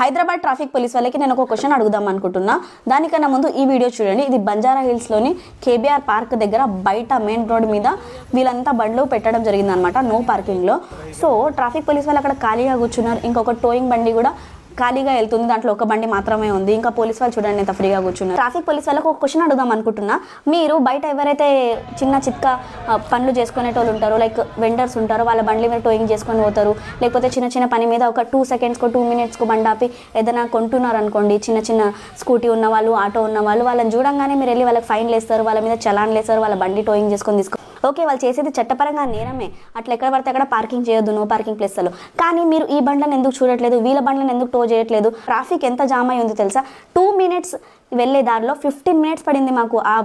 Hyderabad traffic police వాళ్ళకి నేను ఒక క్వశ్చన్ అడుగుదాం అనుకుంటున్నా. దానికన్నా ముందు ఈ వీడియో చూడండి. ఇది బంజారా హిల్స్లోని కేబీఆర్ పార్క్ దగ్గర బయట మెయిన్ రోడ్ మీద వీళ్ళంతా బండ్లు పెట్టడం జరిగిందనమాట, నో పార్కింగ్లో. సో ట్రాఫిక్ పోలీస్ వాళ్ళు అక్కడ ఖాళీగా కూర్చున్నారు. ఇంకొక టోయింగ్ బండి కూడా ఖాళీగా వెళ్తుంది, దాంట్లో ఒక బండి మాత్రమే ఉంది. ఇంకా పోలీస్ వాళ్ళు చూడండి ఎంత ఫ్రీగా కూర్చున్నారు. ట్రాఫిక్ పోలీస్ వాళ్ళకి ఒక క్వశ్చన్ అడుగుదాం అనుకుంటున్నా. మీరు బయట ఎవరైతే చిన్న చిత్క పనులు చేసుకునేటోళ్ళు ఉంటారో, లైక్ వెండర్స్ ఉంటారో, వాళ్ళ బండ్లు మీద టోయింగ్ చేసుకొని పోతారు, లేకపోతే చిన్న చిన్న పని మీద ఒక 2 సెకండ్స్కో 2 మినిట్స్కో బండి ఆపి ఏదైనా కొంటున్నారు అనుకోండి, చిన్న చిన్న స్కూటీ ఉన్న వాళ్ళు, ఆటో ఉన్న వాళ్ళు, వాళ్ళని చూడంగానే మీరు వెళ్ళి వాళ్ళకి ఫైన్లు వేస్తారు, వాళ్ళ మీద చలాన్లు వేస్తారు, వాళ్ళ బండి టోయింగ్ చేసుకొని ఓకే, వాళ్ళు చేసేది చట్టపరంగా నేరమే, అట్లా ఎక్కడ పడితే అక్కడ పార్కింగ్ చేయొద్దు, నో పార్కింగ్ ప్లేస్లో. కానీ మీరు ఈ బండ్లను ఎందుకు చూడట్లేదు, వీళ్ళ బండ్లను ఎందుకు టో చేయట్లేదు? ట్రాఫిక్ ఎంత జామ్ అయి ఉంది తెలుసా? 2 మినిట్స్ వెళ్ళే దారిలో 15 మినిట్స్ పడింది మాకు ఆ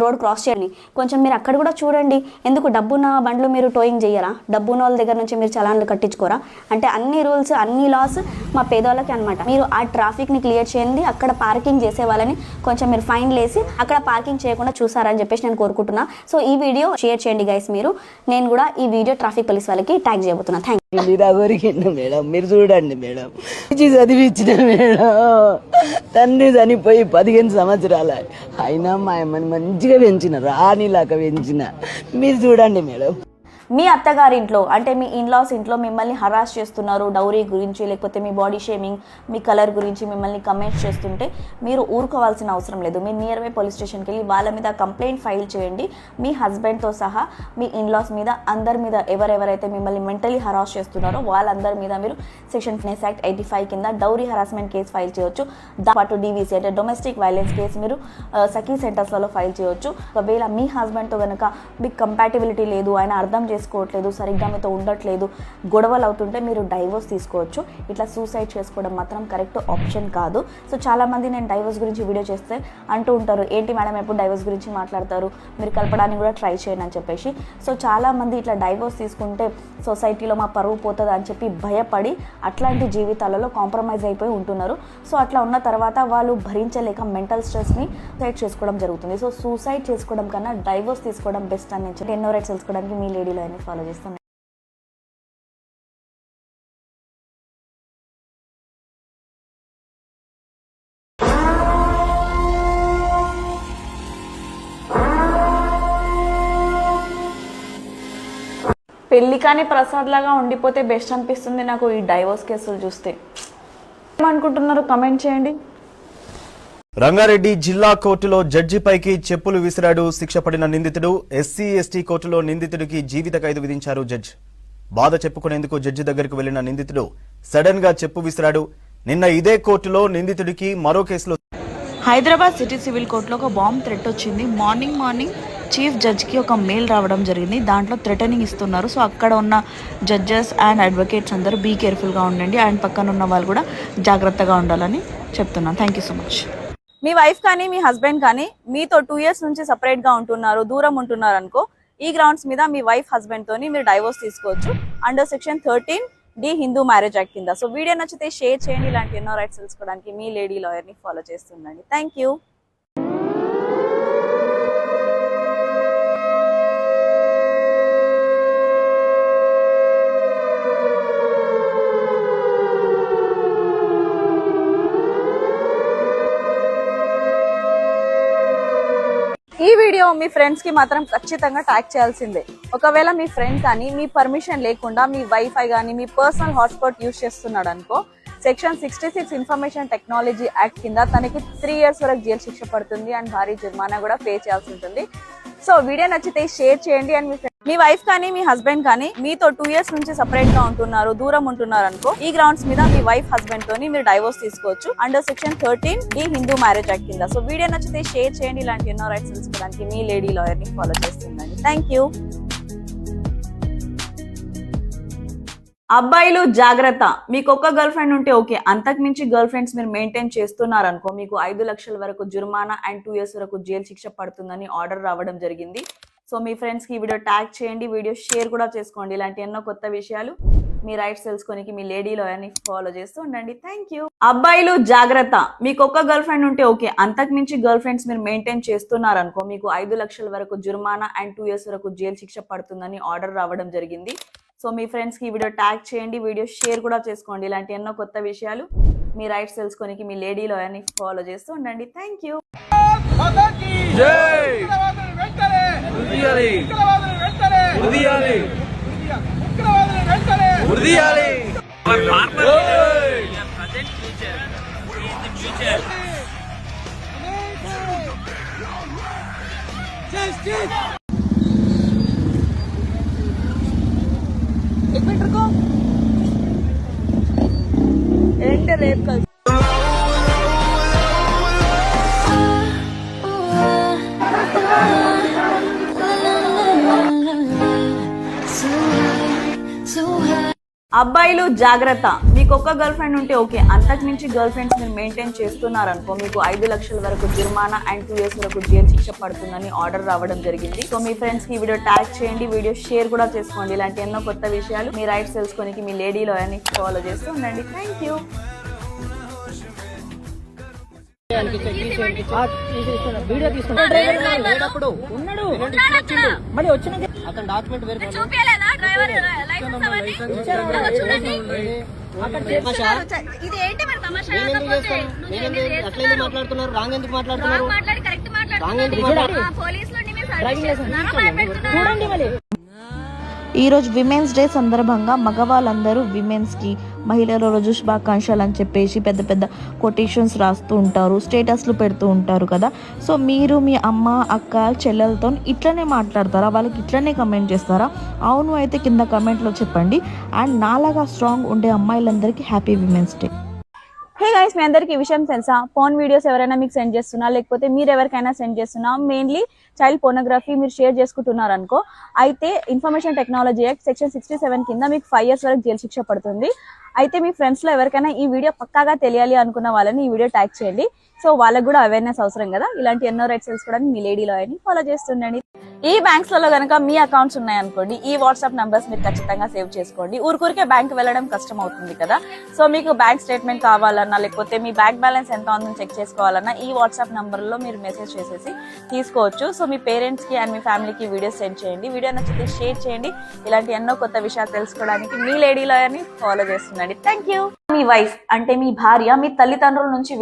రోడ్ క్రాస్ చేయండి. కొంచెం మీరు అక్కడ కూడా చూడండి. ఎందుకు డబ్బున్న బండ్లు మీరు టోయింగ్ చేయరా? డబ్బున్న వాళ్ళ దగ్గర నుంచి మీరు చలాన్లు కట్టించుకోరా? అంటే అన్ని రూల్స్ అన్ని లాస్ మా పేదవాళ్ళకి అనమాట. మీరు ఆ ట్రాఫిక్ని క్లియర్ చేయండి, అక్కడ పార్కింగ్ చేసే వాళ్ళని కొంచెం మీరు ఫైన్ వేసి అక్కడ పార్కింగ్ చేయకుండా చూసారని చెప్పేసి నేను కోరుకుంటున్నా. సో ఈ వీడియో షేర్ చేయండి గైస్. నేను కూడా ఈ వీడియో ట్రాఫిక్ పోలీస్ వాళ్ళకి ట్యాగ్ చేయబోతున్నా. Thank you. మేడం మీరు చూడండి మేడం, చదివించిన మేడం, తండ్రి చనిపోయి 15 సంవత్సరాల అయినా మా అమ్మని మంచిగా పెంచిన, రాణిలాగా పెంచిన. మీరు చూడండి మేడం. మీ అత్తగారింట్లో అంటే మీ ఇన్లాస్ ఇంట్లో మిమ్మల్ని హరాస్ చేస్తున్నారు, డౌరీ గురించి, లేకపోతే మీ బాడీ షేమింగ్, మీ కలర్ గురించి మిమ్మల్ని కమెంట్స్ చేస్తుంటే మీరు ఊరుకోవాల్సిన అవసరం లేదు. మీరు నియర్ బై పోలీస్ స్టేషన్కి వెళ్ళి వాళ్ళ మీద కంప్లైంట్ ఫైల్ చేయండి. మీ హస్బెండ్తో సహా మీ ఇన్లాస్ మీద, అందరి మీద, ఎవరెవరైతే మిమ్మల్ని మెంటలీ హరాస్ చేస్తున్నారో వాళ్ళందరి మీద మీరు సెక్షన్ ఫిట్నెస్ యాక్ట్ 85 కింద డౌరీ హరాస్మెంట్ కేసు ఫైల్ చేయొచ్చు. దాంతో డీవీసీ అంటే డొమెస్టిక్ వైలెన్స్ కేసు మీరు సఖీ సెంటర్స్లలో ఫైల్ చేయొచ్చు. ఒకవేళ మీ హస్బెండ్తో కనుక మీకు కంపాటిబిలిటీ లేదు, ఆయన అర్థం చేసుకోవట్లేదు, సరిగ్గా మీతో ఉండట్లేదు, గొడవలు అవుతుంటే మీరు డైవోర్స్ తీసుకోవచ్చు. ఇట్లా సూసైడ్ చేసుకోవడం మాత్రం కరెక్ట్ ఆప్షన్ కాదు. సో చాలామంది నేను డైవోర్స్ గురించి వీడియో చేస్తే అంటూ ఉంటారు, ఏంటి మేడం ఎప్పుడు డైవోర్స్ గురించి మాట్లాడతారు, మీరు కలపడానికి కూడా ట్రై చేయండి అని చెప్పేసి. సో చాలామంది ఇట్లా డైవోర్స్ తీసుకుంటే సొసైటీలో మా పరువు పోతుంది అని చెప్పి భయపడి అట్లాంటి జీవితాలలో కాంప్రమైజ్ అయిపోయి ఉంటున్నారు. సో అట్లా ఉన్న తర్వాత వాళ్ళు భరించలేక మెంటల్ స్ట్రెస్ని సూసైడ్ చేసుకోవడం జరుగుతుంది. సో సూసైడ్ చేసుకోవడం కన్నా డైవోర్స్ తీసుకోవడం బెస్ట్ అని నేను ఎన్నో రైట్స్ తెలుసుకోవడానికి మీ లేడీలో ఫాలో చేస్తాను. పెళ్లి కానీ ప్రసాద్ లాగా ఉండిపోతే బెస్ట్ అనిపిస్తుంది నాకు ఈ డైవోర్స్ కేసులు చూస్తే. ఏమనుకుంటున్నారు కమెంట్ చేయండి. రంగారెడ్డి జిల్లా కోర్టులో జడ్జిపైకి చెప్పులు విసిరాడు శిక్ష పడిన నిందితుడు. ఎస్సీ ఎస్టీ కోర్టులో నిందితుడికి జీవిత ఖైదు విధించారు జడ్జి. బాధ చెప్పుకునేందుకు జడ్జి దగ్గరకు వెళ్లిన నిందితుడు సడన్ గా చెప్పు విసిరాడు. నిన్న ఇదే కోర్టులో నిందితుడికి మరో కేసులో హైదరాబాద్ సిటీ సివిల్ కోర్టులో ఒక బాంబ్ థ్రెట్ వచ్చింది. మార్నింగ్ చీఫ్ జడ్జ్కి ఒక మెయిల్ రావడం జరిగింది. దాంట్లో థ్రెటనింగ్ ఇస్తున్నారు. సో అక్కడ ఉన్న జడ్జెస్ అండ్ అడ్వకేట్స్ అందరూ బీ కేర్ఫుల్గా ఉండండి, అండ్ పక్కన ఉన్న వాళ్ళు కూడా జాగ్రత్తగా ఉండాలని చెప్తున్నాను. Thank you so much. Me wife కానీ మీ హస్బెండ్ కానీ మీతో 2 years నుంచి సపరేట్గా ఉంటున్నారు, దూరం ఉంటున్నారు అనుకో, ఈ గ్రౌండ్స్ మీద మీ వైఫ్ హస్బెండ్ తోని మీరు డైవోర్స్ తీసుకోవచ్చు under section 13D Hindu marriage act కింద. సో వీడియో నచ్చితే షేర్ చేయండి. ఇలాంటి ఎన్నో రైట్స్ తెలుసుకోవడానికి మీ లేడీ లాయర్ని ఫాలో చేస్తుండండి. Thank you. ఈ వీడియో మీ ఫ్రెండ్స్ కి మాత్రం ఖచ్చితంగా ట్యాగ్ చేయాల్సిందే. ఒకవేళ మీ ఫ్రెండ్ కానీ మీ పర్మిషన్ లేకుండా మీ వైఫై కానీ మీ పర్సనల్ హాట్స్పాట్ యూజ్ చేస్తున్నాడు అనుకో, సెక్షన్ 66 ఇన్ఫర్మేషన్ టెక్నాలజీ యాక్ట్ కింద తనకి 3 years వరకు జైలు శిక్ష పడుతుంది అండ్ భారీ జుర్మానా కూడా పే చేయాల్సి ఉంటుంది. సో వీడియో నచ్చితే షేర్ చేయండి. అండ్ మీ వైఫ్ కానీ మీ హస్బెండ్ కానీ మీతో 2 years నుంచి సపరేట్ గా ఉంటున్నారు, దూరం ఉంటున్నారు అనుకో, ఈ గ్రౌండ్స్ మీద మీ వైఫ్ హస్బెండ్ తోని మీరు డైవోర్స్ తీసుకోవచ్చు under section 13D Hindu marriage act కింద. సో వీడియో నచ్చితే షేర్ చేయండి. ఇలాంటి ఎన్నో రైట్స్ తెలుసుకోవడానికి మీ లేడీ లాయర్ని ఫాలో చేస్తుండండి. Thank you. అబ్బాయిలు జాగ్రత్త, మీకు ఒక్క గర్ల్ ఫ్రెండ్ ఉంటే ఓకే, అంతకు మించి గర్ల్ ఫ్రెండ్స్ మీరు మెయింటైన్ చేస్తున్నారనుకో మీకు 5 లక్షల వరకు జుర్మానా అండ్ 2 years వరకు జైలు శిక్ష పడుతుందని ఆర్డర్ రావడం జరిగింది. సో మీ ఫ్రెండ్స్కి ఈ వీడియో ట్యాగ్ చేయండి, వీడియో షేర్ కూడా చేసుకోండి. ఇలాంటి ఎన్నో కొత్త విషయాలు మీ రైట్స్ తెలుసుకోనికి మీ లేడీ లాయర్ని ఫాలో చేస్తూ ఉండండి. Thank you. అబ్బాయిలు జాగ్రత్త, మీకు ఒక్క గర్ల్ ఫ్రెండ్ ఉంటే ఓకే, అంతకు మించి గర్ల్ ఫ్రెండ్స్ మీరు మెయింటైన్ చేస్తున్నారనుకో మీకు 5 లక్షల వరకు జుర్మానా అండ్ 2 years వరకు జైలు శిక్ష పడుతుందని ఆర్డర్ రావడం జరిగింది. సో మీ ఫ్రెండ్స్కి ఈ వీడియో ట్యాగ్ చేయండి, వీడియో షేర్ కూడా చేసుకోండి. ఇలాంటి ఎన్నో కొత్త విషయాలు మీ రైట్స్ తెలుసుకోనికి మీ లేడీ లాయర్ని ఫాలో చేస్తూ ఉండండి. Thank you. एक मिनट रुको. ఏంటి రేప్ కల్చర్? అబ్బాయిలు జాగ్రత్త. మీకు ఒక్క గర్ల్ ఫ్రెండ్ ఉంటే ఓకే, అంతకు మించి గర్ల్ ఫ్రెండ్స్ మీరు మెయింటైన్ చేస్తున్నారనుకో మీకు 5 లక్షల వరకు జుర్మానా అండ్ 2 years వరకు జైలు శిక్ష పడుతుందని ఆర్డర్ రావడం జరిగింది. సో మీ ఫ్రెండ్స్ కి వీడియో ట్యాగ్ చేయండి, వీడియో షేర్ కూడా చేసుకోండి. ఇలాంటి ఎన్నో కొత్త విషయాలు మీ రైట్స్ తెలుసుకోనికి మీ లేడీ లాయర్ని ఫాలో చేస్తూ ఉండండి. Thank you. వీడియో తీసుకున్నాడు మళ్ళీ వచ్చిన అతను డాక్యుమెంట్ వేరే అట్లా మాట్లాడుతున్నారు. రాంగ్ ఎందుకు మాట్లాడుతున్నారు? చూడండి మళ్ళీ. ఈరోజు విమెన్స్ డే సందర్భంగా మగవాళ్ళందరూ విమెన్స్కి మహిళల రోజు శుభాకాంక్షలు అని చెప్పేసి పెద్ద పెద్ద కొటేషన్స్ రాస్తూ ఉంటారు, స్టేటస్లు పెడుతూ ఉంటారు కదా. సో మీరు మీ అమ్మ అక్క చెల్లెలతో ఇట్లనే మాట్లాడతారా? వాళ్ళకి ఇట్లనే కమెంట్ చేస్తారా? అవును అయితే కింద కమెంట్లో చెప్పండి. అండ్ నాలాగా స్ట్రాంగ్ ఉండే అమ్మాయిలందరికీ happy women's day. Hey guys, మీ అందరికి ఈ విషయం తెలుసా? ఫోన్ వీడియోస్ ఎవరైనా మీకు సెండ్ చేస్తున్నా, లేకపోతే మీరు ఎవరికైనా సెండ్ చేస్తున్నా, మెయిన్లీ చైల్డ్ పోర్నోగ్రఫీ మీరు షేర్ చేసుకుంటున్నారు అనుకో, అయితే ఇన్ఫర్మేషన్ టెక్నాలజీ యాక్ట్ సెక్షన్ 67 కింద మీకు 5 years వరకు జైలు శిక్ష పడుతుంది. అయితే మీ ఫ్రెండ్స్లో ఎవరికైనా ఈ వీడియో పక్కాగా తెలియాలి అనుకున్న వాళ్ళని ఈ వీడియో ట్యాగ్ చేయండి. సో వాళ్ళకు కూడా అవేర్నెస్ అవసరం కదా. ఇలాంటి ఎన్నో రైట్స్ తెలుసుకోవడానికి మీ లేడీ లాయర్ని ఫాలో చేస్తుండండి. ఈ బ్యాంక్స్లలో కనుక మీ అకౌంట్స్ ఉన్నాయనుకోండి, ఈ వాట్సాప్ నంబర్స్ మీరు ఖచ్చితంగా సేవ్ చేసుకోండి. ఊరికే బ్యాంక్ వెళ్ళడం కష్టం అవుతుంది కదా. సో మీకు బ్యాంక్ స్టేట్మెంట్ కావాలన్నా, లేకపోతే మీ బ్యాంక్ బ్యాలెన్స్ ఎంత ఉందని చెక్ చేసుకోవాలన్నా ఈ వాట్సాప్ నంబర్లో మీరు మెసేజ్ చేసేసి తీసుకోవచ్చు. సో మీ పేరెంట్స్కి అండ్ మీ ఫ్యామిలీకి వీడియోస్ సెండ్ చేయండి. వీడియో నచ్చితే షేర్ చేయండి. ఇలాంటి ఎన్నో కొత్త విషయాలు తెలుసుకోవడానికి మీ లేడీ లాయర్ని ఫాలో చేస్తుండండి. Thank you. మీ వైఫ్ అంటే మీ భార్య మీ తల్లిదండ్రుల నుంచి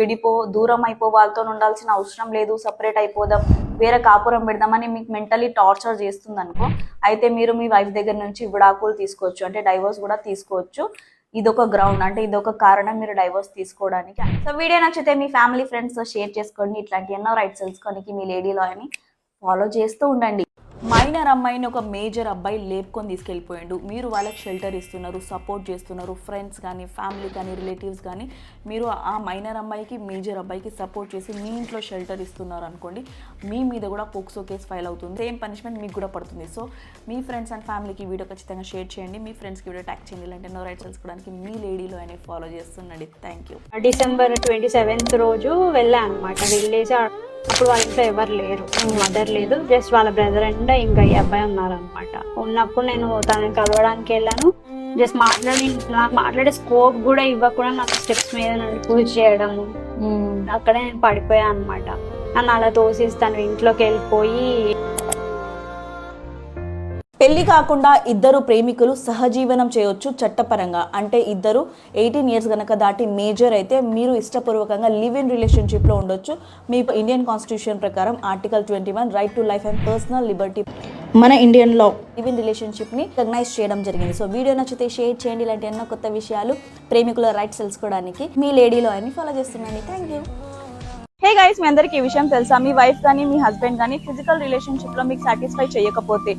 దూరం అయిపో, వాళ్ళతో ఉండాల్సిన అవసరం లేదు, సపరేట్ అయిపోదాం, వేరే కాపురం పెడదామని మీకు మెంటలీ టార్చర్ చేస్తుంది అనుకో, అయితే మీరు మీ వైఫ్ దగ్గర నుంచి విడాకులు తీసుకోవచ్చు, అంటే డైవోర్స్ కూడా తీసుకోవచ్చు. ఇదొక గ్రౌండ్, అంటే ఇదొక కారణం మీరు డైవోర్స్ తీసుకోవడానికి. సో వీడియో నచ్చితే మీ ఫ్యామిలీ ఫ్రెండ్స్తో షేర్ చేసుకోండి. ఇట్లాంటి ఎన్నో రైట్స్ తెలుసుకోవడానికి మీ లేడీ లాయర్ని ఫాలో చేస్తూ ఉండండి. మైనర్ అమ్మాయిని ఒక మేజర్ అబ్బాయి లేపుకొని తీసుకెళ్ళిపోయాడు. మీరు వాళ్ళకి షెల్టర్ ఇస్తున్నారు, సపోర్ట్ చేస్తున్నారు, ఫ్రెండ్స్ కానీ ఫ్యామిలీ కానీ రిలేటివ్స్ కానీ మీరు ఆ మైనర్ అమ్మాయికి మేజర్ అబ్బాయికి సపోర్ట్ చేసి మీ ఇంట్లో షెల్టర్ ఇస్తున్నారు అనుకోండి, మీ మీద కూడా పోక్సో కేసు ఫైల్ అవుతుంది. సేమ్ పనిష్మెంట్ మీకు కూడా పడుతుంది. సో మీ ఫ్రెండ్స్ అండ్ ఫ్యామిలీకి వీడియో ఖచ్చితంగా షేర్ చేయండి, మీ ఫ్రెండ్స్కి వీడియో ట్యాగ్ చేయండి. ఇలాంటి ఎన్నో రైట్స్ తెలుసుకోవడానికి మీ లేడీలో అని ఫాలో చేస్తుండండి. Thank you. December 27th రోజు వెళ్ళా అనమాట. వెళ్ళేసి అప్పుడు వాళ్ళ ఇంట్లో ఎవరు లేరు, మదర్ లేదు, జస్ట్ వాళ్ళ బ్రదర్ అండ్ ఇంకా ఈ అబ్బాయి ఉన్నారనమాట. ఉన్నప్పుడు నేను తనని కలవడానికి వెళ్ళాను. జస్ట్ నాకు మాట్లాడే స్కోప్ కూడా ఇవ్వకుండా నాకు స్టెప్స్ మీద నన్ను పూజ చేయడము, అక్కడే నేను పడిపోయా అనమాట. నన్ను అలా తోసేసి తను ఇంట్లోకి వెళ్ళిపోయి. పెళ్లి కాకుండా ఇద్దరు ప్రేమికులు సహజీవనం చేయొచ్చు చట్టపరంగా. అంటే ఇద్దరు 18 years గనక దాటి మేజర్ అయితే మీరు ఇష్టపూర్వకంగా లివ్ ఇన్ రిలేషన్షిప్లో ఉండొచ్చు. మీ ఇండియన్ కాన్స్టిట్యూషన్ ప్రకారం article 21 right to life and personal liberty మన ఇండియన్ లా లివ్ ఇన్ రిలేషన్షిప్ని రికగ్నైజ్ చేయడం జరిగింది. సో వీడియో నచ్చితే షేర్ చేయండి. ఇలాంటి ఎన్నో కొత్త విషయాలు ప్రేమికుల రైట్స్ తెలుసుకోవడానికి మీ లేడీలో అని ఫాలో చేస్తున్నాను. Thank you. హే గైస్, మీ అందరికి ఈ విషయం తెలుసా? మీ వైఫ్ కానీ మీ హస్బెండ్ కానీ ఫిజికల్ రిలేషన్షిప్లో మీకు సాటిస్ఫై చేయకపోతే,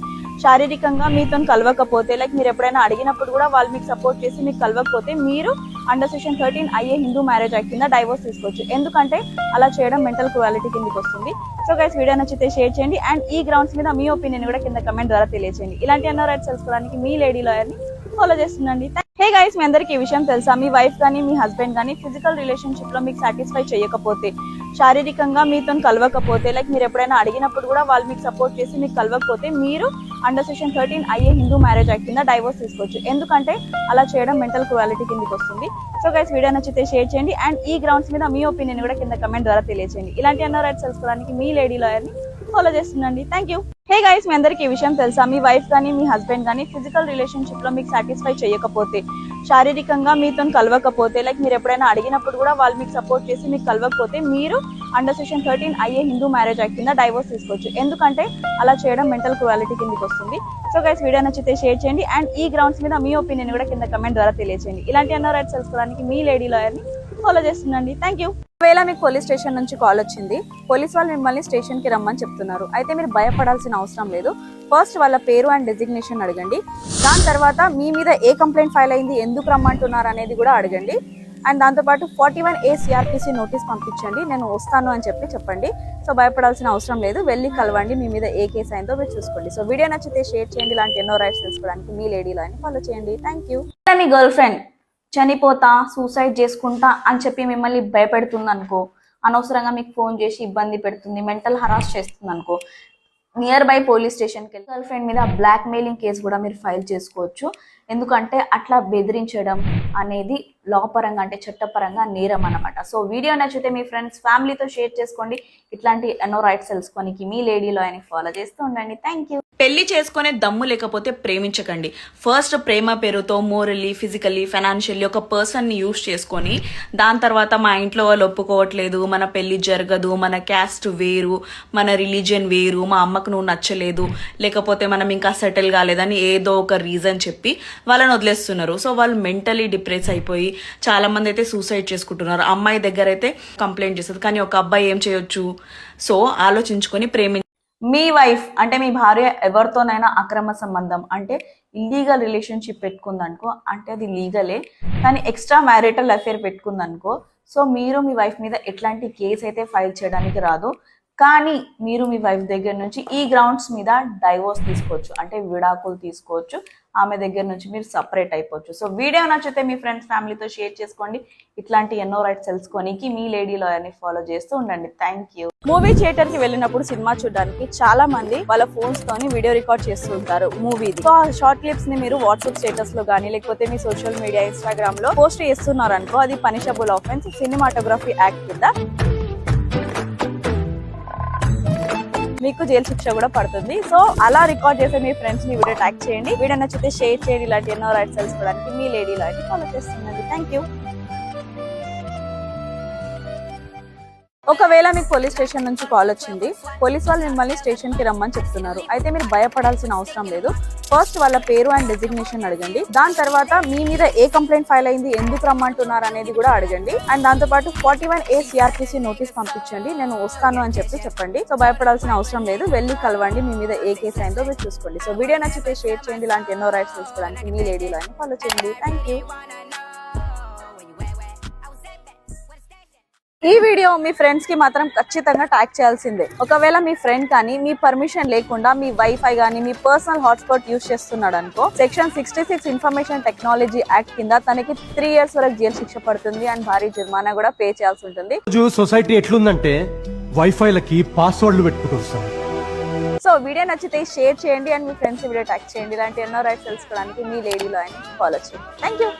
శారీరకంగా మీతో కలవకపోతే, లైక్ మీరు ఎప్పుడైనా అడిగినప్పుడు కూడా వాళ్ళు మీకు సపోర్ట్ చేసి మీకు కలవకపోతే, మీరు under section 13 IA Hindu marriage act కింద డైవోర్స్ తీసుకోవచ్చు. ఎందుకంటే అలా చేయడం మెంటల్ క్రువాలిటీ కిందకి వస్తుంది. సో గైస్, వీడియో నచ్చితే షేర్ చేయండి. అండ్ ఈ గ్రౌండ్స్ మీద మీ ఒపీనియన్ కూడా కింద కమెంట్ ద్వారా తెలియజేయండి. ఇలాంటి ఎన్నో రైట్స్ తెలుసుకోవడానికి మీ లేడీ లాయర్ని ఫాలో చేస్తుండండి. హే గైస్, మీ అందరికి ఈ విషయం తెలుసా? మీ వైఫ్ కానీ మీ హస్బెండ్ కానీ ఫిజికల్ రిలేషన్షిప్లో మీకు సాటిస్ఫై చేయకపోతే, శారీరకంగా మీతో కలవకపోతే, లైక్ మీరు ఎప్పుడైనా అడిగినప్పుడు కూడా వాళ్ళు మీకు సపోర్ట్ చేసి మీకు కలవకపోతే, మీరు under section 13 IA Hindu marriage act కింద డైవోర్స్ తీసుకోవచ్చు. ఎందుకంటే అలా చేయడం మెంటల్ క్రువాలిటీ కిందకి వస్తుంది. సో గైస్, వీడియో నచ్చితే షేర్ చేయండి. అండ్ ఈ గ్రౌండ్స్ మీద మీ ఒపీనియన్ కూడా కింద కమెంట్ ద్వారా తెలియజేయండి. ఇలాంటి ఎన్నో రైట్స్ తెలుసుకోవడానికి మీ లేడీ లాయర్ని ఫాలో చేస్తుండండి. Thank you. హే గైస్, మీ అందరికి ఈ విషయం తెలుసా? మీ వైఫ్ కానీ మీ హస్బెండ్ కానీ ఫిజికల్ రిలేషన్షిప్లో మీకు సాటిస్ఫై చేయకపోతే, శారీరకంగా మీతో కలవకపోతే, లైక్ మీరు ఎప్పుడైనా అడిగినప్పుడు కూడా వాళ్ళు మీకు సపోర్ట్ చేసి మీకు కలవకపోతే, మీరు under section 13 IA Hindu marriage act కింద డైవోర్స్ తీసుకోవచ్చు. ఎందుకంటే అలా చేయడం మెంటల్ క్రువాలిటీ కిందకి వస్తుంది. సో గైస్, వీడియో నచ్చితే షేర్ చేయండి అండ్ ఈ గ్రౌండ్స్ మీద మీ ఒపీనియన్ కూడా కింద కమెంట్ ద్వారా తెలియజేయండి. ఇలాంటి ఎన్నో రైట్స్ తెలుసుకోవడానికి మీ లేడీ లాయర్ని ఫాలో చేస్తుండండి. Thank you. ఒకవేళ మీకు పోలీస్ స్టేషన్ నుంచి కాల్ వచ్చింది, పోలీస్ వాళ్ళు మిమ్మల్ని స్టేషన్కి రమ్మని చెప్తున్నారు, అయితే మీరు భయపడాల్సిన అవసరం లేదు. ఫస్ట్ వాళ్ళ పేరు అండ్ డెసిగ్నేషన్ అడగండి. దాని తర్వాత మీ మీద ఏ కంప్లైంట్ ఫైల్ అయింది, ఎందుకు రమ్మంటున్నారు అనేది కూడా అడగండి. అండ్ దాంతోపాటు 41A CRPC నోటీస్ పంపించండి, నేను వస్తాను అని చెప్పండి. సో భయపడాల్సిన అవసరం లేదు, వెళ్ళి కలవండి, మీ మీద ఏ కేసు అయిందో మీరు చూసుకోండి. సో వీడియో నచ్చితే షేర్ చేయండి. ఇలాంటి ఎన్నో రైట్స్ తెలుసుకోవడానికి మీ లేడీ లాని ఫాలో చేయండి. Thank you. మీ గర్ల్ ఫ్రెండ్ చనిపోతా, సూసైడ్ చేసుకుంటా అని చెప్పి మిమ్మల్ని భయపెడుతుంది అనుకో, అనవసరంగా మీకు ఫోన్ చేసి ఇబ్బంది పెడుతుంది, మెంటల్ హరాస్ చేస్తుంది అనుకో, నియర్ బై పోలీస్ స్టేషన్కి వెళ్ళి గర్ల్ ఫ్రెండ్ మీద బ్లాక్ మెయిలింగ్ కేసు కూడా మీరు ఫైల్ చేసుకోవచ్చు. ఎందుకంటే అట్లా బెదిరించడం అనేది లా పరంగా, అంటే చట్టపరంగా నేరం అన్నమాట. సో వీడియో నచ్చితే మీ ఫ్రెండ్స్ ఫ్యామిలీతో షేర్ చేసుకోండి. ఇట్లాంటి ఎన్నో రైట్స్ తెలుసుకోనికి మీ లేడీ లాయర్ని ఫాలో చేస్తూ ఉండండి. Thank you. పెళ్లి చేసుకునే దమ్ము లేకపోతే ప్రేమించకండి. ఫస్ట్ ప్రేమ పేరుతో మోరల్లీ, ఫిజికల్లీ, ఫైనాన్షియల్లీ ఒక పర్సన్ని యూజ్ చేసుకొని దాని తర్వాత మా ఇంట్లో వాళ్ళు ఒప్పుకోవట్లేదు, మన పెళ్లి జరగదు, మన క్యాస్ట్ వేరు, మన రిలీజియన్ వేరు, మా అమ్మకు నువ్వు నచ్చలేదు, లేకపోతే మనం ఇంకా సెటిల్ కాలేదని ఏదో ఒక రీజన్ చెప్పి వాళ్ళని వదిలేస్తున్నారు. సో వాళ్ళు మెంటలీ డిప్రెస్ అయిపోయి చాలా మంది అయితే సూసైడ్ చేసుకుంటున్నారు. అమ్మాయి దగ్గర అయితే కంప్లైంట్ చేస్తుంది, కానీ ఒక అబ్బాయి ఏం చేయొచ్చు? సో ఆలోచించుకొని మీ వైఫ్ అంటే మీ భార్య ఎవరితోనైనా అక్రమ సంబంధం అంటే ఇల్లీగల్ రిలేషన్షిప్ పెట్టుకుందనుకో, అంటే అది లీగలే, కానీ ఎక్స్ట్రా మ్యారిటల్ అఫేర్ పెట్టుకుందనుకో, సో మీరు మీ వైఫ్ మీద ఎట్లాంటి కేసు అయితే ఫైల్ చేయడానికి రాదు. కానీ మీరు మీ వైఫ్ దగ్గర నుంచి ఈ గ్రౌండ్స్ మీద డైవోర్స్ తీసుకోవచ్చు, అంటే విడాకులు తీసుకోవచ్చు. ఆమె దగ్గర నుంచి మీరు సపరేట్ అయిపోవచ్చు. సో వీడియో నచ్చితే మీ ఫ్రెండ్స్ ఫ్యామిలీతో షేర్ చేసుకోండి. ఇట్లాంటి ఎన్నో రైట్స్ తెలుసుకోనికి మీ లేడీ లాయర్ని ఫాలో చేస్తూ ఉండండి. Thank you. మూవీ థియేటర్ కి వెళ్ళినప్పుడు సినిమా చూడడానికి చాలా మంది వాళ్ళ ఫోన్స్ తోని వీడియో రికార్డ్ చేస్తూ ఉంటారు మూవీది. సో ఆ షార్ట్ క్లిప్స్ ని మీరు వాట్సాప్ స్టేటస్ లో కానీ లేకపోతే మీ సోషల్ మీడియా ఇన్స్టాగ్రామ్ లో పోస్ట్ చేస్తున్నారు అనుకో, అది పనిషబుల్ ఆఫెన్స్ సినిమాటోగ్రఫీ యాక్ట్ కింద మీకు జైలు శిక్ష కూడా పడుతుంది. సో అలా రికార్డ్ చేసే మీ ఫ్రెండ్స్ ని వీడియో ట్యాగ్ చేయండి. వీడియో నచ్చితే షేర్ చేయండి. ఇలాంటి ఎన్నో రైట్స్ తెలుసుకోవడానికి మీ లేడీ లాయర్ని ఫాలో చేస్తున్నది. Thank you. ఒకవేళ మీకు పోలీస్ స్టేషన్ నుంచి కాల్ వచ్చింది, పోలీస్ వాళ్ళు మిమ్మల్ని స్టేషన్ కి రమ్మని చెప్తున్నారు, అయితే మీరు భయపడాల్సిన అవసరం లేదు. ఫస్ట్ వాళ్ళ పేరు అండ్ డెసిగ్నేషన్ అడగండి. దాని తర్వాత మీ మీద ఏ కంప్లైంట్ ఫైల్ అయింది, ఎందుకు రమ్మంటున్నారు అనేది కూడా అడగండి. అండ్ దాంతోపాటు 41A CRPC నోటీస్ పంపించండి, నేను వస్తాను అని చెప్పండి. సో భయపడాల్సిన అవసరం లేదు, వెళ్ళి కలవండి, మీ మీద ఏ కేసు అయిందో మీరు చూసుకోండి. సో వీడియో నచ్చితే షేర్ చేయండి. ఇలాంటి ఎన్నో రైట్స్ తెలుసుకోవడానికి మీ లేడీ లాయర్ని ఫాలో చేయండి. Thank you. ఈ వీడియో మీ ఫ్రెండ్స్ కి మాత్రం ఖచ్చితంగా ట్యాగ్ చేయాల్సిందే. ఒకవేళ మీ ఫ్రెండ్ కానీ మీ పర్మిషన్ లేకుండా మీ వైఫై కానీ మీ పర్సనల్ హాట్స్పాట్ యూజ్ చేస్తున్నాడు అనుకో, సెక్షన్ 66 ఇన్ఫర్మేషన్ టెక్నాలజీ యాక్ట్ కింద తనకి 3 years వరకు జైలు శిక్ష పడుతుంది అండ్ భారీ జరిమానా కూడా పే చేయాల్సి ఉంటుంది. సొసైటీ ఎట్లుందంటే వైఫైలకి పాస్వర్డ్లు పెట్టుకుంటారు. సో వీడియో నచ్చితే షేర్ చేయండి and me friends video tag చేయండి. ఇలాంటి ఎన్నో రైట్స్ తెలుసుకోవడానికి మీ లేడీ లాయర్ని ఫాలో చేయండి. Thank you.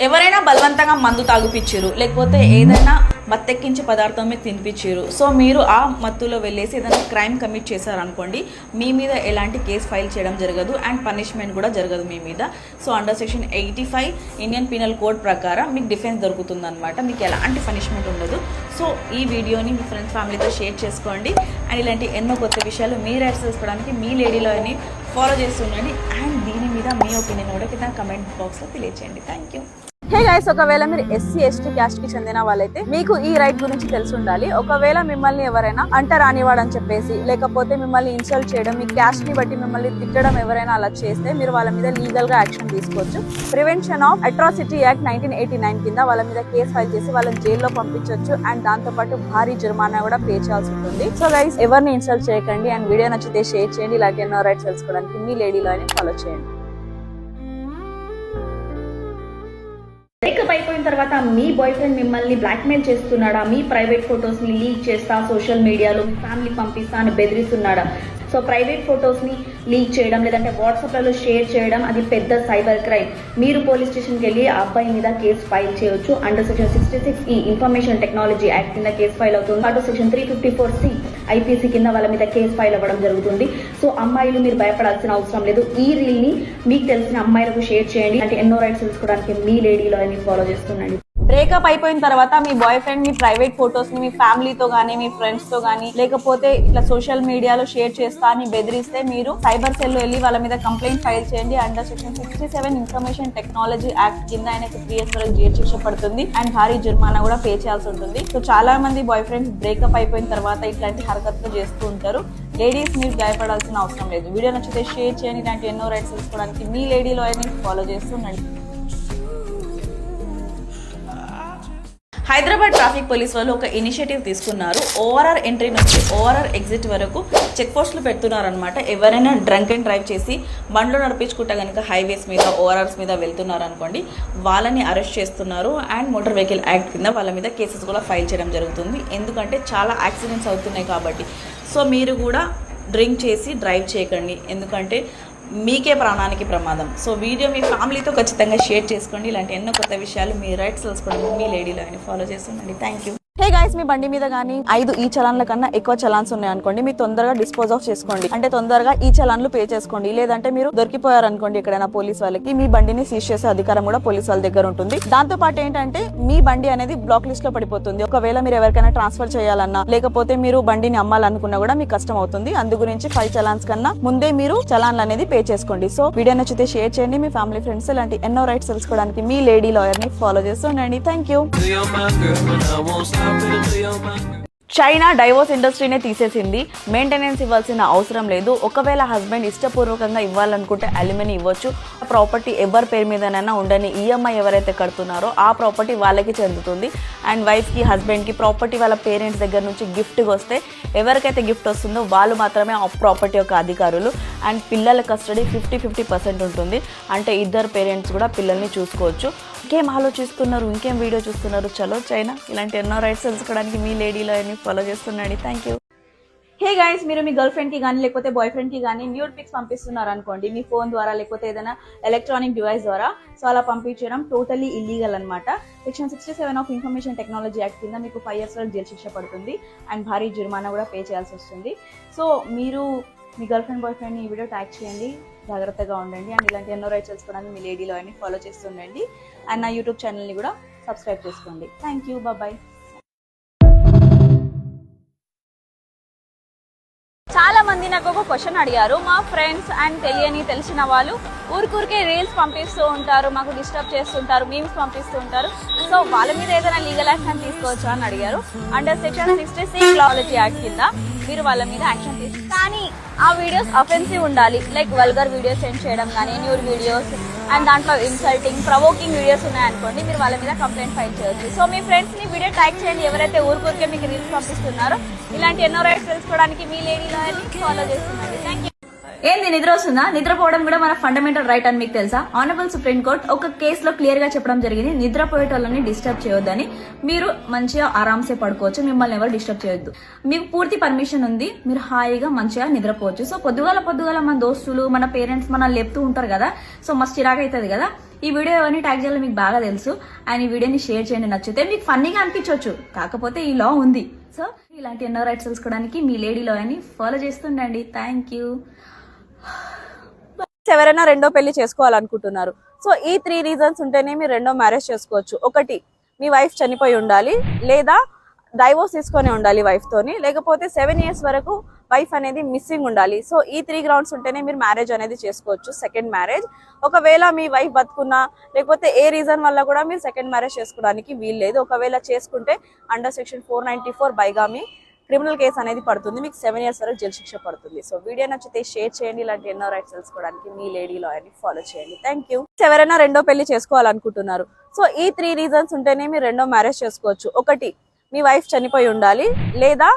ఎవరైనా బలవంతంగా మందు తాగుపిచ్చారు, లేకపోతే ఏదైనా మత్తెక్కించే పదార్థం మీకు తినిపించారు, సో మీరు ఆ మత్తులో వెళ్ళేసి ఏదైనా క్రైమ్ కమిట్ చేశారనుకోండి, మీ మీద ఎలాంటి కేసు ఫైల్ చేయడం జరగదు అండ్ పనిష్మెంట్ కూడా జరగదు మీ మీద. So under section 85 Indian penal code ప్రకారం మీకు డిఫెన్స్ దొరుకుతుంది అనమాట, మీకు ఎలాంటి పనిష్మెంట్ ఉండదు. సో ఈ వీడియోని మీ ఫ్రెండ్స్ ఫ్యామిలీతో షేర్ చేసుకోండి అండ్ ఇలాంటి ఎన్నో కొత్త విషయాలు మీ రైట్స్ తెలుసుకోవడానికి మీ లేడీ లాయర్ని ఫాలో చేస్తుండండి. అండ్ దీని మీద మీ ఒపీనియన్ కూడా కింద కమెంట్ బాక్స్లో తెలియచేయండి. Thank you. హే గైస్, ఒకవేళ మీరు SC ST క్యాస్ట్ కి చెందిన వాళ్ళైతే మీకు ఈ రైట్ గురించి తెలిసి ఉండాలి. ఒకవేళ మిమ్మల్ని ఎవరైనా అంటరానివాడని చెప్పేసి లేకపోతే మిమ్మల్ని ఇన్సల్ట్ చేయడం, మీ క్యాస్ట్ ని బట్టి మిమ్మల్ని తిట్టడం ఎవరైనా అలా చేస్తే మీరు వాళ్ళ మీద లీగల్ గా యాక్షన్ తీసుకోవచ్చు. ప్రివెన్షన్ ఆఫ్ అట్రాసిటీ యాక్ట్ 1989 కింద వాళ్ళ మీద కేసు ఫైల్ చేసి వాళ్ళని జైల్లో పంపించవచ్చు అండ్ దాంతో పాటు భారీ జరిమానా కూడా పే చేయాల్సి ఉంటుంది. సో గైస్, ఎవరిని ఇన్సల్ట్ చేయకండి అండ్ వీడియో నచ్చితే షేర్ చేయండి. ఇలాంటి ఎన్నో రైట్స్ తెలుసుకోవడానికి మీ లేడీ లాయర్ని ఫాలో చేయండి. బ్రేకప్ అయిపోయిన తర్వాత మీ బాయ్ ఫ్రెండ్ మిమ్మల్ని బ్లాక్మెయిల్ చేస్తున్నాడా, మీ ప్రైవేట్ ఫొటోస్ ని లీక్ చేస్తా సోషల్ మీడియాలో మీ ఫ్యామిలీ పంపిస్తా అని బెదిరిస్తున్నాడా, సో ప్రైవేట్ ఫొటోస్ని లీక్ చేయడం లేదంటే వాట్సాప్లలో షేర్ చేయడం అది పెద్ద సైబర్ క్రైమ్. మీరు పోలీస్ స్టేషన్కి వెళ్ళి ఆ అబ్బాయి మీద కేసు ఫైల్ చేయొచ్చు. అండర్ సెక్షన్ 66 ఈ ఇన్ఫర్మేషన్ టెక్నాలజీ యాక్ట్ కింద కేసు ఫైల్ అవుతుంది. అటు సెక్షన్ 354C IPC కింద వాళ్ళ మీద కేసు ఫైల్ అవ్వడం జరుగుతుంది. సో అమ్మాయిలు మీరు భయపడాల్సిన అవసరం లేదు. ఈ రీల్ని మీకు తెలిసిన అమ్మాయిలకు షేర్ చేయండి. అంటే ఎన్నో రైట్స్ తెలుసుకోవడానికి మీ లేడీలో అని ఫాలో చేస్తుండండి. బ్రేకప్ అయిపోయిన తర్వాత మీ బాయ్ ఫ్రెండ్ మీ ప్రైవేట్ ఫొటోస్ ని మీ ఫ్యామిలీతో గానీ మీ ఫ్రెండ్స్ తో గానీ లేకపోతే ఇట్లా సోషల్ మీడియాలో షేర్ చేస్తా అని బెదిరిస్తే మీరు సైబర్ సెల్ లో వెళ్ళి వాళ్ళ మీద కంప్లైంట్ ఫైల్ చేయండి. Under section 67 information technology act కింద ఆయనకు 3 years వరకు జైలు శిక్ష పడుతుంది అండ్ భారీ జుర్మానా కూడా పే చేయాల్సి ఉంటుంది. సో చాలా మంది బాయ్ ఫ్రెండ్స్ బ్రేకప్ అయిపోయిన తర్వాత ఇట్లాంటి హరకత్తులు చేస్తూ ఉంటారు. లేడీస్ మీరు భయపడాల్సిన అవసరం లేదు. వీడియో నచ్చితే షేర్ చేయండి. ఇలాంటి ఎన్నో రైట్స్ తెలుసుకోవడానికి మీ లేడీలో అని ఫాలో చేస్తుండండి. హైదరాబాద్ ట్రాఫిక్ పోలీస్ వాళ్ళు ఒక ఇనిషియేటివ్ తీసుకున్నారు. ఓఆర్ఆర్ ఎంట్రీ నుంచి ఓఆర్ఆర్ ఎగ్జిట్ వరకు చెక్ పోస్టులు పెడుతున్నారనమాట. ఎవరైనా డ్రంక్ అండ్ డ్రైవ్ చేసి బండ్లు నడిపించుకుంటా కనుక హైవేస్ మీద ఓఆర్ఆర్స్ మీద వెళ్తున్నారు అనుకోండి, వాళ్ళని అరెస్ట్ చేస్తున్నారు అండ్ మోటార్ వెహికల్ యాక్ట్ కింద వాళ్ళ మీద కేసెస్ కూడా ఫైల్ చేయడం జరుగుతుంది. ఎందుకంటే చాలా యాక్సిడెంట్స్ అవుతున్నాయి కాబట్టి. సో మీరు కూడా డ్రింక్ చేసి డ్రైవ్ చేయకండి, ఎందుకంటే మీకే ప్రాణానికి ప్రమాదం. సో వీడియో మీ ఫ్యామిలీతో ఖచ్చితంగా షేర్ చేసుకోండి. ఇలాంటి ఎన్నో కొత్త విషయాలు మీ రైట్స్ తెలుసుకోవడానికి మీ లేడీలో అని ఫాలో చేస్తుండండి. Thank you. హే గైస్, మీ బండి మీద కానీ 5 ఈ చలాన్ల కన్నా ఎక్కువ చలాన్స్ ఉన్నాయి అనుకోండి, మీరు తొందరగా డిస్పోజ్ ఆఫ్ చేసుకోండి. అంటే తొందరగా ఈ చలాన్లు పే చేసుకోండి. లేదంటే మీరు దొరికిపోయారు అనుకోండి ఎక్కడైనా పోలీస్ వాళ్ళకి, మీ బండిని సీజ్ చేసే అధికారం కూడా పోలీస్ వాళ్ళ దగ్గర ఉంటుంది. దాంతో పాటు ఏంటంటే మీ బండి అనేది బ్లాక్ లిస్ట్ లో పడిపోతుంది. ఒకవేళ మీరు ఎవరికైనా ట్రాన్స్ఫర్ చేయాలన్నా లేకపోతే మీరు బండిని అమ్మాలనుకున్నా కూడా మీకు కష్టం అవుతుంది. అందు గురించి 5 చలాన్స్ కన్నా ముందే మీరు చలాన్లు అనేది పే చేసుకోండి. సో వీడియో నచ్చితే షేర్ చేయండి. మీ ఫ్యామిలీ ఫ్రెండ్స్ ఇలాంటి ఎన్నో రైట్స్ తెలుసుకోవడానికి మీ లేడీ లాయర్ ని ఫాలో చేస్తుండండి. Thank you. చైనా డైవోర్స్ ఇండస్ట్రీనే తీసేసింది. మెయింటెనెన్స్ ఇవ్వాల్సిన అవసరం లేదు. ఒకవేళ హస్బెండ్ ఇష్టపూర్వకంగా ఇవ్వాలనుకుంటే అల్యూమిని ఇవ్వచ్చు. ప్రాపర్టీ ఎవరి పేరు మీదనైనా ఉండని ఈఎంఐ ఎవరైతే కడుతున్నారో ఆ ప్రాపర్టీ వాళ్ళకి చెందుతుంది. అండ్ వైఫ్కి హస్బెండ్కి ప్రాపర్టీ వాళ్ళ పేరెంట్స్ దగ్గర నుంచి గిఫ్ట్గా వస్తే ఎవరికైతే గిఫ్ట్ వస్తుందో వాళ్ళు మాత్రమే ఆ ప్రాపర్టీ యొక్క అధికారులు. అండ్ పిల్లల కస్టడీ 50-50% ఉంటుంది. అంటే ఇద్దరు పేరెంట్స్ కూడా పిల్లల్ని చూసుకోవచ్చు. ఇంకేం ఆలోచిస్తున్నారు, ఇంకేం వీడియో చూస్తున్నారు? చలో చైనా. ఇలాంటి ఎన్నో రైట్స్ తెలుసుకోవడానికి మీ లేడీలో అని ఫాలో చేస్తున్నాడు. Thank you. హే గైస్, మీరు మీ గర్ల్ ఫ్రెండ్కి కానీ లేకపోతే బాయ్ ఫ్రెండ్కి కానీ న్యూడ్ పిక్స్ పంపిస్తున్నారు అనుకోండి మీ ఫోన్ ద్వారా లేకపోతే ఏదైనా ఎలక్ట్రానిక్ డివైస్ ద్వారా. సో అలా పంపించడం టోటలీ ఇల్లీగల్ అనమాట. Section 67 of information technology act కింద మీకు 5 years వరకు జైలు శిక్ష పడుతుంది అండ్ భారీ జుర్మానా కూడా పే చేయాల్సి వస్తుంది. సో మీరు మీ గర్ల్ ఫ్రెండ్ బాయ్ ఫ్రెండ్ని ఈ వీడియో ట్యాగ్ చేయండి. జాగ్రత్తగా ఉండండి. అండ్ ఇలాంటి ఎన్నో రైట్స్ తెలుసుకోవడానికి మీ లేడీలో అని ఫాలో చేస్తుండండి. అండ్ నా యూట్యూబ్ ఛానల్ని కూడా సబ్స్క్రైబ్ చేసుకోండి. Thank you. బాయ్. చాలా మంది నాకు ఒక క్వశ్చన్ అడిగారు. మా ఫ్రెండ్స్ అండ్ తెలిసిన వాళ్ళు ఊరికే రీల్స్ పంపిస్తూ ఉంటారు, మాకు డిస్టర్బ్ చేస్తుంటారు, మీమ్స్ పంపిస్తూ ఉంటారు. సో వాళ్ళ మీద ఏదైనా లీగల్ యాక్షన్ తీసుకోవచ్చా అని అడిగారు. అండర్ సెక్షన్ 66 టెక్నాలజీ యాక్ట్ కింద మీరు వాళ్ళ మీద యాక్షన్ తీసుకో. కానీ ఆ వీడియోస్ అఫెన్సివ్ ఉండాలి. లైక్ వల్గర్ వీడియోస్ సెండ్ చేయడం కానీ, న్యూడ్ వీడియోస్ అండ్ దాంట్లో ఇన్సల్టింగ్ ప్రవోకింగ్ వీడియోస్ ఉన్నాయనుకోండి, మీరు వాళ్ళ మీద కంప్లైంట్ ఫైల్ చేయొచ్చు. సో మీ ఫ్రెండ్స్ని వీడియో ట్యాగ్ చేయండి ఎవరైతే ఊరికే మీకు రీల్స్ పంపిస్తున్నారో. ఇలాంటి ఎన్నో రైట్స్ తెలుసుకోవడానికి మీ లేడీలో ఫాలో చేస్తున్నారు. Thank you. ఏంది నిద్ర వస్తుందా? నిద్రపోవడం కూడా మన ఫండమెంటల్ రైట్ అని మీకు తెలుసా? ఆనరబుల్ సుప్రీం కోర్ట్ ఒక కేసులో క్లియర్ గా చెప్పడం జరిగింది, నిద్రపోయేటోళ్ళని డిస్టర్బ్ చేయొద్దని. మీరు మంచిగా ఆరామ్సే పడుకోవచ్చు, మిమ్మల్ని ఎవరు డిస్టర్బ్ చేయొద్దు. మీకు పూర్తి పర్మిషన్ ఉంది, మీరు హాయిగా మంచిగా నిద్రపోవచ్చు. సో పొద్దుగాల మన దోస్తులు మన పేరెంట్స్ మనల్ని లేపుతూ ఉంటారు కదా, సో మస్తు చిరాకు అవుతుంది కదా. ఈ వీడియో ఎవరిని ట్యాగ్ చేయాలో మీకు బాగా తెలుసు. అండ్ ఈ వీడియోని షేర్ చేయండి. నచ్చితే మీకు ఫన్నీగా అనిపించవచ్చు, కాకపోతే ఈ లా ఉంది. సో ఇలాంటి ఎన్నో రైట్స్ తెలుసుకోవడానికి మీ లేడీ లా అని ఫాలో చేస్తుండండి. Thank you. ఎవరైనా రెండో పెళ్లి చేసుకోవాలనుకుంటున్నారు. సో ఈ 3 reasons ఉంటేనే మీరు రెండో మ్యారేజ్ చేసుకోవచ్చు. ఒకటి, మీ వైఫ్ చనిపోయి ఉండాలి, లేదా డైవోర్స్ తీసుకొని ఉండాలి వైఫ్ తోని, లేకపోతే 7 years వరకు వైఫ్ అనేది మిస్సింగ్ ఉండాలి. సో ఈ 3 grounds ఉంటేనే మీరు మ్యారేజ్ అనేది చేసుకోవచ్చు, సెకండ్ మ్యారేజ్. ఒకవేళ మీ వైఫ్ బతుకున్నా లేకపోతే ఏ రీజన్ వల్ల కూడా మీరు సెకండ్ మ్యారేజ్ చేసుకోవడానికి వీలు లేదు. ఒకవేళ చేసుకుంటే under section 494 bigamy criminal case అనేది పడుతుంది, మీకు 7 years వరకు జైలు శిక్ష పడుతుంది. సో వీడియో నచ్చితే షేర్ చేయండి. ఇలాంటి ఎన్నో రైట్స్ తెలుసుకోవడానికి మీ లేడీ లాయర్ని ఫాలో చేయండి. Thank you. ఎవరైనా రెండో పెళ్లి చేసుకోవాలనుకుంటున్నారు. సో ఈ 3 reasons ఉంటేనే మీరు రెండో మ్యారేజ్ చేసుకోవచ్చు. ఒకటి, మీ వైఫ్ చనిపోయి ఉండాలి, లేదా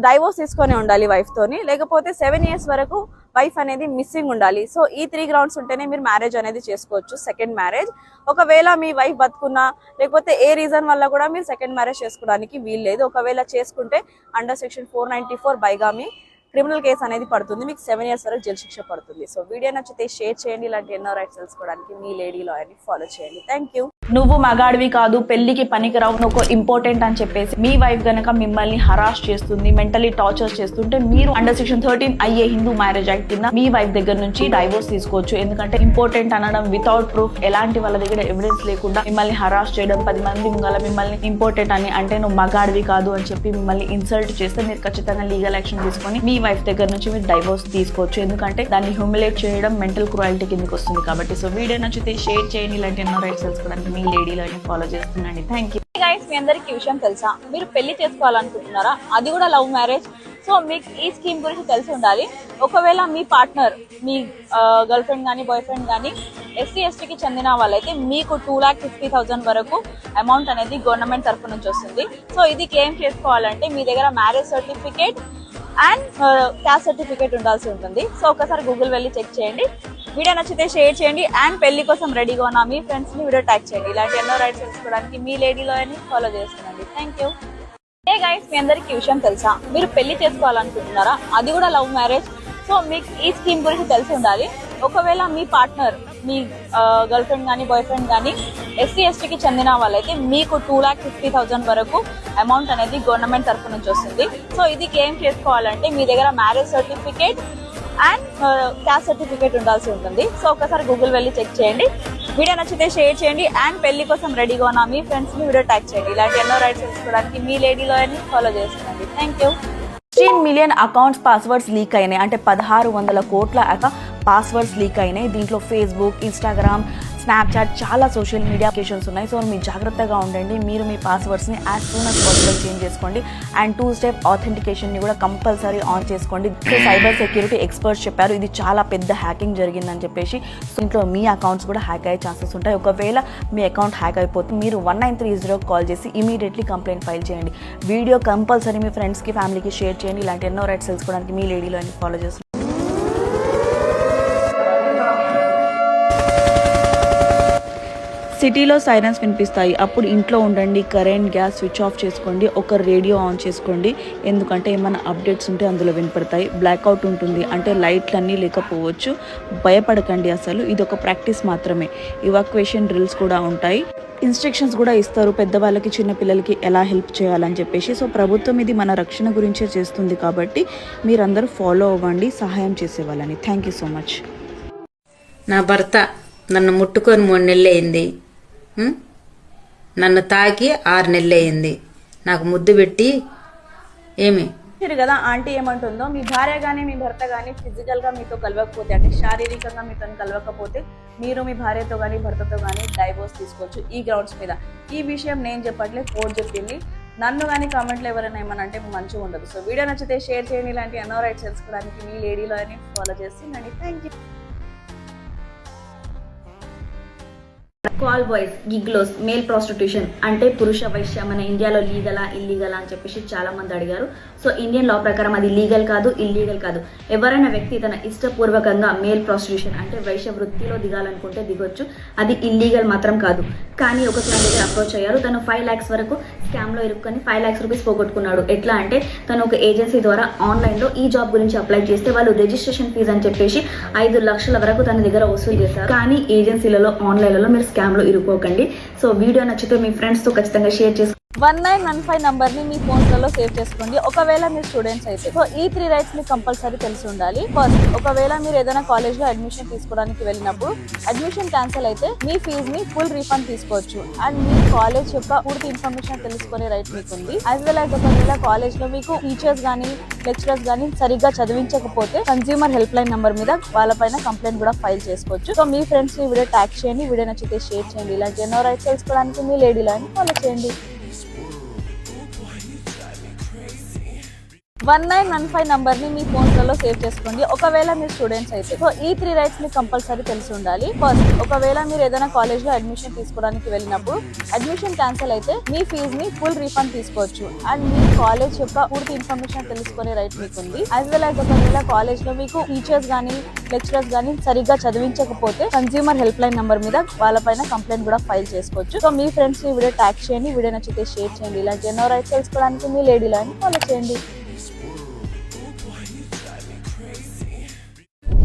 డైవోర్స్ తీసుకొని ఉండాలి వైఫ్ తోని, లేకపోతే 7 years వరకు వైఫ్ అనేది మిస్సింగ్ ఉండాలి. సో ఈ 3 grounds ఉంటేనే మీరు మ్యారేజ్ అనేది చేసుకోవచ్చు, సెకండ్ మ్యారేజ్. ఒకవేళ మీ వైఫ్ బతుకున్నా లేకపోతే ఏ రీజన్ వల్ల కూడా మీరు సెకండ్ మ్యారేజ్ చేసుకోవడానికి వీలు లేదు. ఒకవేళ చేసుకుంటే under section 494 bigamy criminal case అనేది పడుతుంది, మీకు 7 years వరకు జైలు శిక్ష పడుతుంది. సో వీడియో నచ్చితే షేర్ చేయండి. ఇలాంటి ఎన్నో రైట్స్ తెలుసుకోవడానికి మీ లేడీ లాయర్ని ఫాలో చేయండి. Thank you. నువ్వు మగాడివి కాదు, పెళ్లికి పనికిరావు, నువ్వు ఇంపార్టెంట్ అని చెప్పేసి మీ వైఫ్ గనక మిమ్మల్ని హరాస్ చేస్తుంది, మెంటలీ టార్చర్ చేస్తుంటే మీరు అండర్ సెక్షన్ 13 అయ్యే హిందూ మ్యారేజ్ యాక్ట్ కింద మీ వైఫ్ దగ్గర నుంచి డైవోర్స్ తీసుకోవచ్చు. ఎందుకంటే ఇంపార్టెంట్ అనడం వితౌట్ ప్రూఫ్, ఎలాంటి వాళ్ళ దగ్గర ఎవిడెన్స్ లేకుండా మిమ్మల్ని హరాస్ చేయడం, 10 మంది ముంగల మిమ్మల్ని ఇంపార్టెంట్ అని అంటే నువ్వు మగాడివి కాదు అని చెప్పి మిమ్మల్ని ఇన్సల్ట్ చేస్తే మీరు ఖచ్చితంగా లీగల్ యాక్షన్ తీసుకొని మీ వైఫ్ దగ్గర నుంచి మీరు డైవోర్స్ తీసుకోవచ్చు. ఎందుకంటే దాన్ని హ్యూమిలేట్ చేయడం మెంటల్ క్రూయల్టీ కిందకి వస్తుంది కాబట్టి. సో వీడియో నచ్చితే షేర్ చేయండి. ఇలాంటి ఎన్నో రైట్స్ తెలుసుకోవడానికి మీ లేడీలో ఫాలో చేస్తుండండి. Thank you. గైస్, మీ అందరికి విషయం తెలుసా? మీరు పెళ్లి చేసుకోవాలనుకుంటున్నారా, అది కూడా లవ్ మ్యారేజ్? సో మీకు ఈ స్కీమ్ గురించి తెలిసి ఉండాలి. ఒకవేళ మీ పార్ట్నర్, మీ గర్ల్ ఫ్రెండ్ కానీ బాయ్ ఫ్రెండ్ కానీ SC STకి చెందిన వాళ్ళైతే మీకు 2,50,000 వరకు అమౌంట్ అనేది గవర్నమెంట్ తరఫు నుంచి వస్తుంది. సో ఇది క్లెయిమ్ చేసుకోవాలంటే మీ దగ్గర marriage certificate and caste certificate ఉండాల్సి ఉంటుంది. సో ఒకసారి గూగుల్ వెళ్ళి చెక్ చేయండి. వీడియో నచ్చితే షేర్ చేయండి అండ్ పెళ్లి కోసం రెడీగా ఉన్న మీ ఫ్రెండ్స్ని వీడియో ట్యాగ్ చేయండి. ఇలాంటి ఎన్నో రైట్స్ తెలుసుకోవడానికి మీ లేడీ లాయర్ని ఫాలో చేస్తుండండి. Thank you. హే గైస్, మీ అందరికి విషయం తెలుసా? మీరు పెళ్లి చేసుకోవాలనుకుంటున్నారా, అది కూడా లవ్ మ్యారేజ్? సో మీకు ఈ స్కీమ్ గురించి తెలిసి ఉండాలి. ఒకవేళ మీ పార్ట్నర్, మీ గర్ల్ ఫ్రెండ్ కానీ బాయ్ ఫ్రెండ్ కానీ SC STకి చెందిన వాళ్ళైతే మీకు 2,50,000 వరకు అమౌంట్ అనేది గవర్నమెంట్ తరఫు నుంచి వస్తుంది. సో ఇది క్లెయిమ్ చేసుకోవాలంటే మీ దగ్గర marriage certificate and caste certificate ఉండాల్సి ఉంటుంది. సో ఒకసారి గూగుల్ వెళ్ళి చెక్ చేయండి. వీడియో నచ్చితే షేర్ చేయండి అండ్ పెళ్లి కోసం రెడీగా ఉన్న మీ ఫ్రెండ్స్ని వీడియో ట్యాగ్ చేయండి. ఇలాంటి ఎన్నో రైట్స్ తెలుసుకోవడానికి మీ లేడీ లాయర్ని ఫాలో చేస్తుండండి. Thank you. 16 million accounts passwords leak అయినాయి. అంటే 1600 కోట్ల పాస్వర్డ్స్ లీక్ అయినాయి. దీంట్లో ఫేస్బుక్, ఇన్స్టాగ్రామ్, స్నాప్చాట్ చాలా సోషల్ మీడియా అప్లికేషన్స్ ఉన్నాయి. సో మీరు జాగ్రత్తగా ఉండండి. మీరు మీ పాస్వర్డ్స్ని as soon as possible change చేసుకోండి అండ్ 2-step ఆథెంటికేషన్ని కూడా కంపల్సరీ ఆన్ చేసుకోండి. సో సైబర్ సెక్యూరిటీ ఎక్స్పర్ట్స్ చెప్పారు ఇది చాలా పెద్ద హ్యాకింగ్ జరిగిందని చెప్పేసి. సో ఇంట్లో మీ అకౌంట్స్ కూడా హ్యాక్ అయ్యే ఛాన్సెస్ ఉంటాయి. ఒకవేళ మీ అకౌంట్ హ్యాక్ అయిపోతే మీరు 1930 కాల్ చేసి ఇమీడియట్లీ కంప్లైంట్ ఫైల్ చేయండి. వీడియో కంపల్సరీ మీ ఫ్రెండ్స్కి, ఫ్యామిలీకి షేర్ చేయండి. ఇలాంటి ఎన్నో రైట్స్ తెలుసుకోవడానికి మీ లేడీలో అని ఫాలో చేస్తుంది. సిటీలో సైరన్స్ వినిపిస్తాయి, అప్పుడు ఇంట్లో ఉండండి. కరెంట్, గ్యాస్ స్విచ్ ఆఫ్ చేసుకోండి. ఒక రేడియో ఆన్ చేసుకోండి, ఎందుకంటే ఏమైనా అప్డేట్స్ ఉంటే అందులో వినపడతాయి. బ్లాక్అవుట్ ఉంటుంది అంటే లైట్లన్నీ లేకపోవచ్చు. భయపడకండి, అసలు ఇది ఒక ప్రాక్టీస్ మాత్రమే. ఇవాక్యుయేషన్ డ్రిల్స్ కూడా ఉంటాయి. ఇన్స్ట్రక్షన్స్ కూడా ఇస్తారు పెద్దవాళ్ళకి, చిన్నపిల్లలకి ఎలా హెల్ప్ చేయాలని చెప్పేసి. సో ప్రభుత్వం ఇది మన రక్షణ గురించే చేస్తుంది కాబట్టి మీరందరూ ఫాలో అవ్వండి సహాయం చేసే వాళ్ళని. Thank you so much. నా భర్త నన్ను ముట్టుకొని 3 నెలలు అయింది, నన్ను తాకి 6 నెలలు అయింది, నాకు ముద్దు పెట్టి ఏమి కదా ఆంటీ ఏమంటుందో, మీ భార్య కానీ మీ భర్త కానీ ఫిజికల్గా మీతో కలవకపోతే, అంటే శారీరకంగా మీతో కలవకపోతే మీరు మీ భార్యతో కానీ భర్తతో కానీ డైవోర్స్ తీసుకోవచ్చు ఈ గ్రౌండ్స్ మీద. ఈ విషయం నేను చెప్పట్లే, కోర్టు చెప్పింది. నన్ను కానీ కామెంట్లో ఎవరైనా ఏమన్నా అంటే మంచిగా ఉండదు. సో వీడియో నచ్చితే షేర్ చేయండి. ఇలాంటి ఎన్నో రైట్స్ తెలుసుకోవడానికి మీ లేడీలో అని ఫాలో చేస్తుందండి. Thank you. Call boys, gigolos, male prostitution అంటే పురుష వైశ్య మన ఇండియాలో లీగలా ఇల్లీగలా అని చెప్పేసి చాలా మంది అడిగారు. సో ఇండియన్ లా ప్రకారం అది లీగల్ కాదు, ఇల్లీగల్ కాదు. ఎవరైనా వ్యక్తి తన ఇష్టపూర్వకంగా మేల్ ప్రాస్టిట్యూషన్ అంటే వైశ్య వృత్తిలో దిగాలనుకుంటే దిగొచ్చు, అది ఇల్లీగల్ మాత్రం కాదు. కానీ ఒక క్లయింట్ దగ్గర అప్రోచ్ అయ్యారు, తను 5 lakhs వరకు స్కామ్లో ఇరుక్కొని 5 lakhs రూపీస్ పోగొట్టుకున్నాడు. ఎట్లా అంటే తను ఒక ఏజెన్సీ ద్వారా ఆన్లైన్లో ఈ జాబ్ గురించి అప్లై చేస్తే వాళ్ళు రిజిస్ట్రేషన్ ఫీజు అని చెప్పేసి 5 లక్షల వరకు తన దగ్గర వసూలు చేశారు. కానీ ఏజెన్సీలలో, ఆన్లైన్లలో మీరు స్కామ్లో ఇరుక్కోకండి. సో వీడియో నచ్చితే మీ ఫ్రెండ్స్తో ఖచ్చితంగా షేర్ చేసుకోండి. 1915 నంబర్ని మీ ఫోన్లలో సేవ్ చేసుకోండి. ఒకవేళ మీరు స్టూడెంట్స్ అయితే సో ఈ 3 రైట్స్ మీకు కంపల్సరీ తెలిసి ఉండాలి. ఫస్ట్, ఒకవేళ మీరు ఏదైనా కాలేజ్లో అడ్మిషన్ తీసుకోవడానికి వెళ్ళినప్పుడు అడ్మిషన్ క్యాన్సిల్ అయితే మీ ఫీజుని ఫుల్ రీఫండ్ తీసుకోవచ్చు అండ్ మీ కాలేజ్ యొక్క పూర్తి ఇన్ఫర్మేషన్ తెలుసుకునే రైట్ మీకు ఉంది. యాజ్ వెల్ యాజ్ ఒకవేళ కాలేజ్లో మీకు టీచర్స్ కానీ లెక్చరర్స్ కానీ సరిగ్గా చదివించకపోతే కన్స్యూమర్ హెల్ప్ లైన్ నెంబర్ మీద వాళ్ళపైన కంప్లైంట్ కూడా ఫైల్ చేసుకోవచ్చు. సో మీ ఫ్రెండ్స్ని వీడియో ట్యాగ్ చేయండి, వీడియో నచ్చితే షేర్ చేయండి. ఇలాంటి ఎన్నో రైట్స్ తెలుసుకోవడానికి మీ లేడీ లైన్ ఫాలో చేయండి. 1915 నంబర్ని మీ ఫోన్లలో సేవ్ చేసుకోండి. ఒకవేళ మీరు స్టూడెంట్స్ అయితే సో ఈ 3 రైట్స్ మీకు కంపల్సరీ తెలిసి ఉండాలి. ఫస్ట్, ఒకవేళ మీరు ఏదైనా కాలేజ్లో అడ్మిషన్ తీసుకోవడానికి వెళ్ళినప్పుడు అడ్మిషన్ క్యాన్సిల్ అయితే మీ ఫీజుని ఫుల్ రీఫండ్ తీసుకోవచ్చు అండ్ మీ కాలేజ్ యొక్క పూర్తి ఇన్ఫర్మేషన్ తెలుసుకునే రైట్ మీకు ఉంది. యాజ్ వెల్ యాజ్ ఒకవేళ కాలేజ్లో మీకు టీచర్స్ కానీ లెక్చరర్స్ కానీ సరిగ్గా చదివించకపోతే కన్స్యూమర్ హెల్ప్ లైన్ నెంబర్ మీద వాళ్ళపైన కంప్లైంట్ కూడా ఫైల్ చేసుకోవచ్చు. సో మీ ఫ్రెండ్స్ని వీడియో ట్యాగ్ చేయండి, వీడియో నచ్చితే షేర్ చేయండి. ఇలాంటి ఎన్నో రైట్స్ తెలుసుకోవడానికి మీ లేడీ లైన్ ఫాలో చేయండి.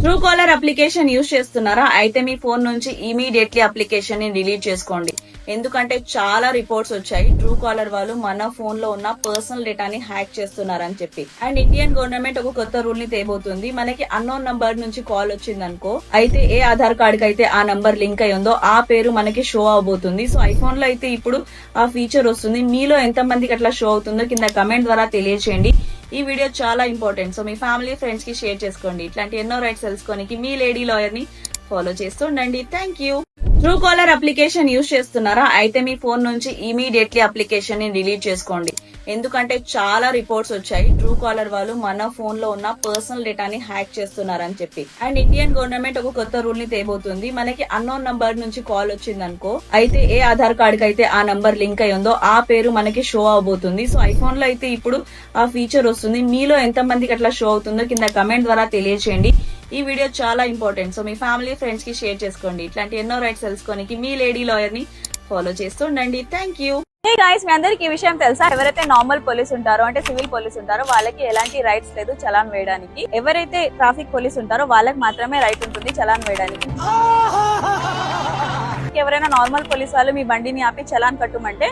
ట్రూ కాలర్ అప్లికేషన్ యూజ్ చేస్తున్నారా? అయితే మీ ఫోన్ నుంచి ఇమీడియట్లీ అప్లికేషన్ ని డిలీట్ చేసుకోండి. ఎందుకంటే చాలా రిపోర్ట్స్ వచ్చాయి ట్రూ కాలర్ వాళ్ళు మన ఫోన్ లో ఉన్న పర్సనల్ డేటాని హ్యాక్ చేస్తున్నారని చెప్పి. అండ్ ఇండియన్ గవర్నమెంట్ ఒక కొత్త రూల్ ని తేబోతుంది. మనకి అన్నోన్ నంబర్ నుంచి కాల్ వచ్చింది అనుకో, అయితే ఏ ఆధార్ కార్డ్ కి అయితే ఆ నంబర్ లింక్ అయి ఉందో ఆ పేరు మనకి షో అవబోతుంది. సో ఐఫోన్ లో అయితే ఇప్పుడు ఆ ఫీచర్ వస్తుంది. మీలో ఎంత మందికి అట్లా షో అవుతుందో కింద కమెంట్ ద్వారా తెలియచేయండి. ఈ వీడియో చాలా ఇంపార్టెంట్. సో మీ ఫ్యామిలీ ఫ్రెండ్స్ కి షేర్ చేసుకోండి. ఇట్లాంటి ఎన్నో రైట్స్ తెలుసుకోనికి మీ లేడీ లాయర్ ని ఫాలో చేస్తూ ఉండండి. Thank you. True caller application use చేస్తున్నారా? అయితే మీ ఫోన్ నుంచి ఇమీడియట్లీ అప్లికేషన్ ని డిలీట్ చేసుకోండి. ఎందుకంటే చాలా రిపోర్ట్స్ వచ్చాయి ట్రూ కాలర్ వాళ్ళు మన ఫోన్ లో ఉన్న పర్సనల్ డేటాని హ్యాక్ చేస్తున్నారని చెప్పి. అండ్ ఇండియన్ గవర్నమెంట్ ఒక కొత్త రూల్ ని తేబోతుంది. మనకి అన్నోన్ నంబర్ నుంచి కాల్ వచ్చింది అనుకో, అయితే ఏ ఆధార్ కార్డ్ కి అయితే ఆ నంబర్ లింక్ అయి ఉందో ఆ పేరు మనకి షో అవబోతుంది. సో ఐఫోన్ లో అయితే ఇప్పుడు ఆ ఫీచర్ వస్తుంది. మీలో ఎంత మందికి అట్లా షో అవుతుందో కింద కమెంట్ ద్వారా తెలియచేయండి. ఈ వీడియో చాలా ఇంపార్టెంట్. సో మీ ఫ్యామిలీ ఫ్రెండ్స్ కి షేర్ చేసుకోండి. ఇట్లాంటి ఎన్నో రైట్స్ తెలుసుకోనికి మీ లేడీ లాయర్ ని ఫాలో చేస్తూ ఉండండి. Thank you. హే గైస్, మీ అందరికి ఈ విషయం తెలుసా? ఎవరైతే నార్మల్ పోలీస్ ఉంటారో అంటే సివిల్ పోలీస్ ఉంటారో వాళ్ళకి ఎలాంటి రైట్స్ లేదు చలాన్ వేయడానికి. ఎవరైతే ట్రాఫిక్ పోలీస్ ఉంటారో వాళ్ళకి మాత్రమే రైట్ ఉంటుంది చలాన్ వేయడానికి. ఎవరైనా నార్మల్ పోలీస్ వాళ్ళు మీ బండిని ఆపి చలాన్ కట్టమంటే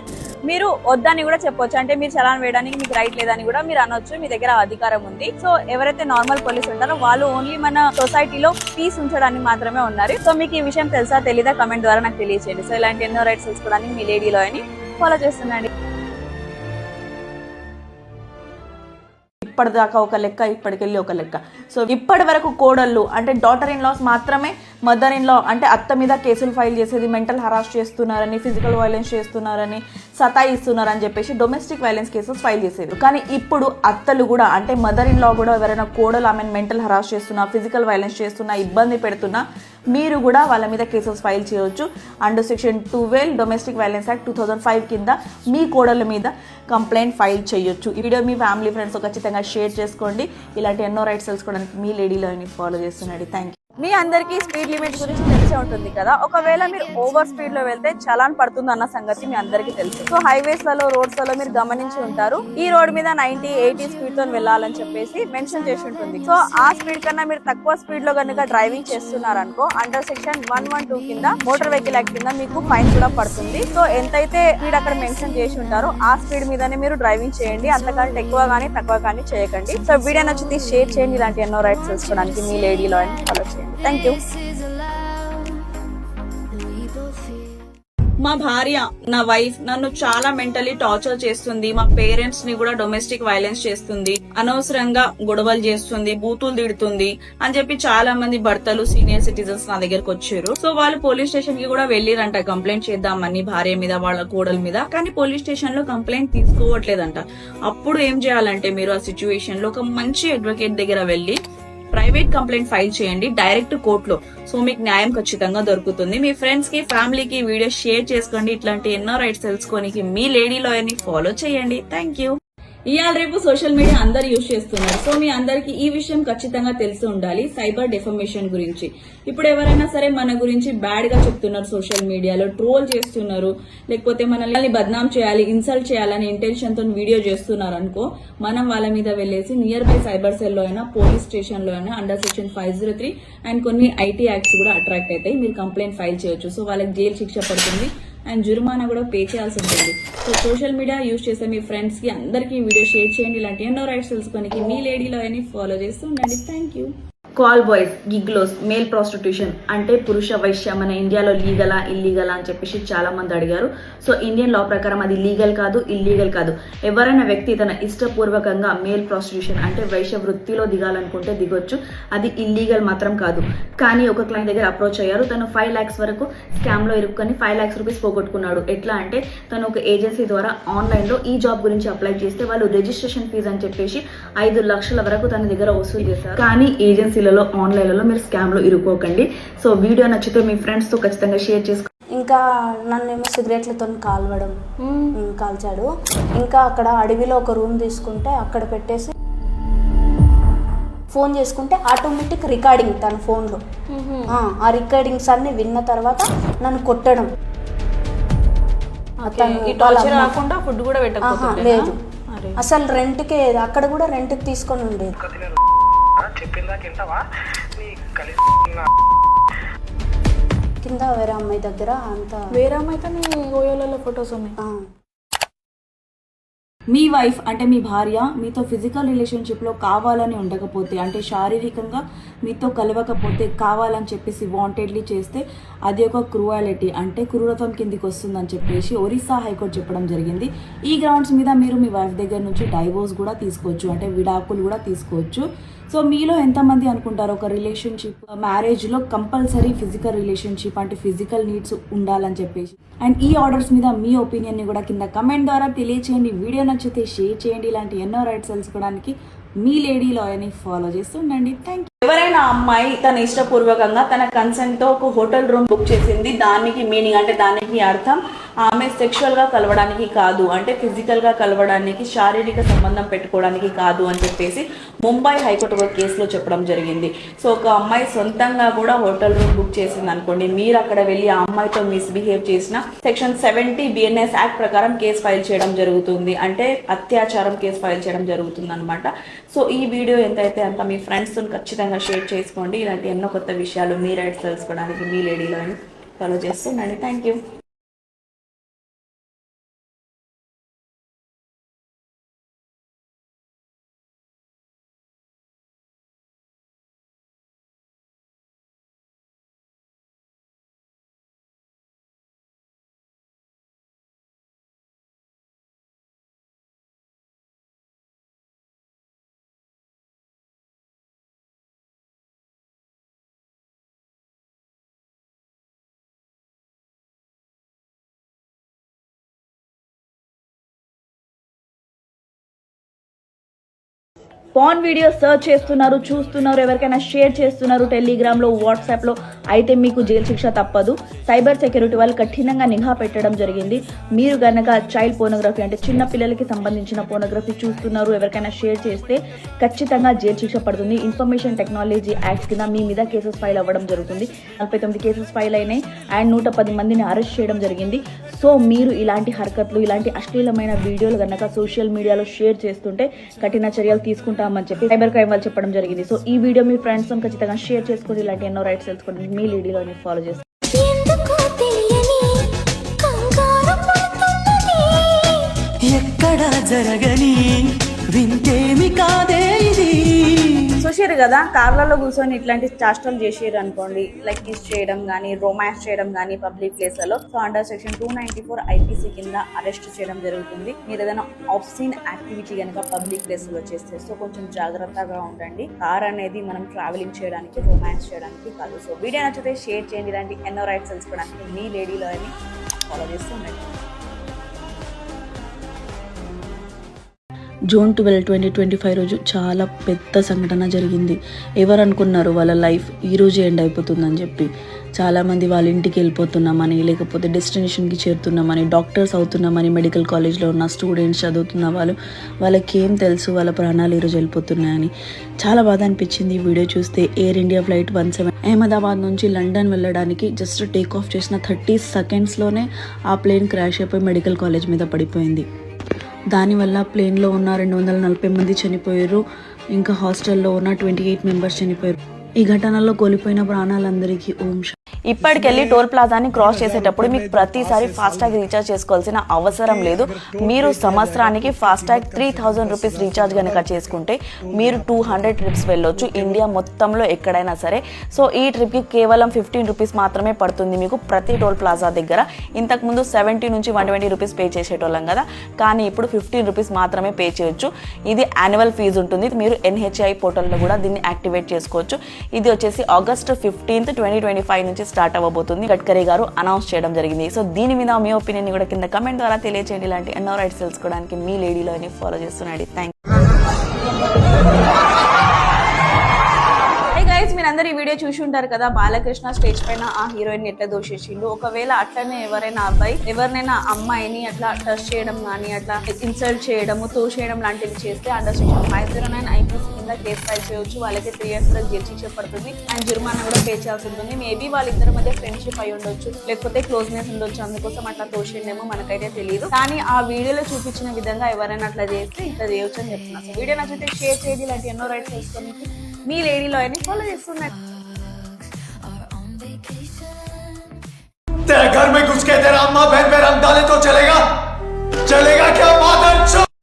మీరు వద్దని కూడా చెప్పొచ్చు. అంటే మీరు చలాన్ వేయడానికి మీకు రైట్ లేదని కూడా మీరు అనొచ్చు. మీ దగ్గర అధికారం ఉంది. సో ఎవరైతే నార్మల్ పోలీస్ ఉంటారో వాళ్ళు ఓన్లీ మన సొసైటీలో పీస్ ఉంచడానికి మాత్రమే ఉన్నారు. సో మీకు ఈ విషయం తెలుసా తెలీదా? కమెంట్ ద్వారా నాకు తెలియచేయండి. సో ఇలాంటి ఎన్నో రైట్స్ తెలుసుకోవడానికి మీ లేడీ లాయర్ని ఫాలో చేస్తుండండి. ఇప్పటిదాకా ఒక లెక్క, ఇప్పటికెళ్ళి ఒక లెక్క. సో ఇప్పటి వరకు కోడళ్ళు అంటే డాటర్ ఇన్ లాస్ మాత్రమే మదర్ ఇన్ లా అంటే అత్త మీద కేసులు ఫైల్ చేసేది, మెంటల్ హరాస్ చేస్తున్నారని, ఫిజికల్ వైలెన్స్ చేస్తున్నారని, సతాయిస్తున్నారని చెప్పేసి డొమెస్టిక్ వైలెన్స్ కేసెస్ ఫైల్ చేసేది. కానీ ఇప్పుడు అత్తలు కూడా అంటే మదర్ ఇన్ లా కూడా ఎవరైనా కోడలు ఆమెను మెంటల్ హరాస్ చేస్తున్నా, ఫిజికల్ వైలెన్స్ చేస్తున్నా, ఇబ్బంది పెడుతున్నా మీరు కూడా వాళ్ళ మీద కేసెస్ ఫైల్ చేయవచ్చు. Under section 12 domestic violence act 2005 కింద మీ కోడళ్ళ మీద కంప్లైంట్ ఫైల్ చేయొచ్చు. ఈ వీడియో మీ ఫ్యామిలీ ఫ్రెండ్స్ ఖచ్చితంగా షేర్ చేసుకోండి. ఇలాంటి ఎన్నో రైట్స్ తెలుసుకోవడానికి మీ లేడీలో ఫాలో చేస్తున్నాడు. Thank you. మీ అందరికీ స్పీడ్ లిమిట్ గురించి తెలిసే ఉంటుంది కదా. ఒకవేళ మీరు ఓవర్ స్పీడ్ లో వెళ్తే చలాన్ పడుతుంది అన్న సంగతి మీ అందరికీ తెలుసు. సో హైవేస్ లలో, రోడ్స్ లలో మీరు గమనించి ఉంటారు. ఈ రోడ్ మీద 90-80 స్పీడ్ తో వెళ్ళాలని చెప్పేసి మెన్షన్ చేసి ఉంటుంది. సో ఆ స్పీడ్ కన్నా మీరు తక్కువ స్పీడ్ లో కనుక డ్రైవింగ్ చేస్తున్నారనుకో అండర్ సెక్షన్ 112 కింద మోటార్ వెహికల్ యాక్ట్ కింద మీకు ఫైన్ కూడా పడుతుంది. సో ఎంతైతే స్పీడ్ అక్కడ మెన్షన్ చేసి ఉంటారో ఆ స్పీడ్ మీదనే మీరు డ్రైవింగ్ చేయండి. అంతకంటే ఎక్కువ కానీ తక్కువ కానీ చేయకండి. సో వీడియో నచ్చితే షేర్ చేయండి. ఇలాంటి ఎన్నో రైట్స్ తెలుసుకోవడానికి మీ లేడీ లా ఫాలో చేయండి. Thank you. మా భార్య, నా వైఫ్ నన్ను చాలా మెంటలీ టార్చర్ చేస్తుంది. మా పేరెంట్స్ ని కూడా డొమెస్టిక్ వైలెన్స్ చేస్తుంది, అనవసరంగా గొడవలు చేస్తుంది, బూతులు తిడుతుంది అని చెప్పి చాలా మంది భర్తలు, సీనియర్ సిటిజన్స్ నా దగ్గరకు వచ్చారు. సో వాళ్ళు పోలీస్ స్టేషన్ కి కూడా వెళ్ళిరంట కంప్లైంట్ చేద్దామని భార్య మీద, వాళ్ళ కోడల మీద. కానీ పోలీస్ స్టేషన్ లో కంప్లైంట్ తీసుకోవట్లేదంట. అప్పుడు ఏం చేయాలంటే మీరు ఆ సిచ్యువేషన్ లో ఒక మంచి అడ్వకేట్ దగ్గర వెళ్ళి ప్రైవేట్ కంప్లైంట్ ఫైల్ చేయండి డైరెక్ట్ కోర్టులో. సో మీకు న్యాయం ఖచ్చితంగా దొరుకుతుంది. మీ ఫ్రెండ్స్ కి, ఫ్యామిలీకి వీడియో షేర్ చేసుకోండి. ఇట్లాంటి ఎన్నో రైట్స్ తెలుసుకోనికి మీ లేడీ లాయర్ ని ఫాలో చేయండి. Thank you. ఇవాళ రేపు సోషల్ మీడియా అందరు యూజ్ చేస్తున్నారు. సో మీ అందరికి ఈ విషయం ఖచ్చితంగా తెలిసి ఉండాలి, సైబర్ డెఫమేషన్ గురించి. ఇప్పుడు ఎవరైనా సరే మన గురించి బ్యాడ్ గా చెప్తున్నారు, సోషల్ మీడియాలో ట్రోల్ చేస్తున్నారు, లేకపోతే మనల్ని బద్నాం చేయాలి, ఇన్సల్ట్ చేయాలని ఇంటెన్షన్ తో వీడియో చేస్తున్నారు అనుకో, మనం వాళ్ళ మీద వెళ్లేసి నియర్ బై సైబర్ సెల్ లో అయినా, పోలీస్ స్టేషన్ లో అయినా అండర్ సెక్షన్ 503 అండ్ కొన్ని ఐటీ యాక్ట్స్ కూడా అట్రాక్ట్ అవుతాయి. మీరు కంప్లైంట్ ఫైల్ చేయొచ్చు. సో వాళ్ళకి జైలు శిక్ష పడుతుంది అండ్ జుర్మానా కూడా పే చేయాల్సి ఉంటుంది. సో సోషల్ మీడియా యూజ్ చేసే మీ ఫ్రెండ్స్ కి అందరికీ వీడియో షేర్ చేయండి. ఇలాంటి ఎన్నో రైట్స్ తెలుసుకోనికి మీ లేడీ లాయర్ ని ఫాలో చేస్తూ ఉండండి. Thank you. Call boys, gigolos, male prostitution అంటే పురుష వైశ్య మన ఇండియాలో లీగలా ఇల్లీగలా అని చెప్పేసి చాలా మంది అడిగారు. సో ఇండియన్ లా ప్రకారం అది లీగల్ కాదు, ఇల్లీగల్ కాదు. ఎవరైనా వ్యక్తి తన ఇష్టపూర్వకంగా మేల్ ప్రాస్టిట్యూషన్ అంటే వైశ్య వృత్తిలో దిగాలనుకుంటే దిగొచ్చు. అది ఇల్లీగల్ మాత్రం కాదు. కానీ ఒక క్లయింట్ దగ్గర అప్రోచ్ అయ్యారు. తను 5 lakhs వరకు స్కామ్ లో ఇరుక్కొని 5 lakhs రూపీస్ పోగొట్టుకున్నాడు. ఎట్లా అంటే తను ఒక ఏజెన్సీ ద్వారా ఆన్లైన్ లో ఈ జాబ్ గురించి అప్లై చేస్తే వాళ్ళు రిజిస్ట్రేషన్ ఫీజు అని చెప్పేసి 5 లక్షల వరకు తన దగ్గర వసూలు చేశారు. కానీ ఏజెన్సీ ఆన్లైన్లలో మీరు స్కామ్ లో ఇరుక్కోకండి. సో వీడియో నచ్చితే మీ ఫ్రెండ్స్ తో ఖచ్చితంగా షేర్ చేసుకోండి. ఇంకా నన్నేమో సిగరెట్లతో కాల్చాడు. ఇంకా అక్కడ అడవిలో ఒక రూమ్ తీసుకుంటే అక్కడ పెట్టేసి ఫోన్ చేసుకుంటే ఆటోమేటిక్ రికార్డింగ్ తన ఫోన్లో, ఆ రికార్డింగ్స్ అన్ని విన్న తర్వాత నన్ను కొట్టడం. ఫుడ్ కూడా లేదు, అసలు రెంట్కి అక్కడ కూడా రెంట్కి తీసుకొని ఉండేది. కింద వేరే అమ్మాయి దగ్గర అంత వేరే అమ్మాయితో నీ ఓయోలలో ఫొటోస్ ఉన్నాయి. మీ వైఫ్ అంటే మీ భార్య మీతో ఫిజికల్ రిలేషన్షిప్లో కావాలని ఉండకపోతే, అంటే శారీరకంగా మీతో కలవకపోతే కావాలని చెప్పేసి వాంటెడ్లీ చేస్తే అది ఒక క్రూయాలిటీ, అంటే క్రూరత్వం కిందికి వస్తుందని చెప్పేసి ఒరిస్సా హైకోర్టు చెప్పడం జరిగింది. ఈ గ్రౌండ్స్ మీద మీరు మీ వైఫ్ దగ్గర నుంచి డైవోర్స్ కూడా తీసుకోవచ్చు, అంటే విడాకులు కూడా తీసుకోవచ్చు. సో మీలో ఎంతమంది అనుకుంటారు ఒక రిలేషన్షిప్ మ్యారేజ్లో కంపల్సరీ ఫిజికల్ రిలేషన్షిప్ అంటే ఫిజికల్ నీడ్స్ ఉండాలని చెప్పేసి. అండ్ ఈ ఆర్డర్స్ మీద మీ ఒపీనియన్ని కూడా కింద కమెంట్ ద్వారా తెలియచేయండి. వీడియో నచ్చితే షేర్ చేయండి. ఇలాంటి ఎన్నో రైట్స్ తెలుసుకోవడానికి మీ లేడీ లాయర్ని ఫాలో చేస్తుండండి. Thank you. ఎవరైనా అమ్మాయి తన ఇష్టపూర్వకంగా తన కన్సెంట్తో ఒక హోటల్ రూమ్ బుక్ చేసింది, దానికి మీనింగ్ అంటే దానికి అర్థం ఆమె సెక్షువల్గా కలవడానికి కాదు, అంటే ఫిజికల్గా కలవడానికి, శారీరక సంబంధం పెట్టుకోవడానికి కాదు అని చెప్పేసి ముంబై హైకోర్టు ఒక కేసులో చెప్పడం జరిగింది. సో ఒక అమ్మాయి సొంతంగా కూడా హోటల్ రూమ్ బుక్ చేసింది అనుకోండి, మీరు అక్కడ వెళ్ళి ఆ అమ్మాయితో మిస్బిహేవ్ చేసిన సెక్షన్ 70 BNS యాక్ట్ ప్రకారం కేసు ఫైల్ చేయడం జరుగుతుంది, అంటే అత్యాచారం కేసు ఫైల్ చేయడం జరుగుతుంది అనమాట. సో ఈ వీడియో ఎంతైతే అంత మీ ఫ్రెండ్స్తో ఖచ్చితంగా షేర్ చేసుకోండి. ఇలాంటి ఎన్నో కొత్త విషయాలు మీ రైట్స్ తెలుసుకోవడానికి మీ లేడీలో ఫాలో చేస్తుండండి. Thank you. Porn video search చేస్తున్నారు, చూస్తున్నారు, ఎవరికైనా షేర్ చేస్తున్నారు టెలిగ్రామ్లో, వాట్సాప్లో, అయితే మీకు జైలు శిక్ష తప్పదు. సైబర్ సెక్యూరిటీ వాళ్ళు కఠినంగా నిఘా పెట్టడం జరిగింది. మీరు కనుక చైల్డ్ పోనోగ్రఫీ అంటే చిన్న పిల్లలకి సంబంధించిన పోనోగ్రఫీ చూస్తున్నారు, ఎవరికైనా షేర్ చేస్తే ఖచ్చితంగా జైలు శిక్ష పడుతుంది. ఇన్ఫర్మేషన్ టెక్నాలజీ యాక్ట్ కింద మీ మీద కేసెస్ ఫైల్ అవ్వడం జరుగుతుంది. 49 కేసెస్ ఫైల్ అయినాయి అండ్ 110 మందిని అరెస్ట్ చేయడం జరిగింది. సో మీరు ఇలాంటి హర్కత్లు, ఇలాంటి అశ్లీలమైన వీడియోలు కనుక సోషల్ మీడియాలో షేర్ చేస్తుంటే కఠిన చర్యలు తీసుకుంటామని చెప్పి సైబర్ క్రైమ్ వాళ్ళు చెప్పడం జరిగింది. సో ఈ వీడియో మీ ఫ్రెండ్స్ తో ఖచ్చితంగా షేర్ చేసుకోండి. ఇలాంటి ఎన్నో రైట్స్ తెలుసుకోండి. మీ లేడీలో ఫాలో చేస్తారు. ఎక్కడ జరగని వింతేమి కాదే ఇది. చూసారు కదా, కార్లలో కూర్చొని ఇట్లాంటి చేష్టలు చేసారు అనుకోండి, లైక్ కిస్ చేయడం కానీ, రొమాన్స్ చేయడం కానీ పబ్లిక్ ప్లేస్లలో, సో అండర్ సెక్షన్ 294 IPC కింద అరెస్ట్ చేయడం జరుగుతుంది. మీరు ఏదైనా ఆబ్సీన్ యాక్టివిటీ కనుక పబ్లిక్ ప్లేస్లో చేస్తే సో కొంచెం జాగ్రత్తగా ఉండండి. కార్ అనేది మనం ట్రావెలింగ్ చేయడానికి, రొమాన్స్ చేయడానికి కాదు. సో వీడియో నచ్చితే షేర్ చేయండి. ఇలాంటి ఎన్నో రైట్స్ తెలుసుకోవడానికి మీ లేడీలో అని ఫాలో చేస్తూ ఉండండి. జూన్ 12, 2025 రోజు చాలా పెద్ద సంఘటన జరిగింది. ఎవరు అనుకున్నారు వాళ్ళ లైఫ్ ఈరోజు ఎండ్ అయిపోతుందని చెప్పి. చాలామంది వాళ్ళ ఇంటికి వెళ్ళిపోతున్నామని, లేకపోతే డెస్టినేషన్కి చేరుతున్నామని, డాక్టర్స్ అవుతున్నామని, మెడికల్ కాలేజ్లో ఉన్న స్టూడెంట్స్ చదువుతున్న వాళ్ళకి ఏం తెలుసు వాళ్ళ ప్రాణాలు ఈరోజు వెళ్ళిపోతున్నాయని. చాలా బాధ అనిపించింది ఈ వీడియో చూస్తే. ఎయిర్ ఇండియా ఫ్లైట్ 17 అహ్మదాబాద్ నుంచి లండన్ వెళ్ళడానికి జస్ట్ టేక్ ఆఫ్ చేసిన 30 సెకండ్స్లోనే ఆ ప్లేన్ క్రాష్ అయిపోయి మెడికల్ కాలేజ్ మీద పడిపోయింది. దానివల్ల ప్లేన్లో ఉన్న 240 మంది చనిపోయారు, ఇంకా హాస్టల్లో ఉన్న 28 మెంబర్స్ చనిపోయారు. ఈ ఘటనలో కోల్పోయిన ప్రాణాలందరికీ ఓం శాంతి. ఇప్పటికెళ్ళి టోల్ ప్లాజాని క్రాస్ చేసేటప్పుడు మీకు ప్రతిసారి ఫాస్టాగ్ రీఛార్జ్ చేసుకోవాల్సిన అవసరం లేదు. మీరు సంవత్సరానికి ఫాస్టాగ్ 3000 రూపీస్ రీఛార్జ్ కనుక చేసుకుంటే మీరు 200 ట్రిప్స్ వెళ్ళొచ్చు ఇండియా మొత్తంలో ఎక్కడైనా సరే. సో ఈ ట్రిప్కి కేవలం 15 రూపీస్ మాత్రమే పడుతుంది మీకు ప్రతి టోల్ ప్లాజా దగ్గర. ఇంతకుముందు 70 నుంచి 120 రూపీస్ పే చేసేటోళ్ళం కదా, కానీ ఇప్పుడు 15 రూపీస్ మాత్రమే పే చేయొచ్చు. ఇది యాన్యువల్ ఫీజు ఉంటుంది. మీరు NHI పోర్టల్లో కూడా దీన్ని యాక్టివేట్ చేసుకోవచ్చు. ఇది వచ్చేసి ఆగస్ట్ 15, 2025 నుంచి స్టార్ట్ అవ్వబోతుంది. గడ్కరీ గారు అనౌన్స్ చేయడం జరిగింది. సో దీని మీద మీ ఒపీనియన్ కూడా కింద కమెంట్ ద్వారా తెలియచేయండి. ఇలాంటి ఎన్నో రైట్స్ తెలుసుకోవడానికి మీ లేడీలో ఫాలో చేస్తున్నాడు. థ్యాంక్ మీరందరూ ఈ వీడియో చూసి ఉంటారు కదా, బాలకృష్ణ స్టేజ్ పైన ఆ హీరోయిన్ ఎట్లా దోషించిండు. ఒకవేళ అట్లనే ఎవరైనా అబ్బాయి ఎవరినైనా అమ్మాయిని అట్లా టచ్ చేయడం కానీ, అట్లా ఇన్సల్ట్ చేయడము, తోసేయడం లాంటివి చేస్తే అండర్ సెక్షన్ 509 IPC కింద కేసు ఫైల్ చేయొచ్చు. వాళ్ళకి 3 years జైలు శిక్ష పడుతుంది అండ్ జుర్మానా కూడా పే చేయాల్సి ఉంటుంది. మేబీ వాళ్ళిద్దరి మధ్య ఫ్రెండ్షిప్ అయి ఉండొచ్చు, లేకపోతే క్లోజ్నెస్ ఉండొచ్చు, అందుకోసం అట్లా తోసిండేమో మనకైతే తెలియదు. కానీ ఆ వీడియోలో చూపించిన విధంగా ఎవరైనా అట్లా చేస్తే ఇట్లా చేయొచ్చు అని చెప్తున్నారు. సో వీడియో నచ్చితే షేర్ చేయండి. ఇలాంటి ఎన్నో రైట్స్ తెలుసుకోవడానికి మీ లేడీ లాయర్ని ఫాలో చేస్తున్నాను. तेरे घर में घुस के तेरा अम्मा बहन पे रंग डाले तो चलेगा? चलेगा क्या मादर?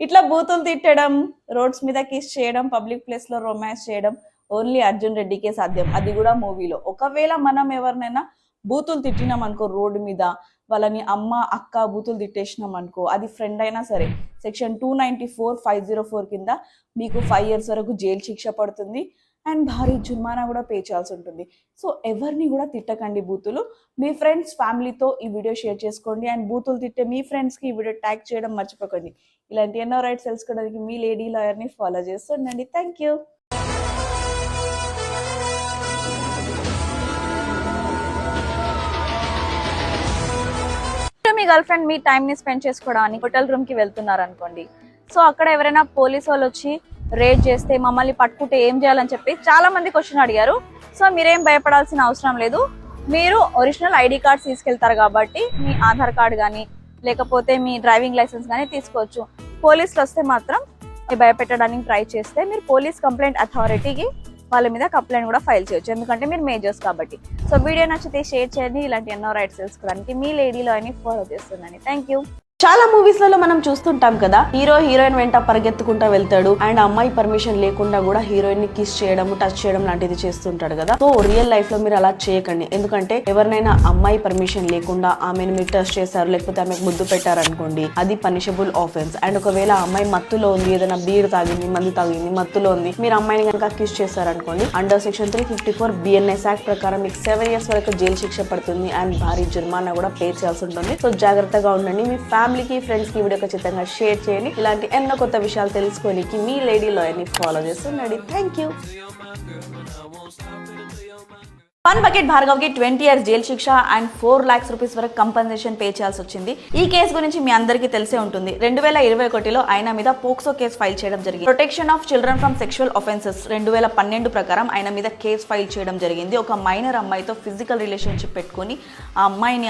ఇట్లా బూతులు తిట్టడం, రోడ్స్ మీద కిస్ చేయడం, పబ్లిక్ ప్లేస్ లో రొమాన్స్ చేయడం ఓన్లీ అర్జున్ రెడ్డికే సాధ్యం, అది కూడా మూవీలో. ఒకవేళ మనం ఎవరినైనా బూతులు తిట్టినాం అనుకో రోడ్డు మీద, వాళ్ళని అమ్మ అక్క బూతులు తిట్టేసినాం అనుకో, అది ఫ్రెండ్ అయినా సరే సెక్షన్ 294/504 కింద మీకు 5 years వరకు జైలు శిక్ష పడుతుంది అండ్ భారీ జుర్మానా కూడా పే చేయాల్సి ఉంటుంది. సో ఎవరిని కూడా తిట్టకండి బూతులు. మీ ఫ్రెండ్స్ ఫ్యామిలీతో ఈ వీడియో షేర్ చేసుకోండి అండ్ బూతులు తిట్టే మీ ఫ్రెండ్స్కి ఈ వీడియో ట్యాగ్ చేయడం మర్చిపోకండి. ఇలాంటి ఎన్నో రైట్స్ తెలుసుకోవడానికి మీ లేడీ లాయర్ని ఫాలో చేస్తుండండి. Thank you. మీ గర్ల్ ఫ్రెండ్ మీ టైంని స్పెండ్ చేసుకోవడానికి హోటల్ రూమ్కి వెళ్తున్నారు అనుకోండి. సో అక్కడ ఎవరైనా పోలీస్ వాళ్ళు వచ్చి రేడ్ చేస్తే మమ్మల్ని పట్టుకుంటే ఏం చేయాలని చెప్పి చాలా మంది క్వశ్చన్ అడిగారు. సో మీరేం భయపడాల్సిన అవసరం లేదు. మీరు ఒరిజినల్ ఐడి కార్డ్స్ తీసుకెళ్తారు కాబట్టి మీ ఆధార్ కార్డ్ కానీ లేకపోతే మీ డ్రైవింగ్ లైసెన్స్ కానీ తీసుకోవచ్చు. పోలీసులు వస్తే మాత్రం భయపెట్టడానికి ట్రై చేస్తే మీరు పోలీస్ కంప్లైంట్ అథారిటీకి వాళ్ళ మీద కంప్లైంట్ కూడా ఫైల్ చేయొచ్చు, ఎందుకంటే మీరు మేజర్స్ కాబట్టి. సో వీడియో నచ్చితే షేర్ చేయండి. ఇలాంటి ఎన్నో రైట్స్ తెలుసుకోవడానికి మీ లేడీలో అని ఫాలో చేస్తుందండి. Thank you. చాలా మూవీస్ లలో మనం చూస్తుంటాం కదా, హీరో హీరోయిన్ వెంట పరిగెత్తుకుంటా వెళ్తాడు అండ్ అమ్మాయి పర్మిషన్ లేకుండా కూడా హీరోయిన్ ని కిస్ చేయడం, టచ్ చేయడం లాంటిది చేస్తుంటాడు కదా. సో రియల్ లైఫ్ లో మీరు అలా చేయకండి, ఎందుకంటే ఎవరినైనా అమ్మాయి పర్మిషన్ లేకుండా ఆమెను మీరు టచ్ చేశారు లేకపోతే ఆమెకు ముద్దు పెట్టారు అనుకోండి, అది పనిషబుల్ ఆఫెన్స్. అండ్ ఒకవేళ అమ్మాయి మత్తులో ఉంది, ఏదైనా బీర్ తాగింది, మందు తాగింది, మత్తులో ఉంది, మీరు అమ్మాయిని కనుక కిస్ చేశారనుకోండి, అండర్ సెక్షన్ 354 BNS యాక్ట్ ప్రకారం మీకు 7 years వరకు జైలు శిక్ష పడుతుంది అండ్ భారీ జుర్మానా కూడా పే చేయాల్సి ఉంటుంది. సో జాగ్రత్తగా ఉండండి. మీ ఫ్యామిలీకి, ఫ్రెండ్స్ కి వీడియో ఖచ్చితంగా షేర్ చేయండి. ఇలాంటి ఎన్నో కొత్త విషయాలు తెలుసుకోనికి మీ లేడీ లాయర్ని ఫాలో చేస్తుండండి. Thank you. ఫన్ బకెట్ భార్గవ్కి 20 years జైలు శిక్ష అండ్ 4 lakhs rupees వరకు కంపెన్సేషన్ పే చేయాల్సి వచ్చింది. ఈ కేసు గురించి మీ అందరికీ తెలిసే ఉంటుంది. 2021లో ఆయన మీద పోక్సో కేసు ఫైల్ చేయడం జరిగింది. Protection of children from sexual offences 2012 ప్రకారం ఆయన మీద కేసు ఫైల్ చేయడం జరిగింది. ఒక మైనర్ అమ్మాయితో ఫిజికల్ రిలేషన్షిప్ పెట్టుకుని ఆ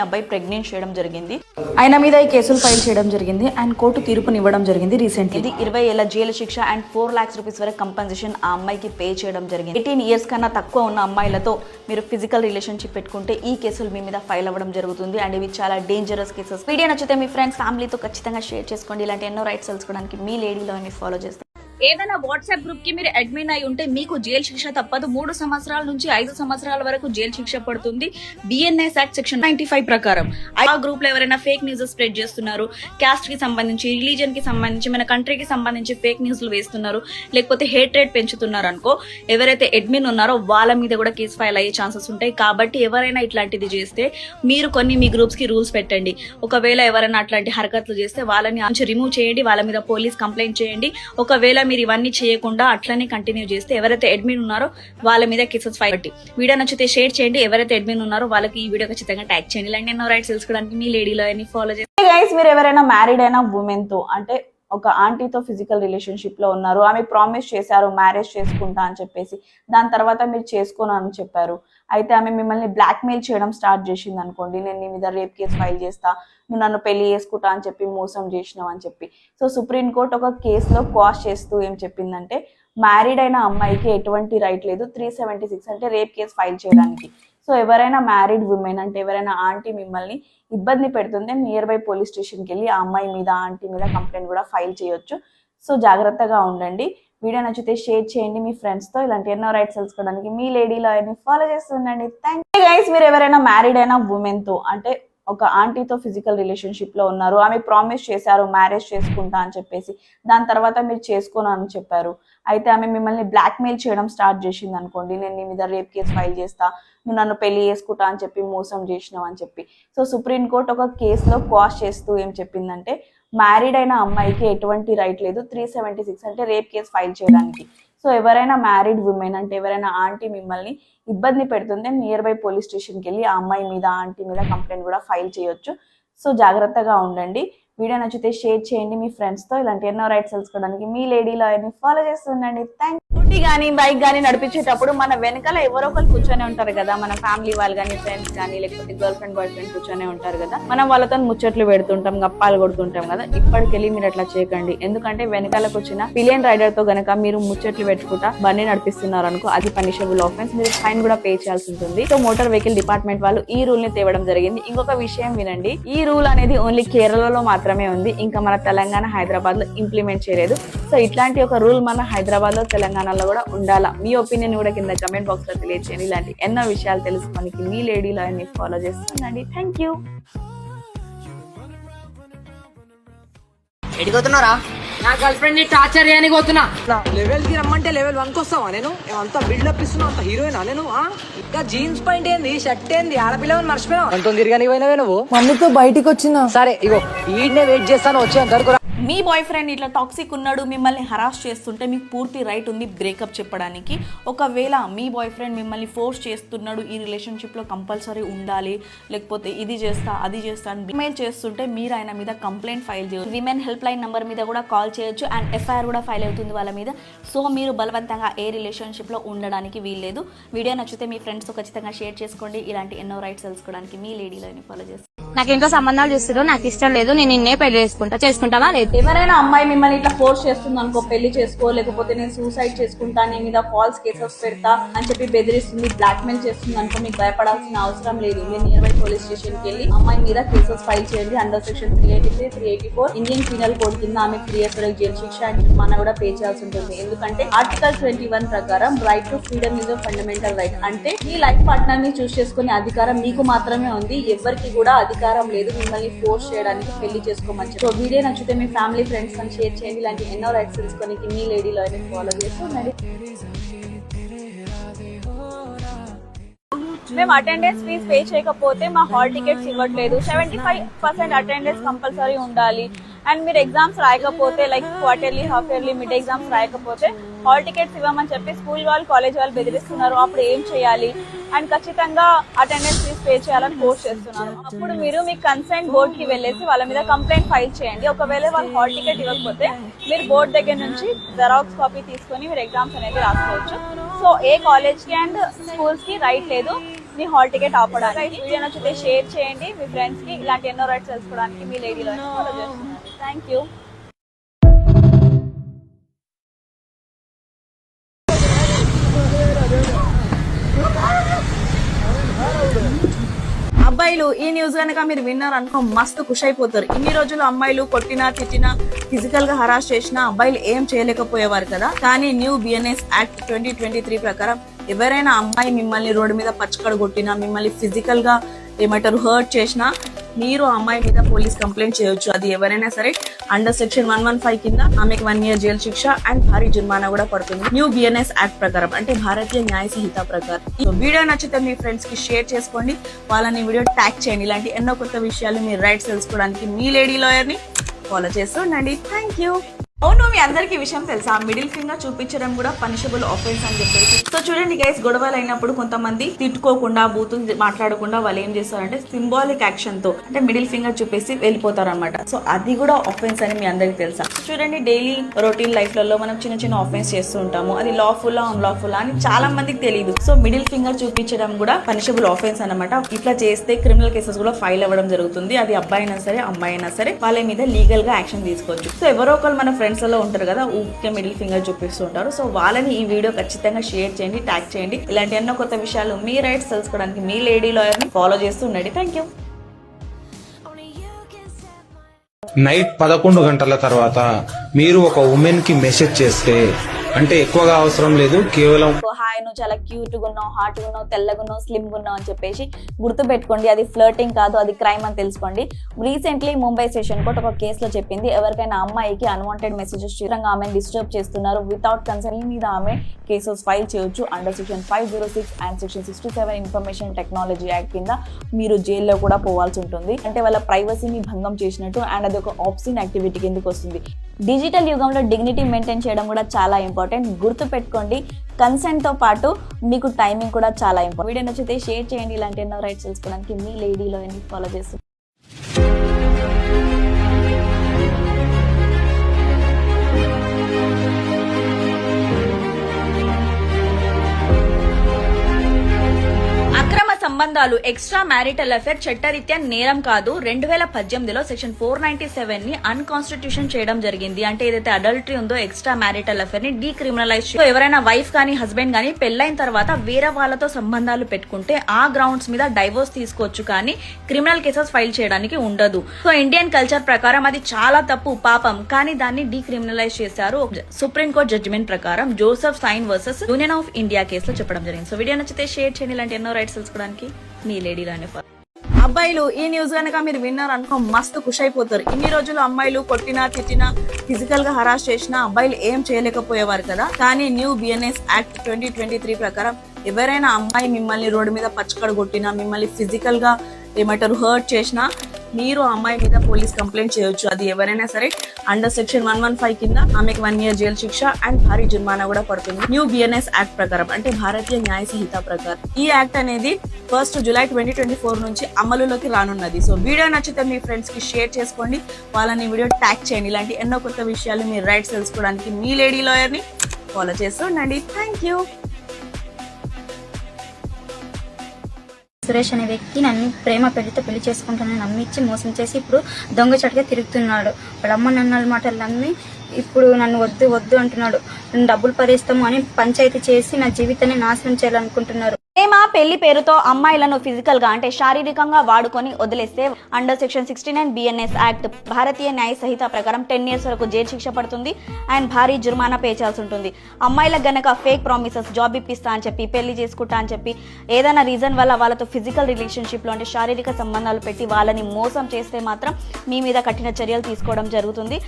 అబ్బాయి ప్రెగ్నెంట్ చేయడం జరిగింది. ఆయన మీద ఈ కేసులు ఫైల్ చేయడం జరిగింది అండ్ కోర్టు తీర్పునివ్వడం జరిగింది రీసెంట్లీ. ఇది 20 ఏళ్ల జైలు శిక్ష అండ్ 4 lakhs rupees వరకు కంపెన్సేషన్ ఆ అమ్మాయికి పే చేయడం జరిగింది. 18 years కన్నా తక్కువ ఉన్న అమ్మాయిలతో మీరు ఫిజికల్ రిలేషన్షిప్ పెట్టుకుంటే ఈ కేసులు మీ మీద ఫైల్ అవ్వడం జరుగుతుంది అండ్ ఇవి చాలా డేంజరస్ కేసెస్. వీడియో నచ్చితే మీ ఫ్రెండ్స్ ఫ్యామిలీతో ఖచ్చితంగా షేర్ చేసుకోండి. ఇలాంటి ఎన్నో రైట్స్ తెలుసుకోవడానికి మీ లేడీలో ఫాలో చేస్తారు. ఏదైనా వాట్సాప్ గ్రూప్ కి మీరు అడ్మిన్ అయి ఉంటే మీకు జైలు శిక్ష తప్పదు. 3 సంవత్సరాల నుంచి 5 సంవత్సరాల వరకు జైలు శిక్ష పడుతుంది BNS యాక్ట్ సెక్షన్ 95 ప్రకారం. ఆ గ్రూప్ లో ఎవరైనా ఫేక్ న్యూస్ స్ప్రెడ్ చేస్తున్నారు, క్యాస్ట్ కి సంబంధించి, రిలీజన్ కి సంబంధించి, మన కంట్రీకి సంబంధించి ఫేక్ న్యూస్లు వేస్తున్నారు, లేకపోతే హేట్రేట్ పెంచుతున్నారు అనుకో, ఎవరైతే అడ్మిన్ ఉన్నారో వాళ్ళ మీద కూడా కేసు ఫైల్ అయ్యే ఛాన్సెస్ ఉంటాయి. కాబట్టి ఎవరైనా ఇట్లాంటిది చేస్తే మీరు మీ గ్రూప్స్ కి రూల్స్ పెట్టండి. ఒకవేళ ఎవరైనా అట్లాంటి హరకత్లు చేస్తే వాళ్ళని రిమూవ్ చేయండి, వాళ్ళ మీద పోలీస్ కంప్లైంట్ చేయండి. ఒకవేళ మీరు ఇవన్నీ చేయకుండా అట్లనే కంటిన్యూ చేస్తే ఎవరైతే అడ్మిన్ ఉన్నారో వాళ్ళ మీద కేసెస్ ఫైల్ పెట్టి. వీడియో నచ్చితే షేర్ చేయండి. ఎవరైతే అడ్మిన్ ఉన్నారో వాళ్ళకి ఈ వీడియో ఖచ్చితంగా ట్యాగ్ చేయండి. ఇలాంటి ఎన్నో రైట్స్ తెలుసుకోవడానికి మీ లేడీలో ఫాలో చేయండి. గైస్, మీరు ఎవరైనా మ్యారీడ్ అయినా ఉమెన్ తో, అంటే ఒక ఆంటీతో ఫిజికల్ రిలేషన్షిప్ లో ఉన్నారు, ఆమె ప్రామిస్ చేశారు మ్యారేజ్ చేసుకుంటా అని చెప్పేసి, దాని తర్వాత మీరు చేసుకోను అని చెప్పారు, అయితే ఆమె మిమ్మల్ని బ్లాక్మెయిల్ చేయడం స్టార్ట్ చేసింది అనుకోండి, నేను నీ మీద రేప్ కేసు ఫైల్ చేస్తా, నువ్వు నన్ను పెళ్లి చేసుకుంటా అని చెప్పి మోసం చేసినావు అని చెప్పి. సో సుప్రీంకోర్టు ఒక కేసులో క్వాష్ చేస్తూ ఏం చెప్పిందంటే, మ్యారీడ్ అయిన అమ్మాయికి ఎటువంటి రైట్ లేదు 376 అంటే రేప్ కేసు ఫైల్ చేయడానికి. సో ఎవరైనా మ్యారీడ్ ఉమెన్ అంటే ఎవరైనా ఆంటీ మిమ్మల్ని ఇబ్బంది పెడుతుంటే నియర్ బై పోలీస్ స్టేషన్కి వెళ్ళి ఆ అమ్మాయి మీద, ఆంటీ మీద కంప్లైంట్ కూడా ఫైల్ చేయొచ్చు. సో జాగ్రత్తగా ఉండండి. వీడియో నచ్చితే షేర్ చేయండి మీ ఫ్రెండ్స్తో. ఇలాంటి ఎన్నో రైట్స్ తెలుసుకోవడానికి మీ లేడీలో ఫాలో చేస్తుండండి. Thank you guys. మీరు ఎవరైనా మ్యారీడ్ అయినా ఉమెన్తో, అంటే ఒక ఆంటీతో ఫిజికల్ రిలేషన్షిప్ లో ఉన్నారు, ఆమె ప్రామిస్ చేశారు మ్యారేజ్ చేసుకుంటా అని చెప్పేసి, దాని తర్వాత మీరు చేసుకోను అని చెప్పారు, అయితే ఆమె మిమ్మల్ని బ్లాక్మెయిల్ చేయడం స్టార్ట్ చేసింది అనుకోండి, నేను నీ మీద రేప్ కేసు ఫైల్ చేస్తా, నువ్వు నన్ను పెళ్లి చేసుకుంటా అని చెప్పి మోసం చేసినావు అని చెప్పి. సో సుప్రీంకోర్టు ఒక కేసులో క్వాష్ చేస్తూ ఏం చెప్పిందంటే, మ్యారీడ్ అయిన అమ్మాయికి ఎటువంటి రైట్ లేదు 376 అంటే రేప్ కేసు ఫైల్ చేయడానికి. సో ఎవరైనా మ్యారీడ్ ఉమెన్ అంటే ఎవరైనా ఆంటీ మిమ్మల్ని ఇబ్బంది పెడుతుంటే నియర్ బై పోలీస్ స్టేషన్కి వెళ్ళి ఆ అమ్మాయి మీద, ఆంటీ మీద కంప్లైంట్ కూడా ఫైల్ చేయొచ్చు. సో జాగ్రత్తగా ఉండండి. వీడియో నచ్చితే షేర్ చేయండి మీ ఫ్రెండ్స్తో. ఇలాంటి ఎన్నో రైట్స్ తెలుసుకోవడానికి మీ లేడీలో ఫాలో చేస్తుండండి. థ్యాంక్ యూ కానీ బైక్ కానీ నడిపించేటప్పుడు మన వెనకాల ఎవరో ఒకరు కూర్చొని ఉంటారు కదా, మన ఫ్యామిలీ వాళ్ళు కానీ, ఫ్రెండ్స్ కానీ, లేకపోతే గర్ల్ ఫ్రెండ్ బాయ్ ఫ్రెండ్ కూర్చొని ఉంటారు కదా, మనం వాళ్ళతో ముచ్చట్లు పెడుతుంటాం, గప్పాలు కొడుతుంటాం కదా. ఇప్పటికెళ్ళి మీరు అట్లా చేయకండి. ఎందుకంటే వెనకాలకు వచ్చిన పిలియన్ రైడర్ తో గనక మీరు ముచ్చట్లు పెట్టుకుంటా బండి నడిపిస్తున్నారు అనుకో, అది పనిషబుల్ ఆఫెన్స్, మీరు ఫైన్ కూడా పే చేయాల్సి ఉంటుంది. సో మోటార్ వెహికల్ డిపార్ట్మెంట్ వాళ్ళు ఈ రూల్ ని తేవడం జరిగింది. ఇంకొక విషయం వినండి, ఈ రూల్ అనేది ఓన్లీ కేరళలో మాత్రమే ఉంది, ఇంకా మన తెలంగాణ, హైదరాబాద్ లో ఇంప్లిమెంట్ చేయలేదు. సో ఇట్లాంటి ఒక రూల్ మన హైదరాబాద్ లో, తెలంగాణలో కూడా ఉండాలా. మీ ఒపీనియన్ కూడా కింద కమెంట్ బాక్స్ లో తెలియచేయండి. ఇలాంటి ఎన్నో విషయాలు తెలుసుకోనికి మీ లేడీ లా ని ఫాలో చేస్తుండండి. Thank you. ఎడిపోతున్నారా? నా గర్ల్ ఫ్రెండ్ ని టార్చర్ చేయడానికి పోతున్నా. లెవెల్ కి రమ్మంటే లెవెల్ 1 కి వస్తావా? నేను అంత బిల్డప్ ఇస్తున్నా, అంత హీరోయినా నేను? ఇంకా జీన్స్ పాయింట్ ఏంది, షర్ట్ ఏంది, ఆడపిల్లవని మర్చిపోయావు. అంత తిరిగాని పోయినవే నువ్వు. మమ్మీతో బయటికి వచ్చినా సరే, ఇగో ఈడనే వెయిట్ చేస్తాను, వచ్చేంత వరకు. మీ బాయ్ ఫ్రెండ్ ఇట్లా టాక్సిక్ ఉన్నాడు, మిమ్మల్ని హరాస్ చేస్తుంటే మీకు పూర్తి రైట్ ఉంది బ్రేకప్ చెప్పడానికి. ఒకవేళ మీ బాయ్ ఫ్రెండ్ మిమ్మల్ని ఫోర్స్ చేస్తున్నాడు, ఈ రిలేషన్షిప్లో కంపల్సరీ ఉండాలి, లేకపోతే ఇది చేస్తా అది చేస్తా అని మెయిల్ చేస్తుంటే మీరు ఆయన మీద కంప్లైంట్ ఫైల్ చేయొచ్చు. విమెన్ హెల్ప్ లైన్ నెంబర్ మీద కూడా కాల్ చేయొచ్చు అండ్ ఎఫ్ఐఆర్ కూడా ఫైల్ అవుతుంది వాళ్ళ మీద. సో మీరు బలవంతంగా ఏ రిలేషన్షిప్లో ఉండడానికి వీల్లేదు. వీడియో నచ్చితే మీ ఫ్రెండ్స్తో ఖచ్చితంగా షేర్ చేసుకోండి. ఇలాంటి ఎన్నో రైట్స్ తెలుసుకోవడానికి మీ లేడీలని ఫాలో చేస్తారు. నాకు ఇంట్లో సంబంధాలు చూస్తారు, నాకు ఇష్టం లేదు, నేను నిన్నే పెళ్లి చేసుకుంటావా లేదు? ఎవరైనా అమ్మాయి మిమ్మల్ని ఇట్లా ఫోర్స్ చేస్తుంది అనుకో, పెళ్లి చేసుకో, లేకపోతే నేను సూసైడ్ చేసుకుంటా, నీ మీద ఫాల్స్ కేసెస్ పెడతా అని చెప్పి బెదిరిస్తుంది, బ్లాక్ మెయిల్ చేస్తుంది అనుకో, మీకు భయపడాల్సిన అవసరం లేదు. మీరు నియర్ బై పోలీస్ స్టేషన్ కి వెళ్ళి అమ్మాయి మీద కేసెస్ ఫైల్ చేయండి. Under section 383, 384 Indian penal code కింద ఆమె 3 years వరకు జైలు శిక్ష అండ్ మన కూడా పే చేయాల్సి ఉంటుంది. ఎందుకంటే ఆర్టికల్ 21 ప్రకారం right to freedom is fundamental right. అంటే మీ లైఫ్ పార్ట్నర్ ని చూస్ చేసుకునే అధికారం మీకు మాత్రమే ఉంది, ఎవరికి కూడా అధికారం లేదు మిమ్మల్ని ఫోర్స్ చేయడానికి పెళ్లి చేసుకోమని. సో వీడియో నచ్చితే మీ ఫ్యామిలీ ఫ్రెండ్స్ అని షేర్ చేయండి. ఇలాంటి ఎన్నో రైట్స్ తెలుసుకోనికి మీ లేడీ లా ని ఫాలో చేస్తూ ఉండండి. మేము అటెండెన్స్ ఫీజ్ పే చేయకపోతే మా హాల్ టికెట్స్ ఇవ్వట్లేదు. 75% అటెండెన్స్ కంపల్సరీ ఉండాలి. అండ్ మీరు ఎగ్జామ్స్ రాయకపోతే, like quarterly, half yearly, mid exams రాయకపోతే హాల్ టికెట్స్ ఇవ్వమని చెప్పి స్కూల్ వాళ్ళు, కాలేజ్ వాళ్ళు బెదిరిస్తున్నారు. అప్పుడు ఏం చేయాలి? అండ్ ఖచ్చితంగా అటెండెన్స్ ఫీజ్ పే చేయాలని ఫోర్స్ చేస్తున్నారు. అప్పుడు మీరు మీ కన్సర్న్ బోర్డ్ కి వెళ్ళేసి వాళ్ళ మీద కంప్లైంట్ ఫైల్ చేయండి. ఒకవేళ వాళ్ళు హాల్ టికెట్ ఇవ్వకపోతే మీరు బోర్డు దగ్గర నుంచి జెరాక్స్ కాపీ తీసుకొని మీరు ఎగ్జామ్స్ అనేది రాసుకోవచ్చు. సో ఏ కాలేజ్ కి అండ్ స్కూల్స్ కి రైట్ లేదు మీ హాల్ టికెట్ ఆపడానికి. వీడియో నచ్చితే షేర్ చేయండి మీ ఫ్రెండ్స్ కి. ఇలాంటి ఎన్నో రైట్స్ తెలుసుకోవడానికి మీ లేడీలో ఫాలో చేస్తున్నారు. Thank you. అబ్బాయిలు ఈ న్యూస్ కనుక మీరు విన్నారు అనుకో మస్తు ఖుషి అయిపోతారు. ఇన్ని రోజులు అమ్మాయిలు కొట్టినా, తిట్టినా, ఫిజికల్ గా హరాస్ చేసినా అబ్బాయిలు ఏం చేయలేకపోయేవారు కదా. కానీ న్యూ బిఎన్ఎస్ యాక్ట్ 2023 ప్రకారం ఎవరైనా అమ్మాయి మిమ్మల్ని రోడ్డు మీద పచ్చకడ కొట్టినా, మిమ్మల్ని ఫిజికల్ గా ఏమంటారు హర్ట్ చేసినా మీరు అమ్మాయి మీద పోలీస్ కంప్లైంట్ చేయొచ్చు. అది ఎవరైనా సరే. అండర్ సెక్షన్ 115 కింద ఆమెకు 1 year జైలు శిక్ష అండ్ భారీ జుర్మానా కూడా పడుతుంది న్యూ బిఎన్ఎస్ యాక్ట్ ప్రకారం, అంటే భారతీయ న్యాయ సంహిత ప్రకారం. వీడియో నచ్చితే మీ ఫ్రెండ్స్ కి షేర్ చేసుకోండి, వాళ్ళని వీడియో ట్యాగ్ చేయండి. ఇలాంటి ఎన్నో కొత్త విషయాలు మీ రైట్స్ తెలుసుకోవడానికి మీ లేడీ లాయర్ ని ఫాలో చేస్తూ ఉండండి. Thank you. అవును, మీ అందరికి విషయం తెలుసా, మిడిల్ ఫింగర్ చూపించడం కూడా పనిషబుల్ ఆఫెన్స్ అని చెప్పేసి. సో చూడండి గైస్, గొడవలు అయినప్పుడు కొంతమంది తిట్టుకోకుండా, బూతులు మాట్లాడకుండా వాళ్ళు ఏం చేస్తారంటే సింబాలిక్ యాక్షన్ తో అంటే మిడిల్ ఫింగర్ చూపేసి వెళ్ళిపోతారు అనమాట. సో అది కూడా ఆఫెన్స్ అని మీ అందరికి తెలుసా. చూడండి, డైలీ రొటీన్ లైఫ్ లలో మనం చిన్న చిన్న ఆఫెన్స్ చేస్తూ ఉంటాము. అది లాఫుల్ అన్లాఫుల్ అని చాలా మందికి తెలియదు. సో మిడిల్ ఫింగర్ చూపించడం కూడా పనిషబుల్ ఆఫెన్స్ అనమాట. ఇట్లా చేస్తే క్రిమినల్ కేసెస్ కూడా ఫైల్ అవ్వడం జరుగుతుంది. అది అబ్బాయి అయినా సరే, అమ్మాయి అయినా సరే, వాళ్ళ మీద లీగల్ గా యాక్షన్ తీసుకోవచ్చు. సో ఎవరో ఒకరు మన ఫ్రెండ్స్ లో ఉంటారు కదా, ఊరికే మిడిల్ ఫింగర్ చూపిస్తూ ఉంటారు. సో వాళ్ళని ఈ వీడియో ఖచ్చితంగా షేర్ చేయండి, ట్యాగ్ చేయండి. ఇలాంటి ఎన్నో కొత్త విషయాలు మీ రైట్స్ తెలుసుకోవడానికి మీ లేడీ లాయర్ ని ఫాలో చేస్తూ ఉండండి. Thank you. నైట్ 11 గంటల తర్వాత మీరు ఒక ఉమెన్ కి మెసేజ్ చేస్తే, అంటే ఎక్కువగా అవసరం లేదు, కేవలం హాయ్ నువ్వు చాలా క్యూట్ గా ఉన్నావు, హాట్ గా ఉన్నావు, తెల్లగా ఉన్నావు, స్లిమ్ గా ఉన్నావు అని చెప్పేసి గుర్తు పెట్టుకోండి. అది ఫ్లర్టింగ్ కాదు, అది క్రైమ్ అని తెలుసుకోండి. రీసెంట్లీ ముంబై సెషన్ కోర్ట్ ఒక కేసులో చెప్పింది, ఎవరికైనా అమ్మాయికి అన్వాంటెడ్ మెసేజెస్ చిత్రంగా ఆమెను డిస్టర్బ్ చేస్తున్నారు, వితౌట్ కన్సర్న్ మీద ఆమె కేసెస్ ఫైల్ చేయొచ్చు. Under section 506 and section 67 information technology act కింద మీరు జైల్లో కూడా పోవాల్సి ఉంటుంది. అంటే వాళ్ళ ప్రైవసీని భంగం చేసినట్టు అండ్ అది ఒక ఆబ్సిన్ యాక్టివిటీ కిందకి వస్తుంది. డిజిటల్ యుగంలో డిగ్నిటీ మెయింటైన్ చేయడం కూడా చాలా ఇంపార్టెంట్. గుర్తు పెట్టుకోండి, కన్సెంట్ తో పాటు మీకు టైమింగ్ కూడా చాలా ఇంపార్టెంట్. వీడియో నచ్చితే షేర్ చేయండి. ఇలాంటి ఎన్నో రైట్స్ తెలుసుకోవడానికి మీ లేడీలో ఫాలో చేస్తుంది. వివరాలు. ఎక్స్ట్రా మ్యారిటల్ అఫేర్ చట్టరీత్యా నేరం కాదు. 2018లో సెక్షన్ 497 ని అన్కాన్స్టిట్యూషన్ చేయడం జరిగింది. అంటే ఏదైతే అడల్టరీ ఉందో ఎక్స్ట్రా మ్యారిటల్ అఫేర్ ని డీక్రిమినలైజ్. ఎవరైనా వైఫ్ కానీ హస్బెండ్ కానీ పెళ్లైన తర్వాత వేరే వాళ్ళతో సంబంధాలు పెట్టుకుంటే ఆ గ్రౌండ్స్ మీద డైవోర్స్ తీసుకోవచ్చు, కానీ క్రిమినల్ కేసెస్ ఫైల్ చేయడానికి ఉండదు. సో ఇండియన్ కల్చర్ ప్రకారం అది చాలా తప్పు, పాపం. కానీ దాన్ని డీక్రిమినలైజ్ చేశారు సుప్రీంకోర్టు జడ్జిమెంట్ ప్రకారం Joseph Shine versus Union of India కేసులో చెప్పడం జరిగింది. సో వీడియో నచ్చితే షేర్ చేయండి. ఇలాంటి ఎన్నో రైట్స్ తెలుసుకోవడానికి మీ లేడీలోనే. అబ్బాయిలు, ఈ న్యూస్ కనుక మీరు విన్నారు అనుకో మస్తు ఖుషి అయిపోతారు. ఇన్ని రోజులు అమ్మాయిలు కొట్టినా తిట్టినా ఫిజికల్ గా హరాస్ చేసినా అబ్బాయిలు ఏం చేయలేకపోయేవారు కదా. కానీ న్యూ బిఎన్ఎస్ యాక్ట్ 2023 ప్రకారం ఎవరైనా అమ్మాయి మిమ్మల్ని రోడ్డు మీద పచ్చకడ కొట్టినా, మిమ్మల్ని ఫిజికల్ గా ఏమంటారు హర్ట్ చేసినా మీరు అమ్మాయి మీద పోలీస్ కంప్లైంట్ చేయొచ్చు. అది ఎవరైనా సరే. అండర్ సెక్షన్ 115 కింద ఆమెకు 1 year జైలు శిక్ష అండ్ భారీ జుర్మానా కూడా పడుతుంది. న్యూ బిఎన్ఎస్ యాక్ట్ ప్రకారం, అంటే భారతీయ న్యాయ సంహిత ప్రకారం. ఈ యాక్ట్ అనేది 1 July 2024 నుంచి అమలులోకి రానున్నది. సో వీడియో నచ్చితే మీ ఫ్రెండ్స్ కి షేర్ చేసుకోండి, వాళ్ళని వీడియో ట్యాగ్ చేయండి. ఇలాంటి ఎన్నో కొత్త విషయాలు మీ రైట్స్ తెలుసుకోవడానికి మీ లేడీ లాయర్ ని ఫాలో చేస్తూ ఉండండి. Thank you. సురేష్ అనే వ్యక్తి నన్ను ప్రేమ పెళ్లితో పెళ్లి చేసుకుంటానని నమ్మించి మోసం చేసి ఇప్పుడు దొంగ చట్టుగా తిరుగుతున్నాడు. వాళ్ళ అమ్మ నన్న మాటలు నమ్మి ఇప్పుడు నన్ను వద్దు వద్దు అంటున్నాడు. నన్ను డబ్బులు పరిస్తాము అని పంచాయతీ చేసి నా జీవితాన్ని నాశనం చేయాలనుకుంటున్నారు. ప్రేమ పెళ్లి పేరుతో అమ్మాయిలను ఫిజికల్ గా అంటే శారీరకంగా వాడుకొని వదిలేస్తే అండర్ సెక్షన్ 69 బిఎన్ఎస్ యాక్ట్ భారతీయ న్యాయ సంహిత ప్రకారం 10 years వరకు జైలు శిక్ష పడుతుంది అండ్ భారీ జుర్మానా పే చేయాల్సి ఉంటుంది. అమ్మాయిలకు గనక ఫేక్ ప్రామిసెస్, జాబ్ ఇప్పిస్తా అని చెప్పి, పెళ్లి చేసుకుంటా అని చెప్పి ఏదైనా రీజన్ వల్ల వాళ్ళతో ఫిజికల్ రిలేషన్షిప్ లో అంటే శారీరక సంబంధాలు పెట్టి వాళ్ళని మోసం చేస్తే మాత్రం మీ మీద కఠిన చర్యలు తీసుకోవడం జరుగుతుంది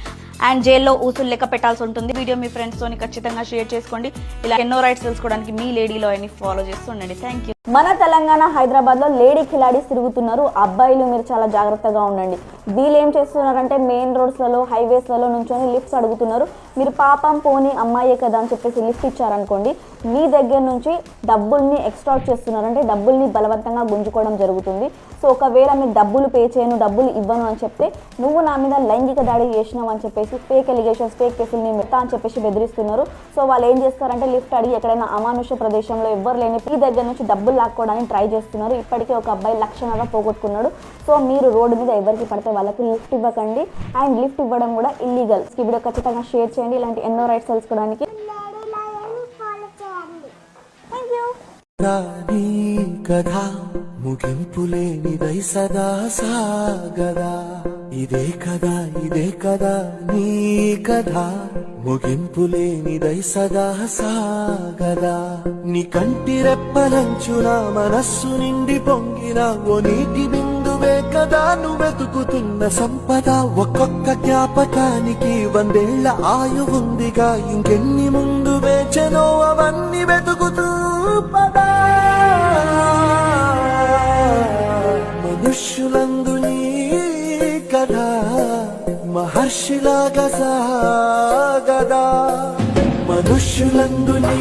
అండ్ జైల్లో ఊసులు లెక్క పెట్టాల్సి ఉంటుంది. వీడియో మీ ఫ్రెండ్స్ తోని ఖచ్చితంగా షేర్ చేసుకోండి. ఇలా ఎన్నో రైట్స్ తెలుసుకోవడానికి మీ లేడీ లాయర్ని ఫాలో చేస్తూ ఉండండి. Thank you. మన తెలంగాణ హైదరాబాద్ లో లేడీ కిలాడీస్ తిరుగుతున్నారు. అబ్బాయిలు మీరు చాలా జాగ్రత్తగా ఉండండి. వీళ్ళు ఏం చేస్తున్నారంటే మెయిన్ రోడ్స్లలో, హైవేస్లలో నుంచొని లిఫ్ట్స్ అడుగుతున్నారు. మీరు పాపం పోని అమ్మాయే కదా అని చెప్పేసి లిఫ్ట్ ఇచ్చారనుకోండి, మీ దగ్గర నుంచి డబ్బుల్ని ఎక్స్ట్రాక్ట్ చేస్తున్నారు, అంటే డబ్బుల్ని బలవంతంగా గుంజుకోవడం జరుగుతుంది. సో ఒకవేళ మీకు డబ్బులు పే చేయను, డబ్బులు ఇవ్వను అని చెప్తే నువ్వు నా మీద లైంగిక దాడి చేసినావు అని చెప్పేసి ఫేక్ ఎలిగేషన్స్, ఫేక్ కేసులు నేను మెత్తా అని చెప్పేసి బెదిరిస్తున్నారు. సో వాళ్ళు ఏం చేస్తారంటే లిఫ్ట్ అడిగి ఎక్కడైనా అమానుష ప్రదేశంలో ఎవ్వరు లేని మీ దగ్గర నుంచి డబ్బులు లాక్కోవడానికి ట్రై చేస్తున్నారు. ఇప్పటికే ఒక అబ్బాయి 1,00,000 పోగొట్టుకున్నాడు. సో మీరు రోడ్డు మీద ఎవరికి పడితే వాళ్ళకి లిఫ్ట్ ఇవ్వకండి అండ్ లిఫ్ట్ ఇవ్వడం కూడా ఇల్లీగల్. ఈ వీడియో ఖచ్చితంగా షేర్ చేయండి. ఇలాంటి ఎన్నో రైట్స్ తెలుసుకోవడానికి. ముగింపులేనిదై సదా సాగదా, ఇదే కదా ఇదే కదా నీ కథ. ముగింపులేనిదై సదా సాగదా, నీ కంటి రెప్పలంచున మనస్సు నిండి పొంగిన ఓ నీటి బిందువే కదా నువ్వెతుకుతున్న సంపద. ఒక్కొక్క జ్ఞాపకానికి 100 ఏళ్ల ఆయువుందిగా, ఇంకెన్ని ముందు వేచనో అవన్నీ వెతుకుతూ పదా. మనుష్యులందు నీ కథ మహర్షిలాగా సాగదా, మనుష్యులందు నీ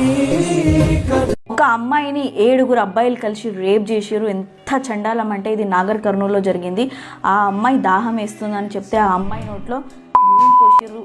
కథ. ఒక అమ్మాయిని 7 అబ్బాయిలు కలిసి రేప్ చేసారు. ఎంత చండాలం అంటే ఇది నాగర్ కర్నూలులో జరిగింది. ఆ అమ్మాయి దాహం వేస్తుందని చెప్తే ఆ అమ్మాయి నోట్లో పోసిర్రు.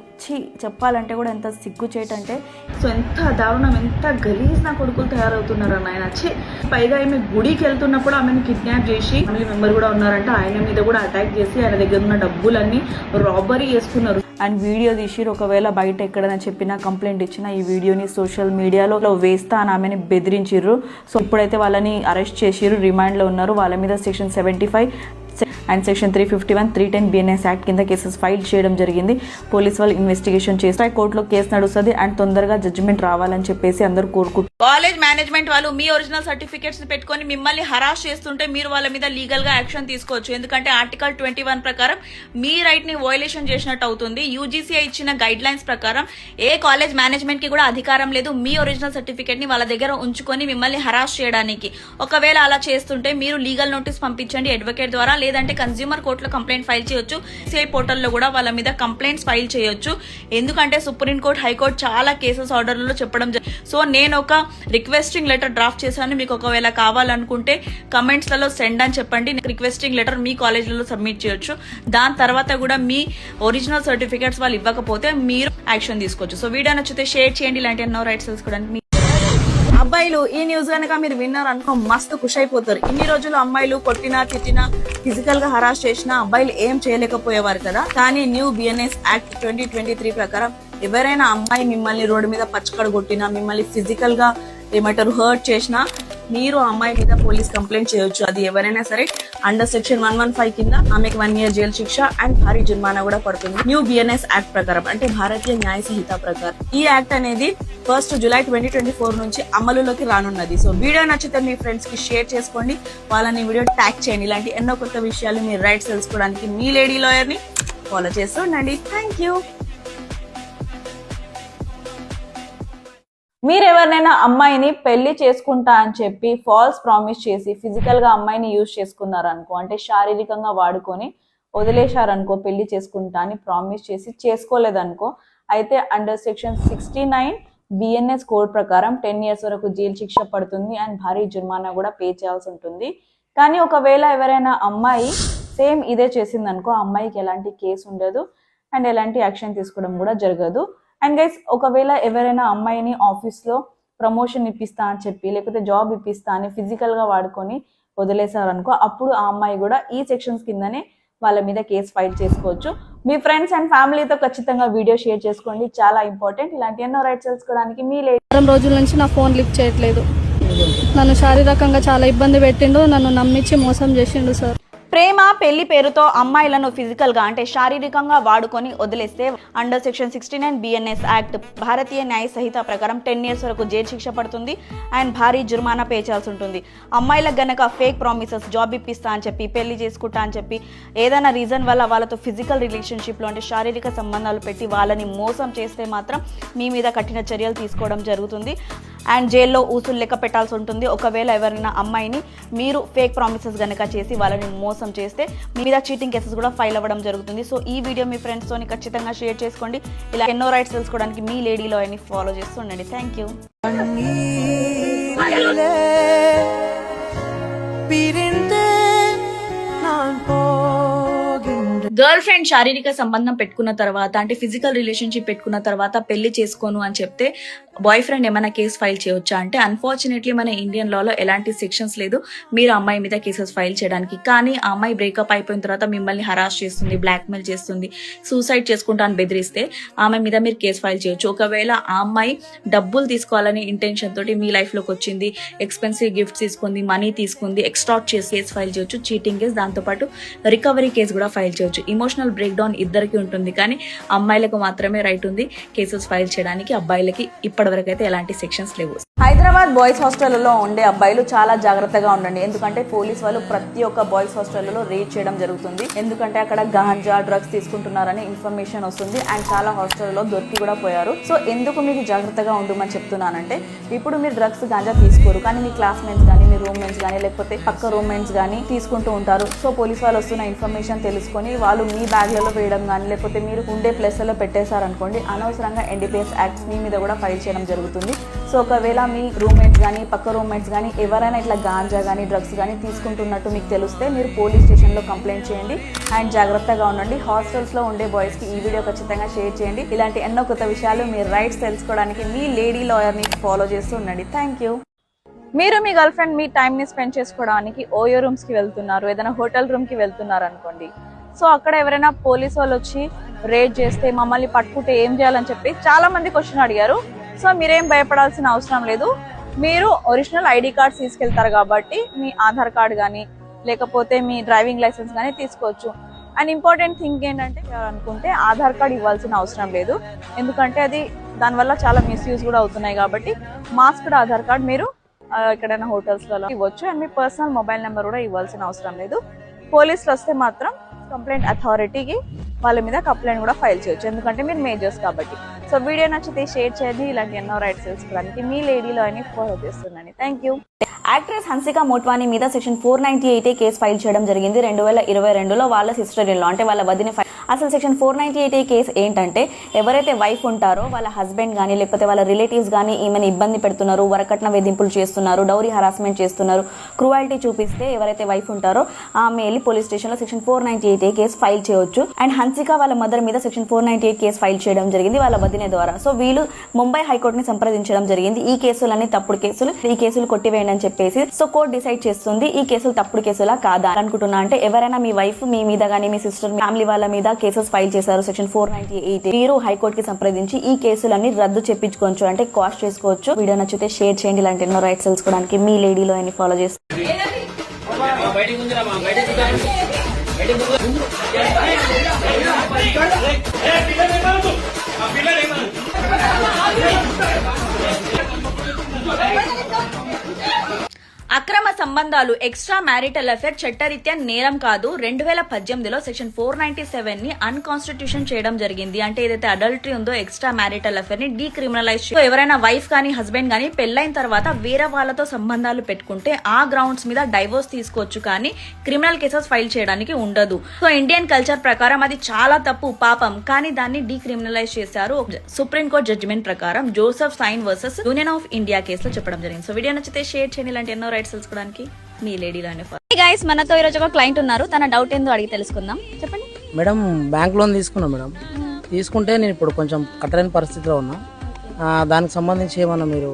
చెప్పాలంటే కూడా ఎంత సిగ్గు చేయటంటే, సో ఎంత దారుణం, ఎంత గలీజ్ నా కొడుకులు తయారవుతున్నారు అన్న. పైగా ఆమె గుడికి వెళ్తున్నప్పుడు ఆమెను కిడ్నాప్ చేసి, ఫ్యామిలీ మెంబర్ కూడా ఉన్నారంటే ఆయన మీద కూడా అటాక్ చేసి ఆయన దగ్గర ఉన్న డబ్బులన్నీ రాబరీ చేసుకున్నారు అండ్ వీడియో తీసిరు. ఒకవేళ బయట ఎక్కడైనా చెప్పినా, కంప్లైంట్ ఇచ్చినా ఈ వీడియోని సోషల్ మీడియాలో వేస్తా అని ఆమెని బెదిరించిర్రు. సో ఇప్పుడైతే వాళ్ళని అరెస్ట్ చేసిర్రు, రిమాండ్లో ఉన్నారు. వాళ్ళ మీద section 75 and section 351, 310 BNS act కింద కేసెస్ ఫైల్ చేయడం జరిగింది. పోలీస్ వాళ్ళు ఇన్వెస్టిగేషన్ చేస్తారు. కోర్టులో కేసు నడుస్తుంది అండ్ తొందరగా జడ్జిమెంట్ రావాలని చెప్పేసి అందరూ కోరుకుంటారు. కాలేజ్ మేనేజ్మెంట్ వాళ్ళు మీ ఒరిజినల్ సర్టిఫికేట్స్ పెట్టుకొని మిమ్మల్ని హరాస్ చేస్తుంటే మీరు వాళ్ళ మీద లీగల్ గా యాక్షన్ తీసుకోవచ్చు. ఎందుకంటే ఆర్టికల్ 21 ప్రకారం మీ రైట్ ని వయోలేషన్ చేసినట్టు అవుతుంది. యూజీసీ ఇచ్చిన గైడ్ లైన్స్ ప్రకారం ఏ కాలేజ్ మేనేజ్మెంట్ కి కూడా అధికారం లేదు మీ ఒరిజినల్ సర్టిఫికేట్ ని వాళ్ళ దగ్గర ఉంచుకొని మిమ్మల్ని హరాస్ చేయడానికి. ఒకవేళ అలా చేస్తుంటే మీరు లీగల్ నోటీస్ పంపించండి అడ్వకేట్ ద్వారా, లేదంటే కన్స్యూమర్ కోర్టులో కంప్లైంట్ ఫైల్ చేయొచ్చు. సిఐ పోర్టల్లో కూడా వాళ్ళ మీద కంప్లైంట్స్ ఫైల్ చేయొచ్చు. ఎందుకంటే సుప్రీంకోర్టు, హైకోర్టు చాలా కేసెస్ ఆర్డర్లలో చెప్పడం జరిగింది. సో నేను ఒక రిక్వెస్టింగ్ లెటర్ డ్రాఫ్ట్ చేశాను. మీకు ఒకవేళ కావాలనుకుంటే కమెంట్స్లలో సెండ్ అని చెప్పండి. రిక్వెస్టింగ్ లెటర్ మీ కాలేజ్లలో సబ్మిట్ చేయొచ్చు. దాని తర్వాత కూడా మీ ఒరిజినల్ సర్టిఫికేట్స్ వాళ్ళు ఇవ్వకపోతే మీరు యాక్షన్ తీసుకోవచ్చు. సో వీడియో నచ్చితే షేర్ చేయండి. ఇలాంటి ఎన్నో రైట్స్ తెలుసుకోవడానికి. అబ్బాయిలు ఈ న్యూస్ కనుక మీరు విన్నారు అనుకో మస్తు ఖుషి అయిపోతారు. ఇన్ని రోజులు అమ్మాయిలు కొట్టినా తిట్టినా ఫిజికల్ గా హరాస్ చేసినా అబ్బాయిలు ఏం చేయలేకపోయేవారు కదా. కానీ న్యూ బిఎన్ఎస్ యాక్ట్ 2023 ప్రకారం ఎవరైనా అమ్మాయి మిమ్మల్ని రోడ్డు మీద పచ్చకడ కొట్టినా, మిమ్మల్ని ఫిజికల్ గా ఏమంటారు హర్ట్ చేసినా మీరు అమ్మాయి మీద పోలీస్ కంప్లైంట్ చేయొచ్చు. అది ఎవరైనా సరే అండర్ సెక్షన్ 115 కింద ఆమెకు 1 year జైలు శిక్ష అండ్ భారీ జుర్మానా కూడా పడుతుంది. న్యూ బిఎన్ఎస్ యాక్ట్ ప్రకారం అంటే భారతీయ న్యాయ సంహిత ప్రకారం. ఈ యాక్ట్ అనేది 1st July 2024 నుంచి అమలులోకి రానున్నది. సో వీడియో నచ్చితే మీ ఫ్రెండ్స్ కి షేర్ చేసుకోండి, వాళ్ళని వీడియో ట్యాగ్ చేయండి. ఇలాంటి ఎన్నో కొత్త విషయాలు మీ రైట్స్ తెలుసుకోవడానికి మీ లేడీ లాయర్ ని ఫాలో చేస్తూ ఉండండి. Thank you. మీరు ఎవరినైనా అమ్మాయిని పెళ్లి చేసుకుంటా అని చెప్పి ఫాల్స్ ప్రామిస్ చేసి ఫిజికల్ గా అమ్మాయిని యూజ్ చేసుకున్నారనుకో, అంటే శారీరకంగా వాడుకొని వదిలేశారనుకో, పెళ్లి చేసుకుంటా అని ప్రామిస్ చేసి చేసుకోలేదనుకో, అయితే అండర్ సెక్షన్ 69 బిఎన్ఎస్ కోడ్ ప్రకారం 10 years వరకు జైలు శిక్ష పడుతుంది అండ్ భారీ జుర్మానా కూడా పే చేయాల్సి ఉంటుంది. కానీ ఒకవేళ ఎవరైనా అమ్మాయి సేమ్ ఇదే చేసిందనుకో, అమ్మాయికి ఎలాంటి కేసు ఉండదు అండ్ ఎలాంటి యాక్షన్ తీసుకోవడం కూడా జరగదు. అండ్ గైస్, ఒకవేళ ఎవరైనా అమ్మాయిని ఆఫీస్లో ప్రమోషన్ ఇప్పిస్తా అని చెప్పి లేకపోతే జాబ్ ఇప్పిస్తా అని ఫిజికల్ గా వాడుకొని వదిలేశారనుకో, అప్పుడు ఆ అమ్మాయి కూడా ఈ సెక్షన్స్ కిందనే వాళ్ళ మీద కేసు ఫైల్ చేసుకోవచ్చు. మీ ఫ్రెండ్స్ అండ్ ఫ్యామిలీతో ఖచ్చితంగా వీడియో షేర్ చేసుకోండి, చాలా ఇంపార్టెంట్. ఇలాంటి ఎన్నో రైట్స్ తెలుసుకోవడానికి మీ వారం రోజుల నుంచి నా ఫోన్ లిఫ్ట్ చేయట్లేదు. నన్ను శారీరకంగా చాలా ఇబ్బంది పెట్టిండు, నన్ను నమ్మించి మోసం చేసిండు సార్. ప్రేమ పెళ్లి పేరుతో అమ్మాయిలను ఫిజికల్ గా అంటే శారీరకంగా వాడుకొని వదిలేస్తే అండర్ సెక్షన్ 69 బిఎన్ఎస్ యాక్ట్ భారతీయ న్యాయ సంహిత ప్రకారం 10 years వరకు జైలు శిక్ష పడుతుంది అండ్ భారీ జుర్మానా పే చేయాల్సి ఉంటుంది. అమ్మాయిలకు గనక ఫేక్ ప్రామిసెస్, జాబ్ ఇప్పిస్తా అని చెప్పి, పెళ్లి చేసుకుంటా అని చెప్పి ఏదైనా రీజన్ వల్ల వాళ్ళతో ఫిజికల్ రిలేషన్షిప్ లో అంటే శారీరక సంబంధాలు పెట్టి వాళ్ళని మోసం చేస్తే మాత్రం మీ మీద కఠిన చర్యలు తీసుకోవడం జరుగుతుంది అండ్ జైల్లో ఊసులు లెక్క పెట్టాల్సి ఉంటుంది. ఒకవేళ ఎవరైనా అమ్మాయిని మీరు ఫేక్ ప్రామిసెస్ గనక చేసి వాళ్ళని మోసం చేస్తే మీ మీద చీటింగ్ కేసెస్ కూడా ఫైల్ అవ్వడం జరుగుతుంది. సో ఈ వీడియో మీ ఫ్రెండ్స్ తోని ఖచ్చితంగా షేర్ చేసుకోండి. ఇలా ఎన్నో రైట్స్ తెలుసుకోవడానికి మీ లేడీ లాయర్ని ఫాలో చేస్తూ ఉండండి. Thank you. గర్ల్ ఫ్రెండ్ శారీరక సంబంధం పెట్టుకున్న తర్వాత అంటే ఫిజికల్ రిలేషన్షిప్ పెట్టుకున్న తర్వాత పెళ్లి చేసుకోను అని చెప్తే బాయ్ ఫ్రెండ్ ఏమైనా కేసు ఫైల్ చేయొచ్చా అంటే అన్ఫార్చునేట్లీ మన ఇండియన్ లాలో ఎలాంటి సెక్షన్స్ లేదు మీరు అమ్మాయి మీద కేసెస్ ఫైల్ చేయడానికి. కానీ ఆ అమ్మాయి బ్రేకప్ అయిపోయిన తర్వాత మిమ్మల్ని హరాస్ చేస్తుంది, బ్లాక్మెయిల్ చేస్తుంది, సూసైడ్ చేసుకుంటా అని బెదిరిస్తే ఆమె మీద మీరు కేసు ఫైల్ చేయొచ్చు. ఒకవేళ ఆ అమ్మాయి డబ్బులు తీసుకోవాలని ఇంటెన్షన్ తోటి మీ లైఫ్ లోకి వచ్చింది, ఎక్స్పెన్సివ్ గిఫ్ట్స్ తీసుకుంది, మనీ తీసుకుంది, ఎక్స్టార్ట్ చేసి కేసు ఫైల్ చేయొచ్చు, చీటింగ్ కేసు, దాంతోపాటు రికవరీ కేసు కూడా ఫైల్ చేయొచ్చు. ఇమోషనల్ బ్రేక్ డౌన్ ఇద్దరికి ఉంటుంది, కానీ అమ్మాయిలకు మాత్రమే రైట్ ఉంది కేసెస్ ఫైల్ చేయడానికి, అబ్బాయిలకి ఇప్పటివరకు అయితే ఎలాంటి సెక్షన్స్ లేవు. హైదరాబాద్ బాయ్స్ హాస్టల్లో ఉండే అబ్బాయిలు చాలా జాగ్రత్తగా ఉండండి, ఎందుకంటే పోలీస్ వాళ్ళు ప్రతి ఒక్క బాయ్స్ హాస్టల్లో రేడ్ చేయడం జరుగుతుంది. ఎందుకంటే అక్కడ గాంజా డ్రగ్స్ తీసుకుంటున్నారని ఇన్ఫర్మేషన్ వస్తుంది అండ్ చాలా హాస్టల్లో దొరికి కూడా పోయారు. సో ఎందుకు మీకు జాగ్రత్తగా ఉండమని చెప్తున్నానంటే, ఇప్పుడు మీరు డ్రగ్స్ గాంజా తీసుకోరు, కానీ మీ క్లాస్మేట్స్ కానీ మీ రూమ్మేట్స్ కానీ లేకపోతే పక్క రూమ్మేట్స్ కానీ తీసుకుంటూ ఉంటారు. సో పోలీస్ వాళ్ళు వస్తున్న ఇన్ఫర్మేషన్ తెలుసుకొని వాళ్ళు మీ బ్యాగ్లలో వేయడం కానీ లేకపోతే మీరు ఉండే ప్లేస్లలో పెట్టేశారనుకోండి, అనవసరంగా ఎన్డీపీఎస్ యాక్ట్స్ మీ మీద కూడా ఫైల్ చేయడం జరుగుతుంది. సో ఒకవేళ మీ రూమ్మేట్స్ కానీ పక్క రూమ్మేట్స్ కానీ ఎవరైనా ఇట్లా గాంజా కానీ డ్రగ్స్ కానీ తీసుకుంటున్నట్టు మీకు తెలిస్తే మీరు పోలీస్ స్టేషన్లో కంప్లైంట్ చేయండి అండ్ జాగ్రత్తగా ఉండండి. హాస్టల్స్లో ఉండే బాయ్స్కి ఈ వీడియో ఖచ్చితంగా షేర్ చేయండి. ఇలాంటి ఎన్నో కొత్త విషయాలు మీ రైట్స్ తెలుసుకోవడానికి మీ లేడీ లాయర్ని ఫాలో చేస్తూ ఉండండి. Thank you. మీరు మీ గర్ల్ ఫ్రెండ్ మీ టైంని స్పెండ్ చేసుకోవడానికి ఓయో రూమ్స్కి వెళ్తున్నారు, ఏదైనా హోటల్ రూమ్కి వెళ్తున్నారు అనుకోండి. సో అక్కడ ఎవరైనా పోలీస్ వాళ్ళు వచ్చి రేడ్ చేస్తే మమ్మల్ని పట్టుకుంటే ఏం చేయాలని చెప్పి చాలా మంది క్వశ్చన్ అడిగారు. సో మీరేం భయపడాల్సిన అవసరం లేదు. మీరు ఒరిజినల్ ఐడి కార్డ్స్ తీసుకెళ్తారు కాబట్టి మీ ఆధార్ కార్డ్ కానీ లేకపోతే మీ డ్రైవింగ్ లైసెన్స్ కానీ తీసుకోవచ్చు. అండ్ ఇంపార్టెంట్ థింగ్ ఏంటంటే అనుకుంటే ఆధార్ కార్డ్ ఇవ్వాల్సిన అవసరం లేదు, ఎందుకంటే అది దానివల్ల చాలా మిస్యూజ్ కూడా అవుతున్నాయి. కాబట్టి మాస్క్డ్ ఆధార్ కార్డ్ మీరు ఎక్కడైనా హోటల్స్లలో ఇవ్వచ్చు and me personal mobile number కూడా ఇవ్వాల్సిన అవసరం లేదు. పోలీసులు వస్తే మాత్రం కంప్లైంట్ అథారిటీకి వాళ్ళ మీద కంప్లైంట్ కూడా ఫైల్ చేయొచ్చు, ఎందుకంటే మీరు మేజర్స్ కాబట్టి. సో వీడియో నచ్చితే షేర్ చేయండి. ఇలాంటి ఎన్నో రైట్స్ తెలుసుకోవడానికి మీ లేడీ లాయర్ని ఫాలో చేస్తున్నాను. Thank you. Actress Hansika Motwani మీద సెక్షన్ 498 కేసు ఫైల్ చేయడం జరిగింది 2022లో వాళ్ళ సిస్టర్ ఇన్ లా అంటే వాళ్ళ వదిన అసలు సెక్షన్ 498 కేసు ఏంటంటే ఎవరైతే వైఫ్ ఉంటారో వాళ్ళ హస్బెండ్ కానీ లేకపోతే వాళ్ళ రిలేటివ్స్ కానీ ఈమెను ఇబ్బంది పెడుతున్నారు, వరకట్న వేధింపులు చేస్తున్నారు, డౌరీ హరాస్మెంట్ చేస్తున్నారు, క్రూవాలిటీ చూపిస్తే ఎవరైతే వైఫ్ ఉంటారో ఆమె వెళ్ళి పోలీస్ స్టేషన్ లో సెక్షన్ 498 కేసు ఫైల్ చేయొచ్చు. అండ్ హన్సిక వాళ్ళ మదర్ మీద సెక్షన్ 498 కేసు ఫైల్ చేయడం జరిగింది వాళ్ళ వదిన ద్వారా. సో వీళ్ళు ముంబై హైకోర్టుని సంప్రదించడం జరిగింది. ఈ కేసులన్నీ తప్పుడు కేసులు, ఈ కేసులు కొట్టివేయండి అని చెప్పేసి. సో కోర్టు డిసైడ్ చేస్తుంది ఈ కేసులు తప్పుడు కేసులా కాదా అనుకుంటున్నా. అంటే ఎవరైనా మీ వైఫ్ మీ మీద కానీ మీ సిస్టర్ ఫ్యామిలీ వాళ్ళ మీద కేసెస్ ఫైల్ చేశారు సెక్షన్ 498, మీరు హైకోర్టుకి సంప్రదించి ఈ కేసులన్నీ రద్దు చేయించుకోవచ్చు, అంటే కాస్ట్ చేసుకోవచ్చు. వీడియో నచ్చితే షేర్ చేయండి. ఇలాంటి ఎన్నో రైట్స్ తెలుసుకోవడానికి మీ లేడీలో అని ఫాలో చేస్తారు. అక్రమ సంబంధాలు ఎక్స్ట్రా మ్యారిటల్ అఫేర్ చట్టరీత్యా నేరం కాదు. 2018లో సెక్షన్ 497 ని అన్కాన్స్టిట్యూషన్ చేయడం జరిగింది. అంటే ఏదైతే అడల్టరీ ఉందో ఎక్స్ట్రా మ్యారిటల్ అఫేర్ ని డీక్రిమినలైజ్. ఎవరైనా వైఫ్ కానీ హస్బెండ్ కానీ పెళ్లైన తర్వాత వేరే వాళ్ళతో సంబంధాలు పెట్టుకుంటే ఆ గ్రౌండ్స్ మీద డైవోర్స్ తీసుకోవచ్చు, కానీ క్రిమినల్ కేసెస్ ఫైల్ చేయడానికి ఉండదు. సో ఇండియన్ కల్చర్ ప్రకారం అది చాలా తప్పు, పాపం, కానీ దాన్ని డీక్రిమినలైజ్ చేశారు. సుప్రీంకోర్టు జడ్జిమెంట్ ప్రకారం Joseph Shine versus Union of India కేసులో చెప్పడం జరిగింది. సో వీడియో నచ్చితే షేర్ చేయండి. ఇలాంటి ఎన్నో రైట్స్ తెలుసుకోవడానికి మీ లేడీలోనే. గైస్, మనతో ఈరోజు ఒక క్లయింట్ ఉన్నారు. తన డౌట్ ఏందో అడిగి తెలుసుకుందాం. చెప్పండి మేడం. బ్యాంక్ లోన్ తీసుకున్నా మేడం. తీసుకుంటే నేను ఇప్పుడు కొంచెం కట్టలేని పరిస్థితిలో ఉన్నా. దానికి సంబంధించి ఏమన్నా మీరు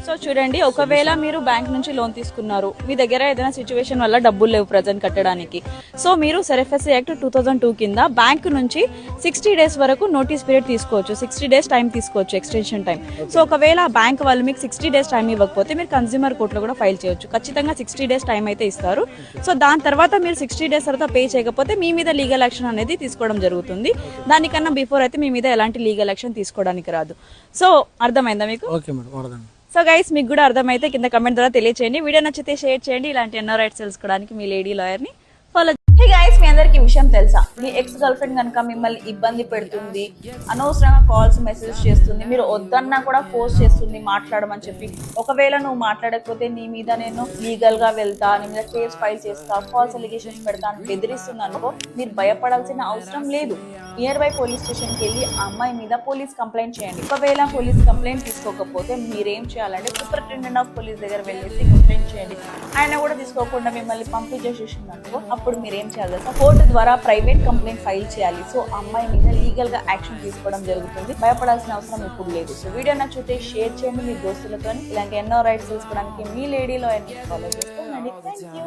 సో చూడండి, ఒకవేళ మీరు బ్యాంక్ నుంచి లోన్ తీసుకున్నారు, మీ దగ్గర ఏదైనా సిచ్యువేషన్ వల్ల డబ్బులు లేవు ప్రజెంట్ కట్టడానికి, సో మీరు SRFSC యాక్ట్ 2002 కింద బ్యాంక్ నుంచి 60 డేస్ వరకు నోటీస్ పీరియడ్ తీసుకోవచ్చు. 60 డేస్ టైం తీసుకోవచ్చు, ఎక్స్టెన్షన్ టైం. సో ఒకవేళ బ్యాంక్ వాళ్ళు మీకు 60 డేస్ టైం ఇవ్వకపోతే మీరు కన్స్యూమర్ కోర్టులో కూడా ఫైల్ చేయొచ్చు. ఖచ్చితంగా 60 డేస్ టైం అయితే ఇస్తారు. సో దాని తర్వాత మీరు 60 డేస్ తర్వాత పే చేయకపోతే మీ మీద లీగల్ యాక్షన్ అనేది తీసుకోవడం జరుగుతుంది. దానికన్నా బిఫోర్ అయితే మీ మీద ఎలాంటి లీగల్ యాక్షన్ తీసుకోవడానికి రాదు. సో అర్థమైందా మీకు? ఓకే మేడం, అర్థం. సో గైస్, మీకు కూడా అర్థమైతే కింద కమెంట్ ద్వారా తెలియచేయండి. వీడియో నచ్చితే షేర్ చేయండి. ఇలాంటి ఎన్నో రైట్స్ తెలుసుకోవడానికి మీ లేడీ లాయర్ని ఫాలో. హే గైస్, మీ అందరికి విషయం తెలుసా? మీ ఎక్స్ గర్ల్ ఫ్రెండ్ కనుక మిమ్మల్ని ఇబ్బంది పెడుతుంది, అనవసరంగా కాల్స్ మెసేజ్ చేస్తుంది, మీరు వద్దన్నా కూడా ఫోర్స్ చేస్తుంది మాట్లాడమని చెప్పి, ఒకవేళ నువ్వు మాట్లాడకపోతే నీ మీద నేను లీగల్ గా వెళ్తా, నీ మీద కేసు ఫైల్ చేస్తా, ఫాల్స్ అలిగేషన్స్ పెడతా అని బెదిరిస్తుంది అనుకో, మీరు భయపడాల్సిన అవసరం లేదు. నియర్ బై పోలీస్ స్టేషన్ కి వెళ్ళి ఆ అమ్మాయి మీద పోలీస్ కంప్లైంట్ చేయండి. ఒకవేళ పోలీస్ కంప్లైంట్ తీసుకోకపోతే మీరేం చేయాలంటే సూపరింటెండెంట్ ఆఫ్ పోలీస్ దగ్గర వెళ్ళేసి కంప్లైంట్ చేయండి. ఆయన కూడా తీసుకోకుండా మిమ్మల్ని పంపించేసేసింది అనుకో, అప్పుడు మీరేం చేయాలి? కోర్టు ద్వారా ప్రైవేట్ కంప్లైంట్ ఫైల్ చేయాలి. సో అమ్మాయి మీద లీగల్ గా యాక్షన్ తీసుకోవడం జరుగుతుంది. భయపడాల్సిన అవసరం ఇప్పుడు లేదు. సో వీడియో నచ్చితే షేర్ చేయండి మీ దోస్తులతో. ఇలాంటి ఎన్నో రైట్స్ తెలుసుకోవడానికి మీ లేడీలో ఎన్ని ఫాలో చేస్తానండి. Thank you.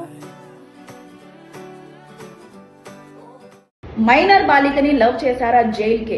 మైనర్ బాలికని లవ్ చేశారా జైలుకే.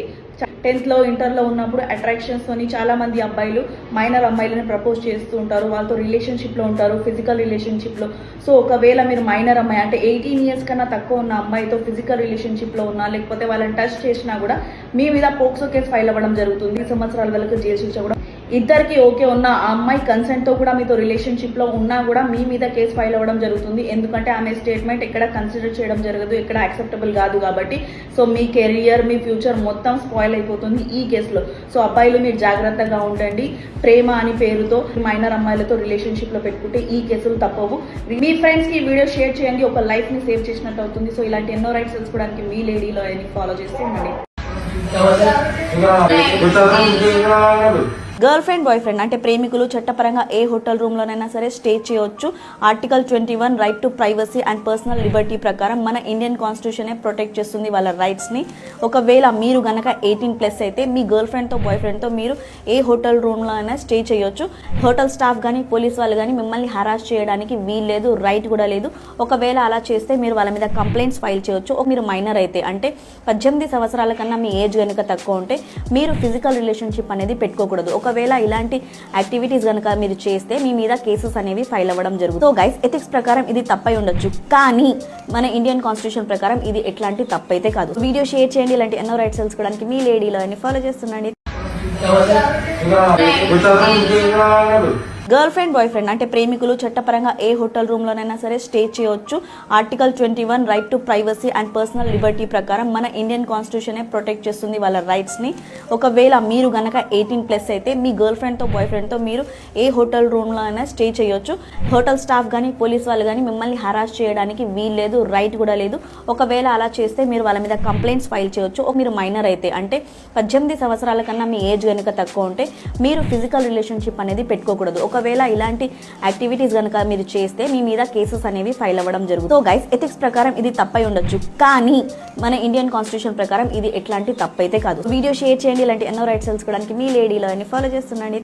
10th లో ఇంటర్లో ఉన్నప్పుడు అట్రాక్షన్స్ తోని చాలా మంది అబ్బాయిలు మైనర్ అమ్మాయిలను ప్రపోజ్ చేస్తూ ఉంటారు, వాళ్ళతో రిలేషన్షిప్ లో ఉంటారు, ఫిజికల్ రిలేషన్షిప్ లో. సో ఒకవేళ మీరు మైనర్ అమ్మాయి అంటే 18 years కన్నా తక్కువ ఉన్న అమ్మాయితో ఫిజికల్ రిలేషన్షిప్ లో ఉన్నా, లేకపోతే వాళ్ళని టచ్ చేసినా కూడా మీ మీద పోక్సో కేసు ఫైల్ అవ్వడం జరుగుతుంది. 2 సంవత్సరాల వరకు జైలు శిక్ష కూడా. ఇద్దరికి ఓకే ఉన్న ఆ అమ్మాయి కన్సెంట్ తో కూడా మీతో రిలేషన్షిప్ లో ఉన్నా కూడా మీ మీద కేసు ఫైల్ అవ్వడం జరుగుతుంది. ఎందుకంటే ఆమె స్టేట్మెంట్ ఎక్కడ కన్సిడర్ చేయడం జరగదు, ఎక్కడ యాక్సెప్టబుల్ కాదు కాబట్టి. సో మీ కెరియర్, మీ ఫ్యూచర్ మొత్తం స్పాయిల్ అయిపోతుంది ఈ కేసులో. సో అబ్బాయిలు మీరు జాగ్రత్తగా ఉండండి. ప్రేమ అని పేరుతో మైనర్ అమ్మాయిలతో రిలేషన్షిప్ లో పెట్టుకుంటే ఈ కేసులు తప్పవు. మీ ఫ్రెండ్స్ కి వీడియో షేర్ చేయండి, ఒక లైఫ్ ని సేవ్ చేసినట్టు అవుతుంది. సో ఇలాంటి ఎన్నో రైట్స్ తెలుసుకోవడానికి మీ లేడీలో ఫాలో చేస్తూ ఉండండి. గర్ల్ ఫ్రెండ్, బాయ్ ఫ్రెండ్ అంటే ప్రేమికులు చట్టపరంగా ఏ హోటల్ రూమ్ లోనైనా సరే స్టే చేయొచ్చు. Article 21 right to privacy and personal Liberty ప్రకారం మన ఇండియన్ కాన్స్టిట్యూషన్ ప్రొటెక్ట్ చేస్తుంది వాళ్ళ రైట్స్ ని. ఒకవేళ మీరు గనక 18+ అయితే మీ గర్ల్ ఫ్రెండ్ తో బాయ్ ఫ్రెండ్ తో మీరు ఏ హోటల్ రూమ్ లో అయినా స్టే చేయొచ్చు. హోటల్ స్టాఫ్ కానీ పోలీస్ వాళ్ళు కానీ మిమ్మల్ని హరాస్ చేయడానికి వీల్లేదు, రైట్ కూడా లేదు. ఒకవేళ అలా చేస్తే మీరు వాళ్ళ మీద కంప్లైంట్స్ ఫైల్ చేయొచ్చు. మీరు మైనర్ అయితే అంటే 18 సంవత్సరాల కన్నా మీ ఏజ్ కనుక తక్కువ ఉంటే మీరు ఫిజికల్ రిలేషన్షిప్ అనేది పెట్టుకోకూడదు. ఒకవేళ ఇలాంటి యాక్టివిటీస్ కనుక మీరు చేస్తే మీ మీద కేసెస్ అనేవి ఫైల్ అవ్వడం జరుగుతుంది. సో గైస్, ఎథిక్స్ ప్రకారం ఇది తప్పై ఉండొచ్చు, కానీ మన ఇండియన్ కాన్స్టిట్యూషన్ ప్రకారం ఇది ఎట్లాంటి తప్పైతే కాదు. వీడియో షేర్ చేయండి. ఇలాంటి ఎన్నో రైట్స్ తెలుసుకోవడానికి మీ లేడీలో ఫాలో చేస్తుండండి. గర్ల్ ఫ్రెండ్ బాయ్ ఫ్రెండ్ అంటే ప్రేమికులు చట్టపరంగా ఏ హోటల్ రూమ్ లోనైనా సరే స్టే చేయొచ్చు. Article 21 right to privacy and personal Liberty ప్రకారం మన ఇండియన్ కాన్స్టిట్యూషన్ ప్రొటెక్ట్ చేస్తుంది వాళ్ళ రైట్స్ ని. ఒకవేళ మీరు గనక 18+ అయితే మీ గర్ల్ ఫ్రెండ్ తో బాయ్ ఫ్రెండ్ తో మీరు ఏ హోటల్ రూమ్ లో అయినా స్టే చేయొచ్చు. హోటల్ స్టాఫ్ కానీ పోలీస్ వాళ్ళు కానీ మిమ్మల్ని హరాస్ చేయడానికి వీల్లేదు, రైట్ కూడా లేదు. ఒకవేళ అలా చేస్తే మీరు వాళ్ళ మీద కంప్లైంట్స్ ఫైల్ చేయొచ్చు. మీరు మైనర్ అయితే అంటే 18 సంవత్సరాల కన్నా మీ ఏజ్ కనుక తక్కువ ఉంటే మీరు ఫిజికల్ రిలేషన్షిప్ అనేది పెట్టుకోకూడదు. ఒకవేళ ఇలాంటి యాక్టివిటీస్ కనుక మీరు చేస్తే మీ మీద కేసెస్ అనేవి ఫైల్ అవ్వడం జరుగుతుంది. సో గైస్, ఎథిక్స్ ప్రకారం ఇది తప్పై ఉండొచ్చు, కానీ మన ఇండియన్ కాన్స్టిట్యూషన్ ప్రకారం ఇది ఎట్లాంటి తప్పైతే కాదు. వీడియో షేర్ చేయండి. ఇలాంటి ఎన్నో రైట్స్ తెలుసుకోవడానికి మీ లేడీలో ఫాలో చేస్తుండండి.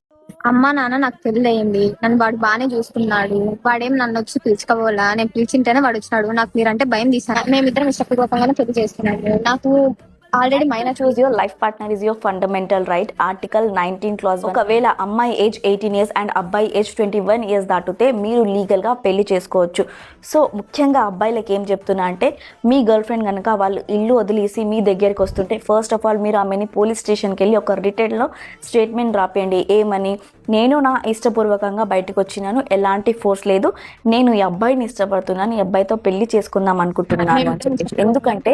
అమ్మ నాన్న నాకు పెళ్లి అయింది, నన్ను వాడు బాగానే చూసుకున్నాడు, వాడేం నన్ను వచ్చి పిలుచుకోవాలా, నేను పిలిచింటేనే వాడు వచ్చినాడు, నాకు మీరంటే భయం తీసాను, మేమిద్దరం ఇష్టపూర్వకంగానే పెళ్లి చేసుకున్నాడు, నాకు already minor. Choose your life partner is your fundamental right. Article 19 clause. ఒకవేళ అమ్మాయి ఏజ్ 18 years అండ్ అబ్బాయి ఏజ్ 21 years దాటితే మీరు లీగల్ గా పెళ్లి చేసుకోవచ్చు. సో ముఖ్యంగా అబ్బాయిలకి ఏం చెప్తున్నా అంటే, మీ గర్ల్ ఫ్రెండ్ కనుక వాళ్ళు ఇల్లు వదిలేసి మీ దగ్గరికి వస్తుంటే ఫస్ట్ ఆఫ్ ఆల్ మీరు ఆమెని పోలీస్ స్టేషన్కి వెళ్ళి ఒక రిటర్న్ లో స్టేట్మెంట్ రాపేయండి. ఏమని, నేను నా ఇష్టపూర్వకంగా బయటకు వచ్చినాను, ఎలాంటి ఫోర్స్ లేదు, నేను ఈ అబ్బాయిని ఇష్టపడుతున్నాను, ఈ అబ్బాయితో పెళ్లి చేసుకుందాం అనుకుంటున్నాను. ఎందుకంటే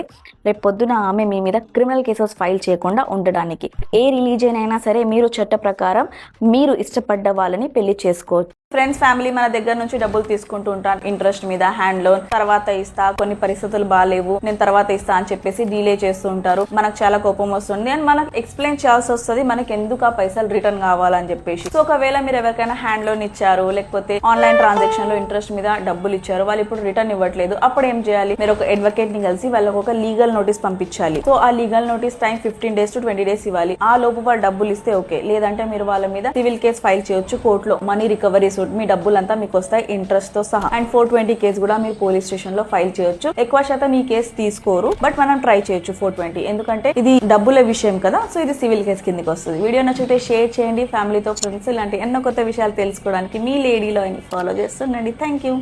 రేపు పొద్దున ఆమె మీ మీద క్రిమినల్ కేసెస్ ఫైల్ చేయకుండా ఉండడానికి. ఏ రిలీజియన్ అయినా సరే మీరు చట్ట ప్రకారం మీరు ఇష్టపడ్డ వాళ్ళని పెళ్లి చేసుకోవచ్చు. ఫ్రెండ్స్, ఫ్యామిలీ మన దగ్గర నుంచి డబ్బులు తీసుకుంటూ ఉంటాను ఇంట్రెస్ట్ మీద, హ్యాండ్ లోన్, తర్వాత ఇస్తా, కొన్ని పరిస్థితులు బాగాలేవు నేను తర్వాత ఇస్తా అని చెప్పేసి డిలే చేస్తూ ఉంటారు. మనకు చాలా కోపం వస్తుంది అండ్ మనకు ఎక్స్ప్లెయిన్ చేయాల్సి వస్తుంది మనకి ఎందుకు ఆ పైసలు రిటర్న్ కావాలని చెప్పేసి. సో ఒకవేళ మీరు ఎవరికైనా హ్యాండ్ లోన్ ఇచ్చారు, లేకపోతే ఆన్లైన్ ట్రాన్సాక్షన్ లో ఇంట్రెస్ట్ మీద డబ్బులు ఇచ్చారు, వాళ్ళు ఇప్పుడు రిటర్న్ ఇవ్వట్లేదు, అప్పుడు ఏం చేయాలి? మీరు ఒక అడ్వకేట్ ని కలిసి వాళ్ళకి ఒక లీగల్ నోటీస్ పంపించాలి. సో ఆ legal notice time 15 days to 20 days ఇవ్వాలి. ఆ లోపు వాళ్ళు డబ్బులు ఇస్తే ఓకే, లేదంటే మీరు వాళ్ళ మీద సివిల్ కేసు ఫైల్ చేయొచ్చు కోర్టులో. మనీ రికవరీ సూట్, మీ డబ్బులంతా మీకు వస్తాయి ఇంట్రెస్ట్ తో సహా. అండ్ 420 కేసు కూడా మీరు పోలీస్ స్టేషన్ లో ఫైల్ చేయొచ్చు. ఎక్కువ శాతం ఈ కేసు తీసుకోరు, బట్ మనం ట్రై చేయొచ్చు 420, ఎందుకంటే ఇది డబ్బుల విషయం కదా. సో ఇది సివిల్ కేసు కిందకి వస్తుంది. వీడియో నచ్చితే షేర్ చేయండి ఫ్యామిలీతో, ఫ్రెండ్స్. ఇలాంటి ఎన్నో కొత్త విషయాలు తెలుసుకోవడానికి మీ లేడీలో ఫాలో చేస్తుండండి. Thank you.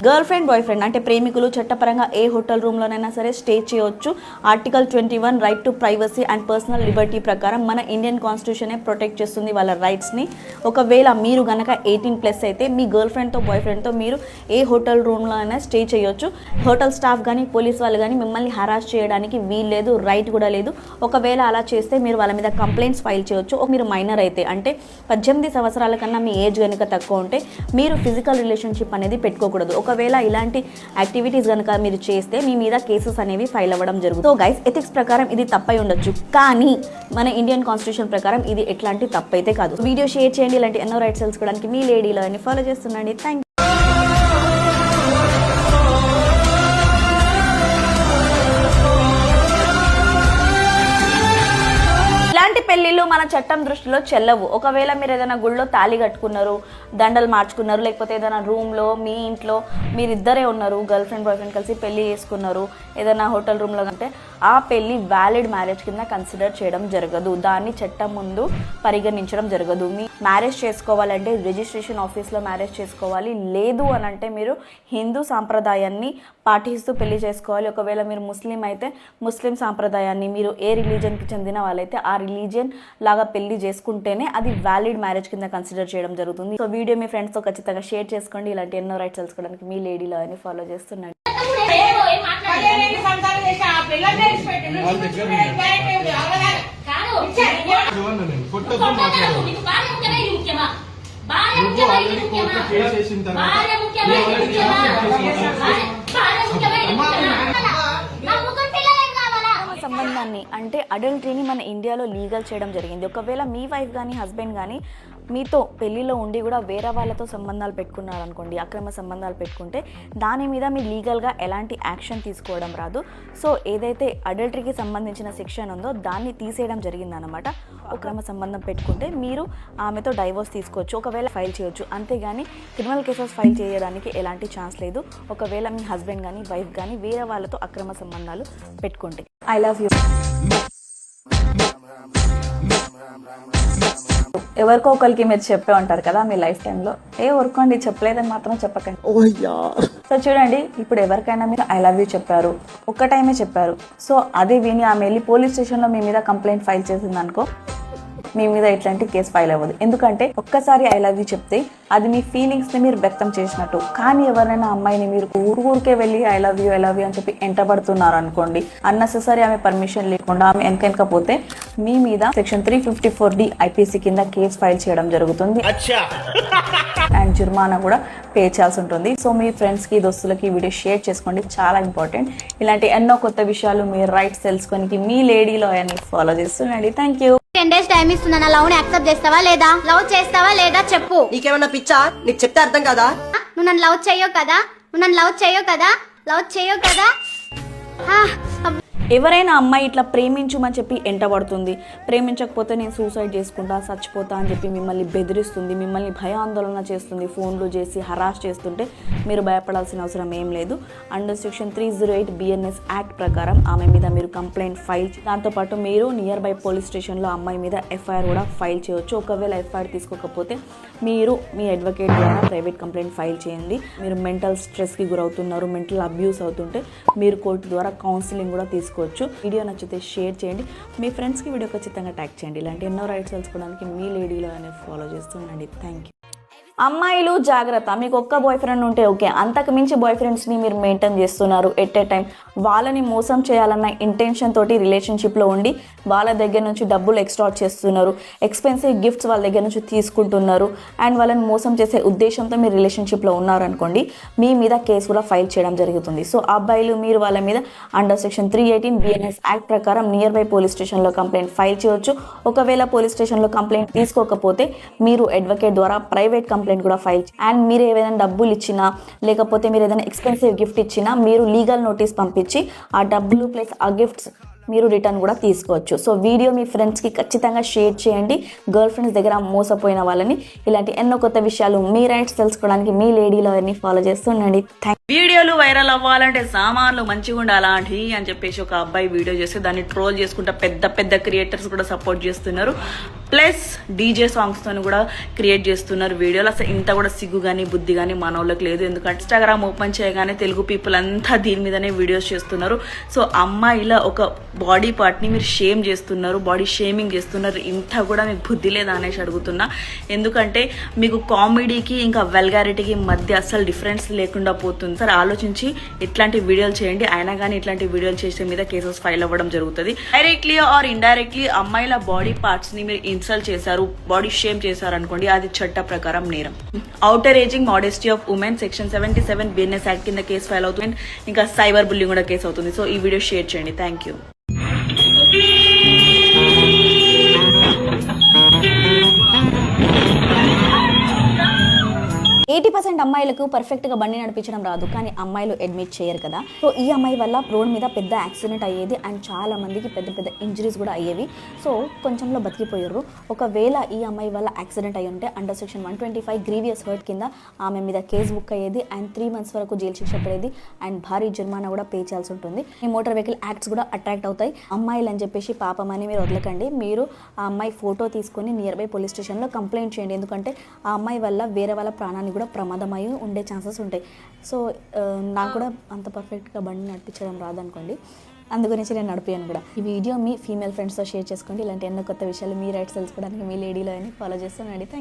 Girlfriend boyfriend అంటే ప్రేమికులు చట్టపరంగా ఏ హోటల్ రూమ్ లోనైనా సరే స్టే చేయొచ్చు. Article 21 right to privacy and personal Liberty ప్రకారం మన ఇండియన్ కాన్స్టిట్యూషన్ ప్రొటెక్ట్ చేస్తుంది వాళ్ళ రైట్స్ ని. ఒకవేళ మీరు గనక 18+ అయితే మీ గర్ల్ ఫ్రెండ్ తో బాయ్ ఫ్రెండ్ తో మీరు ఏ హోటల్ రూమ్ లో అయినా స్టే చేయొచ్చు. హోటల్ స్టాఫ్ కానీ పోలీస్ వాళ్ళు కానీ మిమ్మల్ని హరాస్ చేయడానికి వీల్లేదు, రైట్ కూడా లేదు. ఒకవేళ అలా చేస్తే మీరు వాళ్ళ మీద కంప్లైంట్స్ ఫైల్ చేయొచ్చు. మీరు మైనర్ అయితే అంటే 18 సంవత్సరాల కన్నా మీ ఏజ్ కనుక తక్కువ ఉంటే మీరు ఫిజికల్ రిలేషన్షిప్ అనేది పెట్టుకోకూడదు. ఒకవేళ ఇలాంటి యాక్టివిటీస్ కనుక మీరు చేస్తే మీ మీద కేసెస్ అనేవి ఫైల్ అవ్వడం జరుగుతుంది. సో గైస్, ఎథిక్స్ ప్రకారం ఇది తప్పై ఉండొచ్చు, కానీ మన ఇండియన్ కాన్స్టిట్యూషన్ ప్రకారం ఇది ఎట్లాంటి తప్పైతే కాదు. వీడియో షేర్ చేయండి. ఇలాంటి ఎన్నో రైట్స్ తెలుసుకోవడానికి మీ లేడీలో ఫాలో చేస్తుండండి. Thank you. ఇలాంటి పెళ్లిళ్ళు మన చట్టం దృష్టిలో చెల్లవు. ఒకవేళ మీరు ఏదైనా గుళ్ళో తాళి కట్టుకున్నారు, దండలు మార్చుకున్నారు, లేకపోతే ఏదైనా రూమ్లో మీ ఇంట్లో మీరిద్దరే ఉన్నారు, గర్ల్ ఫ్రెండ్ బాయ్ ఫ్రెండ్ కలిసి పెళ్లి చేసుకున్నారు ఏదైనా హోటల్ రూమ్లో, అంటే ఆ పెళ్లి వ్యాలిడ్ మ్యారేజ్ కింద కన్సిడర్ చేయడం జరగదు. దాన్ని చట్టం ముందు పరిగణించడం జరగదు. మీ మ్యారేజ్ చేసుకోవాలంటే రిజిస్ట్రేషన్ ఆఫీస్లో మ్యారేజ్ చేసుకోవాలి, లేదు అని అంటే మీరు హిందూ సాంప్రదాయాన్ని పాటిస్తూ పెళ్లి చేసుకోవాలి. ఒకవేళ మీరు ముస్లిం అయితే ముస్లిం సాంప్రదాయాన్ని, మీరు ఏ రిలీజియన్కి చెందిన వాళ్ళైతే ఆ రిలీజియన్ లాగా పెళ్లి చేసుకుంటేనే అది వ్యాలిడ్ మ్యారేజ్ కింద కన్సిడర్ చేయడం జరుగుతుంది. సో వీడియో మీ ఫ్రెండ్స్తో ఖచ్చితంగా షేర్ చేసుకోండి. ఇలాంటి ఎన్నో రైట్స్ తెలుసుకోవడానికి మీ లేడీలో ఫాలో చేస్తున్నాను. సంబంధాన్ని అంటే అడల్టరీని మన ఇండియాలో లీగల్ చేయడం జరిగింది. ఒకవేళ మీ వైఫ్ కానీ హస్బెండ్ కానీ మీతో పెళ్లిలో ఉండి కూడా వేరే వాళ్ళతో సంబంధాలు పెట్టుకున్నారనుకోండి, అక్రమ సంబంధాలు పెట్టుకుంటే దాని మీద మీరు లీగల్గా ఎలాంటి యాక్షన్ తీసుకోవడం రాదు. సో ఏదైతే అడల్టరీకి సంబంధించిన సెక్షన్ ఉందో దాన్ని తీసేయడం జరిగిందనమాట. అక్రమ సంబంధం పెట్టుకుంటే మీరు ఆమెతో డైవోర్స్ తీసుకోవచ్చు, ఒకవేళ ఫైల్ చేయొచ్చు. అంతేగాని క్రిమినల్ కేసెస్ ఫైల్ చేయడానికి ఎలాంటి ఛాన్స్ లేదు. ఒకవేళ మీ హస్బెండ్ కానీ వైఫ్ కానీ వేరే వాళ్ళతో అక్రమ సంబంధాలు పెట్టుకుంటే. I love you. ఎవరికో ఒకరికి మీరు చెప్పే ఉంటారు కదా మీ లైఫ్ టైంలో, ఊరుకోండి చెప్పలేదని మాత్రం చెప్పకండి. సో చూడండి, ఇప్పుడు ఎవరికైనా మీరు ఐ లవ్ యూ చెప్పారు, ఒక్క టైమే చెప్పారు, సో అది విని ఆమె వెళ్ళి పోలీస్ స్టేషన్లో మీ మీద కంప్లైంట్ ఫైల్ చేసింది అనుకో, మీ మీద ఇట్లాంటి కేసు ఫైల్ అవ్వదు. ఎందుకంటే ఒక్కసారి ఐ లవ్ యూ చెప్తే అది మీ ఫీలింగ్స్ ని మీరు వ్యక్తం చేసినట్టు. కానీ ఎవరైనా అమ్మాయిని మీరు ఊరికే వెళ్ళి ఐ లవ్ యూ అని చెప్పి ఎంటబడుతున్నారు అనుకోండి, అన్నెసెసరీ ఆమె పర్మిషన్ లేకుండా ఆమె వెనకపోతే మీ మీద సెక్షన్ 354D IPC కింద కేసు ఫైల్ చేయడం జరుగుతుంది అండ్ జుర్మానా కూడా పే చేయాల్సి ఉంటుంది. సో మీ ఫ్రెండ్స్ కి దోస్తులకి ఈ వీడియో షేర్ చేసుకోండి, చాలా ఇంపార్టెంట్. ఇలాంటి ఎన్నో కొత్త విషయాలు మీ రైట్స్ తెలుసుకోనికి మీ లేడీ లాయర్ని ఫాలో చేస్తుండండి. Thank you. 10 days టైం ఇస్తున్నా, లవ్ ని యాక్సెప్ట్ చేస్తావా లేదా? లవ్ చేస్తావా లేదా చెప్పు. నీకేమన్నా పిచ్చా? నీకు చెప్తే అర్థం కదా. నువ్వు నన్ను లవ్ చేయవు కదా, నువ్వు నన్ను లవ్ చేయవు కదా. ఎవరైనా అమ్మాయి ఇట్లా ప్రేమించుమని చెప్పి ఎంటబడుతుంది, ప్రేమించకపోతే నేను సూసైడ్ చేసుకుంటా, చచ్చిపోతా అని చెప్పి మిమ్మల్ని బెదిరిస్తుంది, మిమ్మల్ని భయాందోళన చేస్తుంది, ఫోన్లు చేసి హరాస్ చేస్తుంటే మీరు భయపడాల్సిన అవసరం ఏం లేదు. అండర్ సెక్షన్ 308 BNS యాక్ట్ ప్రకారం ఆమె మీద మీరు కంప్లైంట్ ఫైల్, దాంతోపాటు మీరు నియర్ బై పోలీస్ స్టేషన్లో అమ్మాయి మీద FIR కూడా ఫైల్ చేయొచ్చు. ఒకవేళ FIR తీసుకోకపోతే మీరు మీ అడ్వకేట్ ద్వారా ప్రైవేట్ కంప్లైంట్ ఫైల్ చేయండి. మీరు మెంటల్ స్ట్రెస్కి గురవుతున్నారు, మెంటల్ అబ్యూస్ అవుతుంటే మీరు కోర్టు ద్వారా కౌన్సిలింగ్ కూడా తీసుకోవచ్చు. వీడియో నచ్చితే షేర్ చేయండి, మీ ఫ్రెండ్స్కి వీడియో ఖచ్చితంగా ట్యాగ్ చేయండి. ఇలాంటి ఎన్నో రైట్స్ తెలుసుకోవడానికి మీ లేడీలో అనేది ఫాలో చేస్తుండండి. Thank you. అమ్మాయిలు జాగ్రత్త, మీకు ఒక్క బాయ్ ఫ్రెండ్ ఉంటే ఓకే, అంతకు మించి బాయ్ ఫ్రెండ్స్ని మీరు మెయింటైన్ చేస్తున్నారు ఎట్ ఏ టైం, వాళ్ళని మోసం చేయాలన్న ఇంటెన్షన్ తోటి రిలేషన్షిప్లో ఉండి వాళ్ళ దగ్గర నుంచి డబ్బులు ఎక్స్ట్రాక్ట్ చేస్తున్నారు, ఎక్స్పెన్సివ్ గిఫ్ట్స్ వాళ్ళ దగ్గర నుంచి తీసుకుంటున్నారు అండ్ వాళ్ళని మోసం చేసే ఉద్దేశంతో మీరు రిలేషన్షిప్లో ఉన్నారనుకోండి, మీ మీద కేసు కూడా ఫైల్ చేయడం జరుగుతుంది. సో అబ్బాయిలు మీరు వాళ్ళ మీద అండర్ సెక్షన్ 318 BNS యాక్ట్ ప్రకారం నియర్ బై పోలీస్ స్టేషన్లో కంప్లైంట్ ఫైల్ చేయొచ్చు. ఒకవేళ పోలీస్ స్టేషన్లో కంప్లైంట్ తీసుకోకపోతే మీరు అడ్వకేట్ ద్వారా ప్రైవేట్ కంప్లైంట్ కూడా ఫైల్ అండ్ మీరు ఏదైనా డబ్బులు ఇచ్చినా లేకపోతే మీరు ఏదైనా ఎక్స్పెన్సివ్ గిఫ్ట్ ఇచ్చినా మీరు లీగల్ నోటీస్ పంపించి ఆ డబ్బులు ప్లస్ ఆ గిఫ్ట్స్ మీరు రిటర్న్ కూడా తీసుకోవచ్చు. సో వీడియో మీ ఫ్రెండ్స్కి ఖచ్చితంగా షేర్ చేయండి, గర్ల్ ఫ్రెండ్స్ దగ్గర మోసపోయిన వాళ్ళని. ఇలాంటి ఎన్నో కొత్త విషయాలు మీ రైట్స్ తెలుసుకోవడానికి మీ లేడీ లాయర్ని ఫాలో చేస్తుండండి. వీడియోలు వైరల్ అవ్వాలంటే సామాన్లు మంచిగా ఉండాలి అని చెప్పేసి ఒక అబ్బాయి వీడియో చేస్తే దాన్ని ట్రోల్ చేసుకుంటా పెద్ద పెద్ద క్రియేటర్స్ కూడా సపోర్ట్ చేస్తున్నారు, ప్లస్ DJ సాంగ్స్ తో కూడా క్రియేట్ చేస్తున్నారు వీడియోలు. అసలు ఇంత కూడా సిగ్గు కానీ బుద్ధి కానీ మన వాళ్ళకి లేదు. ఎందుకంటే ఇన్స్టాగ్రామ్ ఓపెన్ చేయగానే తెలుగు పీపుల్ అంతా దీని మీదనే వీడియోస్ చేస్తున్నారు. సో అమ్మాయిల ఒక బాడీ పార్ట్ని మీరు షేమ్ చేస్తున్నారు, బాడీ షేమింగ్ చేస్తున్నారు, ఇంత కూడా మీకు బుద్ధి లేదా అనేసి అడుగుతున్నా. ఎందుకంటే మీకు కామెడీకి ఇంకా వెల్గారిటీకి మధ్య అసలు డిఫరెన్స్ లేకుండా పోతుంది. సరే ఆలోచించి ఇట్లాంటి వీడియోలు చేయండి, అయినా కానీ ఇట్లాంటి వీడియోలు చేసే మీద కేసెస్ ఫైల్ అవ్వడం జరుగుతుంది. డైరెక్ట్లీ ఆర్ ఇండైరెక్ట్లీ అమ్మాయిల బాడీ పార్ట్స్ ని మీరు ఇన్సల్ట్ చేశారు, బాడీ షేమ్ చేశారు అనుకోండి, అది చట్ట ప్రకారం నేరం. Outer ageing modesty of women section 77 BNS act కింద కేసు ఫైల్ అవుతుంది. ఇంకా సైబర్ బుల్లింగ్ కూడా కేసు అవుతుంది. సో ఈ వీడియో షేర్ చేయండి. Thank you. 80% అమ్మాయిలకు పర్ఫెక్ట్గా బండి నడిపించడం రాదు, కానీ అమ్మాయిలు అడ్మిట్ చేయరు కదా. సో ఈ అమ్మాయి వల్ల రోడ్ మీద పెద్ద యాక్సిడెంట్ అయ్యేది అండ్ చాలా మందికి పెద్ద పెద్ద ఇంజరీస్ కూడా అయ్యేవి. సో కొంచెంలో బతికిపోయారు. ఒకవేళ ఈ అమ్మాయి వల్ల యాక్సిడెంట్ అయ్యి ఉంటే అండర్ సెక్షన్ 125 గ్రీవియస్ హర్ట్ కింద ఆమె మీద కేసు బుక్ అయ్యేది అండ్ 3 months వరకు జైలు శిక్ష పడేది అండ్ భారీ జుర్మానా కూడా పే చేయాల్సి ఉంటుంది. ఈ మోటార్ వెహికల్ యాక్ట్స్ కూడా అట్రాక్ట్ అవుతాయి. అమ్మాయిలు అని చెప్పేసి పాపం అని మీరు వదలకండి. మీరు ఆ అమ్మాయి ఫోటో తీసుకొని నియర్ బై పోలీస్ స్టేషన్లో కంప్లైంట్ చేయండి. ఎందుకంటే ఆ అమ్మాయి వల్ల వేరే వాళ్ళ ప్రాణాన్ని కూడా ప్రమాదమై ఉండే ఛాన్సెస్ ఉంటాయి. సో నాకు కూడా అంత పర్ఫెక్ట్గా బండి నడిపించడం రాదనుకోండి, అందుగురించి నేను నడిపాను కూడా. ఈ వీడియో మీ ఫీమేల్ ఫ్రెండ్స్తో షేర్ చేసుకోండి. ఇలాంటి ఎన్నో కొత్త విషయాలు మీ రైట్స్ తెలుసుకోవడానికి మీ లేడీలో అని ఫాలో చేస్తున్నాడు.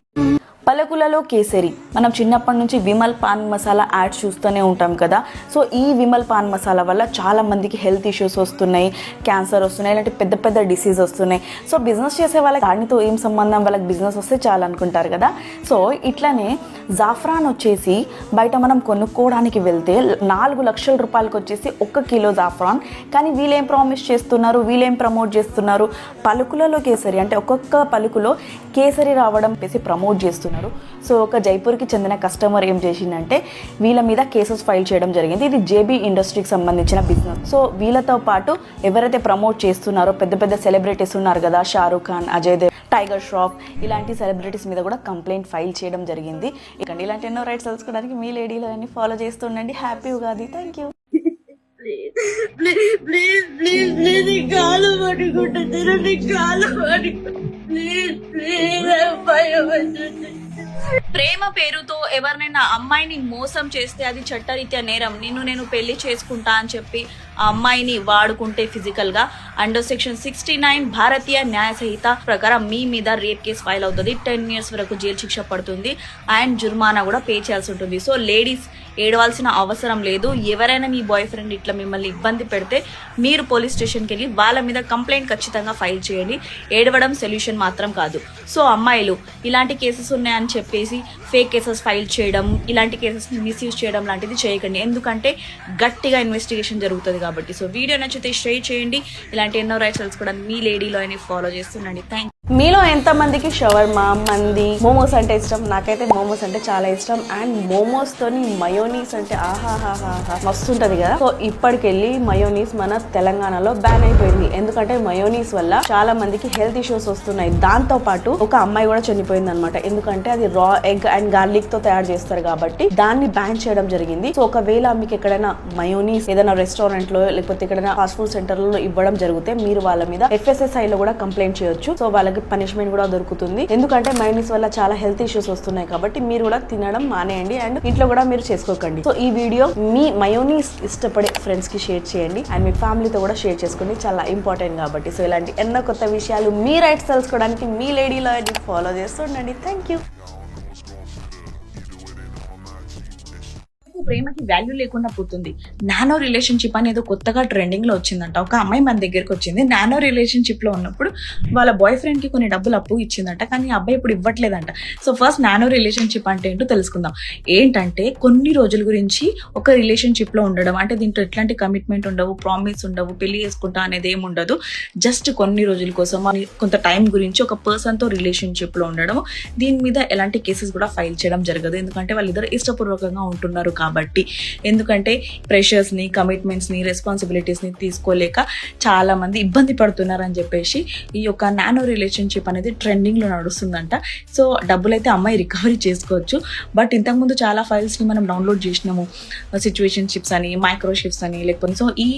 పలుకులలో కేసరి, మనం చిన్నప్పటి నుంచి విమల్ పాన్ మసాలా యాడ్స్ చూస్తూనే ఉంటాం కదా. సో ఈ విమల్ పాన్ మసాలా వల్ల చాలా మందికి హెల్త్ ఇష్యూస్ వస్తున్నాయి, క్యాన్సర్ వస్తున్నాయి, ఇలాంటి పెద్ద పెద్ద డిసీజ్ వస్తున్నాయి. సో బిజినెస్ చేసే వాళ్ళకి దానితో ఏం సంబంధం, వాళ్ళకి బిజినెస్ వస్తే చాలా అనుకుంటారు కదా. సో ఇట్లానే జాఫ్రాన్ వచ్చేసి బయట మనం కొనుక్కోవడానికి వెళ్తే 4 లక్షల రూపాయలకి వచ్చేసి 1 కిలో జాఫ్రాన్. కానీ వీళ్ళేం ప్రామిస్ చేస్తున్నారు, వీళ్ళేం ప్రమోట్ చేస్తున్నారు, పలుకులలో కేసరి అంటే ఒక్కొక్క పలుకులో కేసరి రావడం చేసి ప్రమోట్ చేస్తున్నారు. సో ఒక జైపూర్కి చెందిన కస్టమర్ ఏం చేసిందంటే వీళ్ళ మీద కేసెస్ ఫైల్ చేయడం జరిగింది. ఇది JB ఇండస్ట్రీకి సంబంధించిన బిజినెస్. సో వీళ్ళతో పాటు ఎవరైతే ప్రమోట్ చేస్తున్నారో పెద్ద పెద్ద సెలబ్రిటీస్ ఉన్నారు కదా, షారూక్ ఖాన్, అజయ్ దేవ్, టైగర్ ష్రాఫ్, ఇలాంటి సెలబ్రిటీస్ మీద కూడా కంప్లైంట్ ఫైల్ చేయడం జరిగింది. ఇక్కడ ఇలాంటి ఎన్నో రైట్స్ తెలుసుకోవడానికి మీ లేడీలో అన్ని ఫాలో చేస్తుండండి. హ్యాపీ ఉగాది. Thank you. ప్రేమ పేరుతో ఎవరినైనా అమ్మాయిని మోసం చేస్తే అది చట్టరీత్యా నేరం. నేను పెళ్లి చేసుకుంటా అని చెప్పి ఆ అమ్మాయిని వాడుకుంటే ఫిజికల్ గా అండర్ సెక్షన్ 69 భారతీయ న్యాయ సంహిత ప్రకారం మీ మీద రేప్ కేసు ఫైల్ అవుతుంది. 10 years వరకు జైలు శిక్ష పడుతుంది అండ్ జుర్మానా కూడా పే చేయాల్సి ఉంటుంది. సో లేడీస్ ఏడవాల్సిన అవసరం లేదు. ఎవరైనా మీ బాయ్ ఫ్రెండ్ ఇట్లా మిమ్మల్ని ఇబ్బంది పెడితే మీరు పోలీస్ స్టేషన్కి వెళ్ళి వాళ్ళ మీద కంప్లైంట్ ఖచ్చితంగా ఫైల్ చేయండి. ఏడవడం సొల్యూషన్ మాత్రం కాదు. సో అమ్మాయిలు ఇలాంటి కేసెస్ ఉన్నాయని చెప్పేసి ఫేక్ కేసెస్ ఫైల్ చేయడం, ఇలాంటి కేసెస్ని మిస్యూజ్ చేయడం లాంటిది చేయకండి. ఎందుకంటే గట్టిగా ఇన్వెస్టిగేషన్ జరుగుతుంది కాబట్టి. సో వీడియో నచ్చితే షేర్ చేయండి. ఇలాంటి ఎన్నో రైట్స్ తెలుసుకోవడానికి మీ లేడీలో అని ఫాలో చేస్తుండండి. Thank you. మీలో ఎంతమందికి షవర్మా, మంది, మోమోస్ అంటే ఇష్టం? నాకైతే మోమోస్ అంటే చాలా ఇష్టం. అండ్ మోమోస్ తోని మయోనీస్ అంటే ఆహాహాహా మస్తు ఉంటది కదా. సో ఇప్పటికెళ్ళి మయోనీస్ మన తెలంగాణలో బ్యాన్ అయిపోయింది. ఎందుకంటే మయోనీస్ వల్ల చాలా మందికి హెల్త్ ఇష్యూస్ వస్తున్నాయి. దాంతో పాటు ఒక అమ్మాయి కూడా చనిపోయింది అనమాట. ఎందుకంటే అది రా ఎగ్ అండ్ గార్లిక్ తో తయారు చేస్తారు కాబట్టి దాన్ని బ్యాన్ చేయడం జరిగింది. సో ఒకవేళ మీకు ఎక్కడైనా మయోనీస్ ఏదైనా రెస్టారెంట్ లో లేకపోతే ఎక్కడైనా ఫాస్ట్ ఫుడ్ సెంటర్ లో ఇవ్వడం జరిగితే మీరు వాళ్ళ మీద FSSAI లో కూడా కంప్లైంట్ చేయొచ్చు. సో వాళ్ళకి పనిష్మెంట్ కూడా దొరుకుతుంది. ఎందుకంటే మయోనీస్ వల్ల చాలా హెల్త్ ఇష్యూస్ వస్తున్నాయి కాబట్టి మీరు కూడా తినడం మానేయండి అండ్ ఇంట్లో కూడా మీరు చేసుకోకండి. సో ఈ వీడియో మీ మయోనీస్ ఇష్టపడే ఫ్రెండ్స్ కి షేర్ చేయండి అండ్ మీ ఫ్యామిలీతో కూడా షేర్ చేసుకోండి. చాలా ఇంపార్టెంట్ కాబట్టి. సో ఇలాంటి ఎన్నో కొత్త విషయాలు మీ రైట్స్ తెలుసుకోవడానికి మీ లేడీలో ఫాలో చేస్తుండండి. Thank you. ప్రేమకి వాల్యూ లేకుండా పోతుంది. నానో రిలేషన్షిప్ అనేది కొత్తగా ట్రెండింగ్ లో వచ్చిందంట. ఒక అమ్మాయి మన దగ్గరకు వచ్చింది. నానో రిలేషన్షిప్ లో ఉన్నప్పుడు వాళ్ళ బాయ్ ఫ్రెండ్ కి కొన్ని డబ్బులు అప్పు ఇచ్చిందంట. కానీ ఆ అబ్బాయి ఇప్పుడు ఇవ్వట్లేదంట. సో ఫస్ట్ నానో రిలేషన్షిప్ అంటే ఏంటో తెలుసుకుందాం. ఏంటంటే కొన్ని రోజుల గురించి ఒక రిలేషన్షిప్ లో ఉండడం, అంటే దీంట్లో ఎట్లాంటి కమిట్మెంట్ ఉండవు, ప్రామిస్ ఉండవు, పెళ్లి చేసుకుంటా అనేది ఏమి ఉండదు. జస్ట్ కొన్ని రోజుల కోసం కొంత టైం గురించి ఒక పర్సన్ తో రిలేషన్షిప్ లో ఉండడం. దీని మీద ఎలాంటి కేసెస్ కూడా ఫైల్ చేయడం జరగదు. ఎందుకంటే వాళ్ళిద్దరు ఇష్టపూర్వకంగా ఉంటున్నారు కాబట్టి. ఎందుకంటే ప్రెషర్స్ ని, కమిట్మెంట్స్ ని, రెస్పాన్సిబిలిటీస్ ని తీసుకోలేక చాలా మంది ఇబ్బంది పడుతున్నారు అని చెప్పేసి ఈ యొక్క నానో రిలేషన్షిప్ అనేది ట్రెండింగ్ లో నడుస్తుందంట. సో డబ్బులైతే అమ్మాయి రికవరీ చేసుకోవచ్చు. బట్ ఇంతకుముందు చాలా ఫైల్స్ ని మనం డౌన్లోడ్ చేసినాము, సిచ్యువేషన్షిప్స్ అని, మైక్రోషిప్స్ అని, లేకపోతే సో ఈ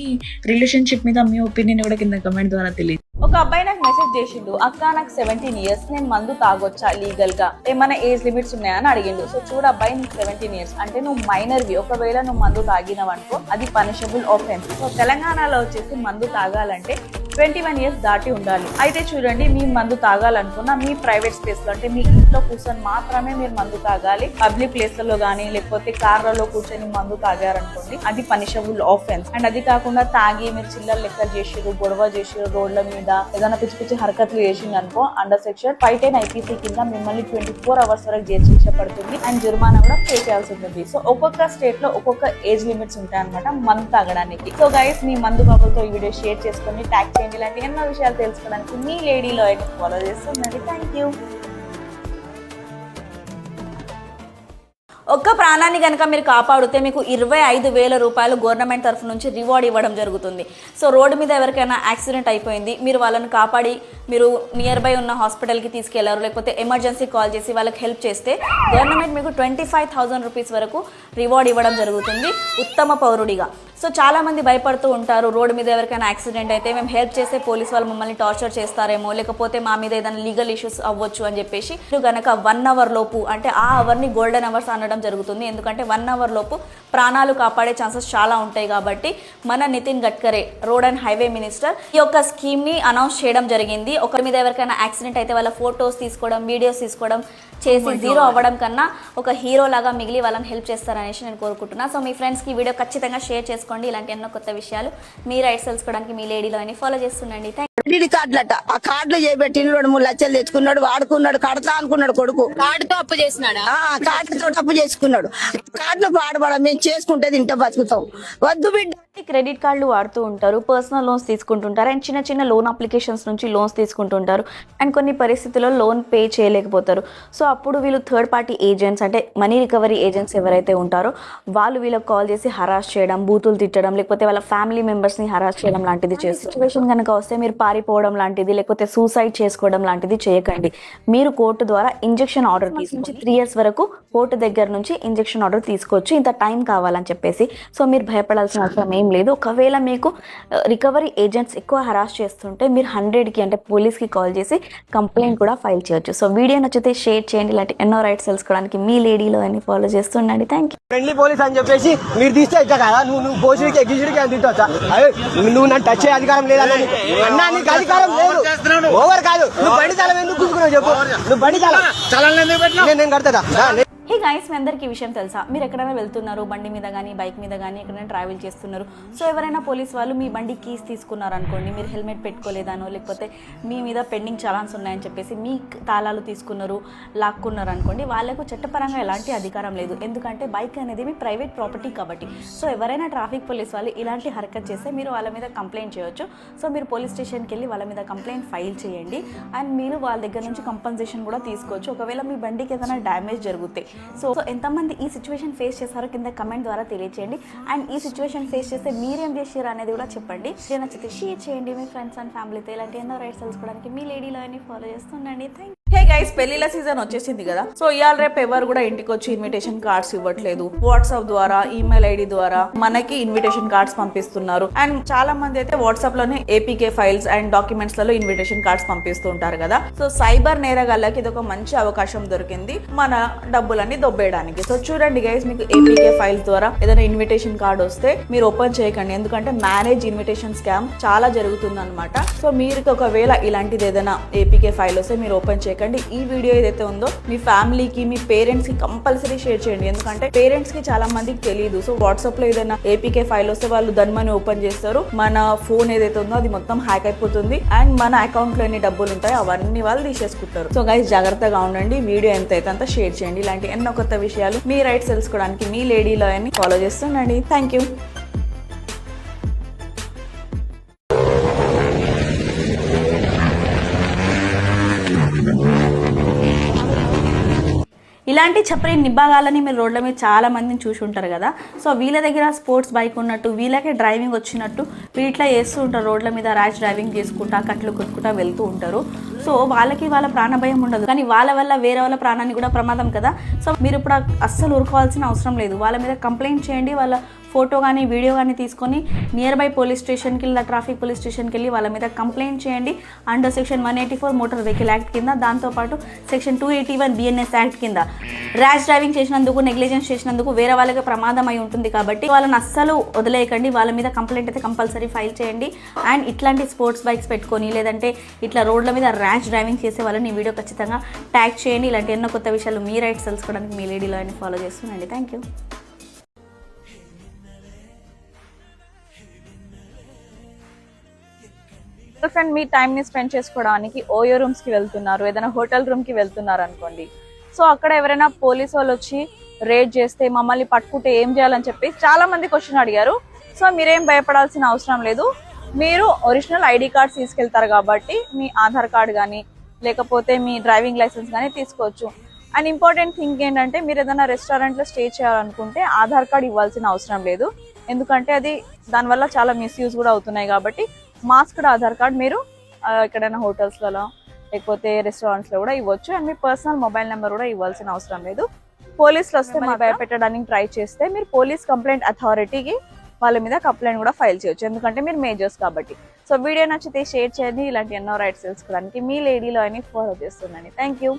రిలేషన్షిప్ మీద మీ ఒపీనియన్ కూడా కింద కమెంట్ ద్వారా తెలియదు. ఒక అబ్బాయి నాకు మెసేజ్ చేసిండు, అక్క నాకు 17 years, నేను మందు తాగొచ్చా లీగల్ గా, ఏమైనా ఏజ్ లిమిట్స్ ఉన్నాయా అని అడిగిండు. సో చూడు అబ్బాయి, నీకు 17 years అంటే నువ్వు మైనర్వి. ఒకవేళ నువ్వు మందు తాగినావు అనుకో అది పనిషబుల్ ఆఫెన్స్. సో తెలంగాణలో వచ్చేసి మందు తాగాలంటే 21 years దాటి ఉండాలి. అయితే చూడండి, మీ మందు తాగాలనుకున్నా మీ ప్రైవేట్ స్పేస్ లో అంటే మీ ఇంట్లో కూర్చొని మాత్రమే మీరు మందు తాగాలి. పబ్లిక్ ప్లేస్లలో కానీ లేకపోతే కార్లలో కూర్చొని మందు తాగారనుకోండి అది పనిషబుల్ ఆఫెన్స్. అండ్ అది కాకుండా తాగి మీరు చిల్లర లెక్కలు చేసిరు, గొడవ చేసిరు, రోడ్ల మీద ఏదైనా పిచ్చి పిచ్చి హరకతులు చేసింది అనుకో అండర్ సెక్షన్ 510 IPC కింద మిమ్మల్ని 24 hours వరకు జైలు శిక్ష పడుతుంది అండ్ జుర్మానా కూడా పే చేయాల్సి ఉంటుంది. సో ఒక్కొక్క స్టేట్ లో ఒక్కొక్క ఏజ్ లిమిట్స్ ఉంటాయి అనమాట మందు తాగడానికి. సో గైస్, మీ మందు బాబులతో ఈ వీడియో షేర్ చేసుకొని ట్యాగ్ చేయండి. ఇలాంటి ఎన్నో విషయాలు తెలుసుకోవడానికి మీ లేడీలో అయితే ఫాలో చేస్తుందండి. Thank you. ఒక్క ప్రాణాన్ని కనుక మీరు కాపాడితే మీకు 25,000 రూపాయలు గవర్నమెంట్ తరఫు నుంచి రివార్డ్ ఇవ్వడం జరుగుతుంది. సో రోడ్డు మీద ఎవరికైనా యాక్సిడెంట్ అయిపోయింది, మీరు వాళ్ళని కాపాడి మీరు నియర్ బై ఉన్న హాస్పిటల్కి తీసుకెళ్లారు, లేకపోతే ఎమర్జెన్సీ కాల్ చేసి వాళ్ళకి హెల్ప్ చేస్తే గవర్నమెంట్ మీకు 25,000 రూపీస్ వరకు రివార్డ్ ఇవ్వడం జరుగుతుంది ఉత్తమ పౌరుడిగా. సో చాలా మంది భయపడుతూ ఉంటారు, రోడ్డు మీద ఎవరికైనా యాక్సిడెంట్ అయితే మేము హెల్ప్ చేస్తే పోలీస్ వాళ్ళు మమ్మల్ని టార్చర్ చేస్తారేమో, లేకపోతే మా మీద ఏదైనా లీగల్ ఇష్యూస్ అవ్వచ్చు అని చెప్పేసి మీరు కనుక 1 hour లోపు, అంటే ఆ అవర్ని గోల్డెన్ అవర్స్ అనడం జరుగుతుంది. ఎందుకంటే 1 hour లోపు ప్రాణాలు కాపాడే ఛాన్సెస్ చాలా ఉంటాయి కాబట్టి మన Nitin Gadkari road and highway minister ఈ యొక్క స్కీమ్ ని అనౌన్స్ చేయడం జరిగింది. ఒకరి మీద ఎవరికైనా యాక్సిడెంట్ అయితే వాళ్ళ ఫొటోస్ తీసుకోవడం, వీడియోస్ తీసుకోవడం చేసి జీరో అవ్వడం కన్నా ఒక హీరో లాగా మిగిలి వాళ్ళని హెల్ప్ చేస్తారనేసి నేను కోరుకుంటున్నా. సో మీ ఫ్రెండ్స్కి ఈ వీడియో ఖచ్చితంగా షేర్ చేసుకోండి. ఇలాంటి ఎన్నో కొత్త విషయాలు మీ రైట్స్ తెలుసుకోవడానికి మీ లేడీలో అని ఫాలో చేస్తుండండి. కార్డులట ఆ కార్డులు చేయబెట్టి 2-3 లక్షలు తెచ్చుకున్నాడు, వాడుకున్నాడు, కడతా అనుకున్నాడు కొడుకు. కార్డుతో అప్పు చేసినాడా? కార్డుతో అప్పు చేసుకున్నాడు. కార్డులు పాడబడ మేము చేసుకుంటే తింటే బతుకుతాం. వద్దు బిడ్డ. క్రెడిట్ కార్డులు వాడుతూ ఉంటారు, పర్సనల్ లోన్స్ తీసుకుంటుంటారు అండ్ చిన్న చిన్న లోన్ అప్లికేషన్స్ నుంచి లోన్స్ తీసుకుంటుంటారు అండ్ కొన్ని పరిస్థితుల్లో లోన్ పే చేయలేకపోతారు. సో అప్పుడు వీళ్ళు థర్డ్ పార్టీ ఏజెంట్స్ అంటే మనీ రికవరీ ఏజెంట్స్ ఎవరైతే ఉంటారో వాళ్ళు వీళ్ళకి కాల్ చేసి హరాస్ చేయడం, బూతులు తిట్టడం, లేకపోతే వాళ్ళ ఫ్యామిలీ మెంబర్స్ని హరాస్ చేయడం లాంటిది చేస్తారు. సిచ్యువేషన్ కనుక వస్తే మీరు పారిపోవడం లాంటిది లేకపోతే సూసైడ్ చేసుకోవడం లాంటిది చేయకండి. మీరు కోర్టు ద్వారా ఇంజెక్షన్ ఆర్డర్ తీసుకొచ్చి 3 years వరకు కోర్టు దగ్గర నుంచి ఇంజెక్షన్ ఆర్డర్ తీసుకోవచ్చు, ఇంత టైం కావాలని చెప్పేసి. సో మీరు భయపడాల్సిన అవసరం ఏం లేదు. ఒకవేళ మీకు రికవరీ ఏజెంట్స్ ఎక్కువ హరాస్ చేస్తుంటే మీరు 100కి అంటే పోలీస్కి కాల్ చేసి కంప్లైంట్ కూడా ఫైల్ చేయొచ్చు. సో వీడియో నచ్చితే షేర్ చేయండి. ఇలాంటి ఎన్నో రైట్స్ తెలుసుకోవడానికి మీ లేడీలో అని ఫాలో చేస్తుండండి. Thank you. ఫ్రెండ్లీ పోలీస్ అని చెప్పేసి మీరు తీస్తే ఇట్లా కదా నువ్వు పోషడికి ఎగ్జిడికి అని తిట్టవచ్చా? నువ్వు నన్ను టచ్ చేయ అధికారం లేదా? అన్నా నీకు అధికారం లేదు. ఓవర్ కాదు. నువ్వు బండి తాళం ఎందుకు కూర్చుకున్నావు చెప్పు? నువ్వు బండి తాళం నేను కడతా. హే గైస్, మీ అందరికీ ఈ విషయం తెలుసా? మీరు ఎక్కడైనా వెళ్తున్నారు, బండి మీద కానీ బైక్ మీద కానీ ఎక్కడైనా ట్రావెల్ చేస్తున్నారు. సో ఎవరైనా పోలీస్ వాళ్ళు మీ బండి కీస్ తీసుకున్నారు అనుకోండి, మీరు హెల్మెట్ పెట్టుకోలేదానో లేకపోతే మీ మీద పెండింగ్ చలాన్స్ ఉన్నాయని చెప్పేసి మీ తాళాలు తీసుకున్నారు, లాక్కున్నారు అనుకోండి, వాళ్ళకు చట్టపరంగా ఎలాంటి అధికారం లేదు. ఎందుకంటే బైక్ అనేది మీ ప్రైవేట్ ప్రాపర్టీ కాబట్టి. సో ఎవరైనా ట్రాఫిక్ పోలీస్ వాళ్ళు ఇలాంటి హరకత్ చేస్తే మీరు వాళ్ళ మీద కంప్లైంట్ చేయొచ్చు. సో మీరు పోలీస్ స్టేషన్కి వెళ్ళి వాళ్ళ మీద కంప్లైంట్ ఫైల్ చేయండి. అండ్ మీరు వాళ్ళ దగ్గర నుంచి కంపన్సేషన్ కూడా తీసుకోవచ్చు ఒకవేళ మీ బండికి ఏదైనా డ్యామేజ్ జరుగుతాయి. సో ఎంతమంది ఈ సిచ్యువేషన్ ఫేస్ చేస్తారో కింద కమెంట్ ద్వారా తెలియచేయండి. అండ్ ఈ సిచ్యువేషన్ ఫేస్ చేస్తే మీరేం చేసారు అనేది కూడా చెప్పండి. నచ్చితే షేర్ చేయండి మీ ఫ్రెండ్స్ అండ్ ఫ్యామిలీతో. ఇలాంటి ఎన్నో రైట్స్ తెలుసుకోవడానికి మీ లేడీలో అని ఫాలో చేస్తుండండి. Thank you. హే గైస్, పెళ్లిళ్ళ సీజన్ వచ్చేసింది కదా. సో ఇవాళ రేపు ఎవరు కూడా ఇంటికి వచ్చి ఇన్విటేషన్ కార్డ్స్ ఇవ్వట్లేదు. వాట్సాప్ ద్వారా, ఈమెయిల్ ఐడి ద్వారా మనకి ఇన్విటేషన్ కార్డ్స్ పంపిస్తున్నారు. అండ్ చాలా మంది అయితే వాట్సాప్ లోనే ఏపీకే ఫైల్స్ అండ్ డాక్యుమెంట్స్ లలో ఇన్విటేషన్ కార్డ్స్ పంపిస్తూ ఉంటారు కదా. సో సైబర్ నేరగాళ్ళకి ఇది ఒక మంచి అవకాశం దొరికింది మన డబ్బులన్నీ దొబ్బేయడానికి. సో చూడండి గైస్, మీకు ఏపీకే ఫైల్స్ ద్వారా ఏదైనా ఇన్విటేషన్ కార్డ్ వస్తే మీరు ఓపెన్ చేయకండి. ఎందుకంటే మ్యారేజ్ ఇన్విటేషన్ స్కామ్ చాలా జరుగుతుంది అనమాట. సో మీరు ఒకవేళ ఇలాంటిది ఏదైనా ఏపీకే ఫైల్ వస్తే మీరు ఓపెన్ చేయకండి. ఈ వీడియో ఏదైతే ఉందో మీ ఫ్యామిలీకి, మీ పేరెంట్స్ కి కంపల్సరీ షేర్ చేయండి. ఎందుకంటే పేరెంట్స్ కి చాలా మందికి తెలియదు. సో వాట్సాప్ లో ఏదైనా ఏపీకే ఫైల్ వస్తే వాళ్ళు దాన్ని ఓపెన్ చేస్తారు. మన ఫోన్ ఏదైతే ఉందో అది మొత్తం హ్యాక్ అయిపోతుంది. అండ్ మన అకౌంట్ లో ఎన్ని డబ్బులు ఉంటాయో అవన్నీ వాళ్ళు తీసేసుకుంటారు. సో గైస్, జాగ్రత్తగా ఉండండి. వీడియో ఎంత అయితే అంత షేర్ చేయండి. ఇలాంటి ఎన్నో కొత్త విషయాలు, మీ రైట్స్ తెలుసుకోవడానికి మీ లేడీలో అని ఫాలో చేస్తుండండి. Thank you. ఇలాంటి చప్పరి నిబ్బాగాలని మీరు రోడ్ల మీద చాలా మందిని చూసి ఉంటారు కదా. సో వీళ్ళ దగ్గర స్పోర్ట్స్ బైక్ ఉన్నట్టు, వీళ్ళకే డ్రైవింగ్ వచ్చినట్టు వీటిలో చేస్తూ ఉంటారు. రోడ్ల మీద ర్యాష్ డ్రైవింగ్ చేసుకుంటా, కట్లు కొట్టుకుంటా వెళ్తూ ఉంటారు. సో వాళ్ళకి వాళ్ళ ప్రాణ భయం ఉండదు, కానీ వాళ్ళ వల్ల వేరే వాళ్ళ ప్రాణానికి కూడా ప్రమాదం కదా. సో మీరు ఇప్పుడు అస్సలు ఊరుకోవాల్సిన అవసరం లేదు. వాళ్ళ మీద కంప్లైంట్ చేయండి. వాళ్ళ ఫోటో కానీ వీడియో కానీ తీసుకొని నియర్ బై పోలీస్ స్టేషన్కి వెళ్ళి, ట్రాఫిక్ పోలీస్ స్టేషన్కి వెళ్ళి వాళ్ళ మీద కంప్లైంట్ చేయండి. Under section 184 motor vehicle act కింద, దాంతోపాటు సెక్షన్ 281 BNS యాక్ట్ కింద ర్యాష్ డ్రైవింగ్ చేసినందుకు, నెగ్లిజెన్స్ చేసినందుకు వేరే వాళ్ళకి ప్రమాదం అయి ఉంటుంది. కాబట్టి వాళ్ళని అస్సలు వదిలేయకండి. వాళ్ళ మీద కంప్లైంట్ అయితే కంపల్సరీ ఫైల్ చేయండి. అండ్ ఇట్లాంటి స్పోర్ట్స్ బైక్స్ పెట్టుకొని లేదంటే ఇట్లా రోడ్ల మీద ర్యాష్ డ్రైవింగ్ చేసే వాళ్ళని ఈ వీడియో ఖచ్చితంగా ట్యాగ్ చేయండి. ఇలాంటి ఎన్నో కొత్త విషయాలు, మీ రైట్స్ తెలుసుకోవడానికి మీ లేడీలో అని ఫాలో చేస్తుండండి. Thank you. ఫ్రెండ్, మీ టైంని స్పెండ్ చేసుకోవడానికి ఓయో రూమ్స్కి వెళ్తున్నారు, ఏదైనా హోటల్ రూమ్కి వెళ్తున్నారు అనుకోండి. సో అక్కడ ఎవరైనా పోలీసు వాళ్ళు వచ్చి రేడ్ చేస్తే, మమ్మల్ని పట్టుకుంటే ఏం చేయాలని చెప్పి చాలా మంది క్వశ్చన్ అడిగారు. సో మీరేం భయపడాల్సిన అవసరం లేదు. మీరు ఒరిజినల్ ఐడి కార్డ్స్ తీసుకెళ్తారు కాబట్టి మీ ఆధార్ కార్డ్ కానీ లేకపోతే మీ డ్రైవింగ్ లైసెన్స్ కానీ తీసుకోవచ్చు. అండ్ ఇంపార్టెంట్ థింగ్ ఏంటంటే, మీరు ఏదైనా రెస్టారెంట్లో స్టే చేయాలనుకుంటే ఆధార్ కార్డ్ ఇవ్వాల్సిన అవసరం లేదు. ఎందుకంటే అది దానివల్ల చాలా మిస్యూజ్ కూడా అవుతున్నాయి. కాబట్టి మాస్క్డ్ ఆధార్ కార్డ్ మీరు ఎక్కడైనా హోటల్స్లలో లేకపోతే రెస్టారెంట్స్లో కూడా ఇవ్వచ్చు. And me personal mobile number కూడా ఇవ్వాల్సిన అవసరం లేదు. పోలీసులు వస్తే మళ్ళీ భయపెట్టడానికి ట్రై చేస్తే మీరు పోలీస్ కంప్లైంట్ అథారిటీకి వాళ్ళ మీద కంప్లైంట్ కూడా ఫైల్ చేయొచ్చు. ఎందుకంటే మీరు మేజర్స్ కాబట్టి. సో వీడియో నచ్చితే షేర్ చేయండి. ఇలాంటి ఎన్నో రైట్స్ తెలుసుకోవడానికి మీ లేడీలో అని ఫాలో చేస్తుండండి. Thank you.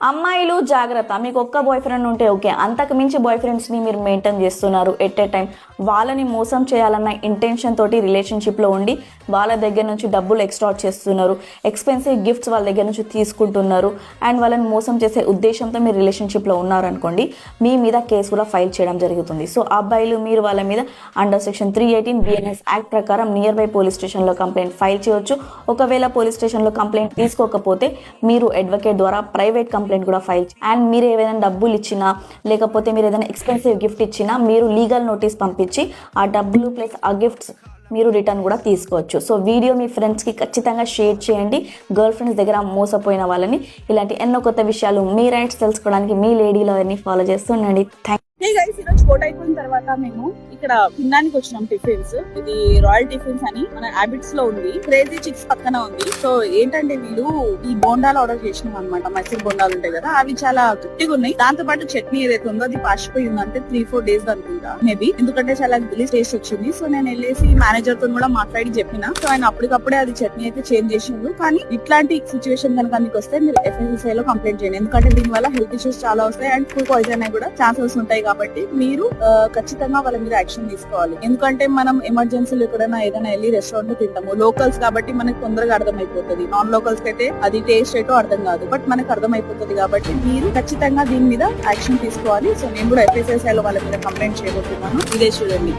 అమ్మాయిలు జాగ్రత్త. మీకు ఒక్క బాయ్ ఫ్రెండ్ ఉంటే ఓకే, అంతకు మించి బాయ్ ఫ్రెండ్స్ని మీరు మెయింటైన్ చేస్తున్నారు ఎట్ ఏ టైం. వాళ్ళని మోసం చేయాలన్న ఇంటెన్షన్ తోటి రిలేషన్షిప్లో ఉండి వాళ్ళ దగ్గర నుంచి డబ్బులు ఎక్స్ట్రాక్ట్ చేస్తున్నారు, ఎక్స్పెన్సివ్ గిఫ్ట్స్ వాళ్ళ దగ్గర నుంచి తీసుకుంటున్నారు. అండ్ వాళ్ళని మోసం చేసే ఉద్దేశంతో మీరు రిలేషన్షిప్లో ఉన్నారనుకోండి, మీ మీద కేసు కూడా ఫైల్ చేయడం జరుగుతుంది. సో అబ్బాయిలు, మీరు వాళ్ళ మీద అండర్ సెక్షన్ 318 BNS యాక్ట్ ప్రకారం నియర్ బై పోలీస్ స్టేషన్లో కంప్లైంట్ ఫైల్ చేయొచ్చు. ఒకవేళ పోలీస్ స్టేషన్లో కంప్లైంట్ తీసుకోకపోతే మీరు అడ్వకేట్ ద్వారా ప్రైవేట్ కంప్లైంట్ కూడా ఫైల్. అండ్ మీరు ఏదైనా డబ్బులు ఇచ్చినా లేకపోతే మీరు ఏదైనా ఎక్స్పెన్సివ్ గిఫ్ట్ ఇచ్చినా మీరు లీగల్ నోటీస్ పంపించి ఆ డబ్బులు ప్లస్ ఆ గిఫ్ట్స్ మీరు రిటర్న్ కూడా తీసుకోవచ్చు. సో వీడియో మీ ఫ్రెండ్స్కి ఖచ్చితంగా షేర్ చేయండి. గర్ల్ ఫ్రెండ్స్ దగ్గర మోసపోయిన వాళ్ళని. ఇలాంటి ఎన్నో కొత్త విషయాలు, మీ రైట్స్ తెలుసుకోవడానికి మీ లేడీలో అన్ని ఫాలో చేస్తుండండి. థ్యాంక్ హే గైస్, ఈరోజు కోట అయిపోయిన తర్వాత మేము ఇక్కడ తినడానికి వచ్చినాం టిఫిన్స్. ఇది రాయల్ టిఫిన్స్ అని మన హ్యాబిట్స్ లో ఉంది, క్రేజీ చిక్స్ పక్కన ఉంది. సో ఏంటంటే వీళ్ళు ఈ బోండాలు ఆర్డర్ చేసినాం అనమాట. మైసూర్ బోండాలు ఉంటాయి కదా, అవి చాలా గట్టిగా ఉన్నాయి. దాంతో పాటు చట్నీ ఏదైతే ఉందో అది పాసిపోయి ఉందంటే 3-4 days అనుకుంటా మేబీ, ఎందుకంటే చాలా గిలీజ్ టేస్ట్ వచ్చింది. సో నేను వెళ్ళేసి మేనేజర్ తో కూడా మాట్లాడి చెప్పిన. సో ఆయన అప్పటికప్పుడే అది చట్నీ అయితే చేంజ్ చేసిండు. కానీ ఇట్లాంటి సిచ్యువేషన్ కనుక మీకు వస్తే మీరు FSSAI లో కంప్లైంట్ చేయండి, ఎందుకంటే దీని వల్ల హెల్త్ ఇష్యూస్ చాలా వస్తాయి అండ్ ఫుడ్ పాయిజన్ అయ్యి కూడా ఛాన్సెస్ ఉంటాయి. కాబట్టి మీరు ఖచ్చితంగా వాళ్ళ మీద యాక్షన్ తీసుకోవాలి. ఎందుకంటే మనం ఎమర్జెన్సీలో ఎక్కడైనా ఏదైనా వెళ్ళి రెస్టారెంట్ లో తింటాము, లోకల్స్ కాబట్టి మనకు తొందరగా అర్థమైపోతుంది. నాన్ లోకల్స్ అయితే అది టేస్ట్ ఏటో అర్థం కాదు, బట్ మనకు అర్థమైపోతుంది. కాబట్టి మీరు ఖచ్చితంగా దీని మీద యాక్షన్ తీసుకోవాలి. సో నేను కూడా FSSAI లో వాళ్ళ మీద కంప్లైంట్ చేయబోతున్నాను. ఇదే చూడండి,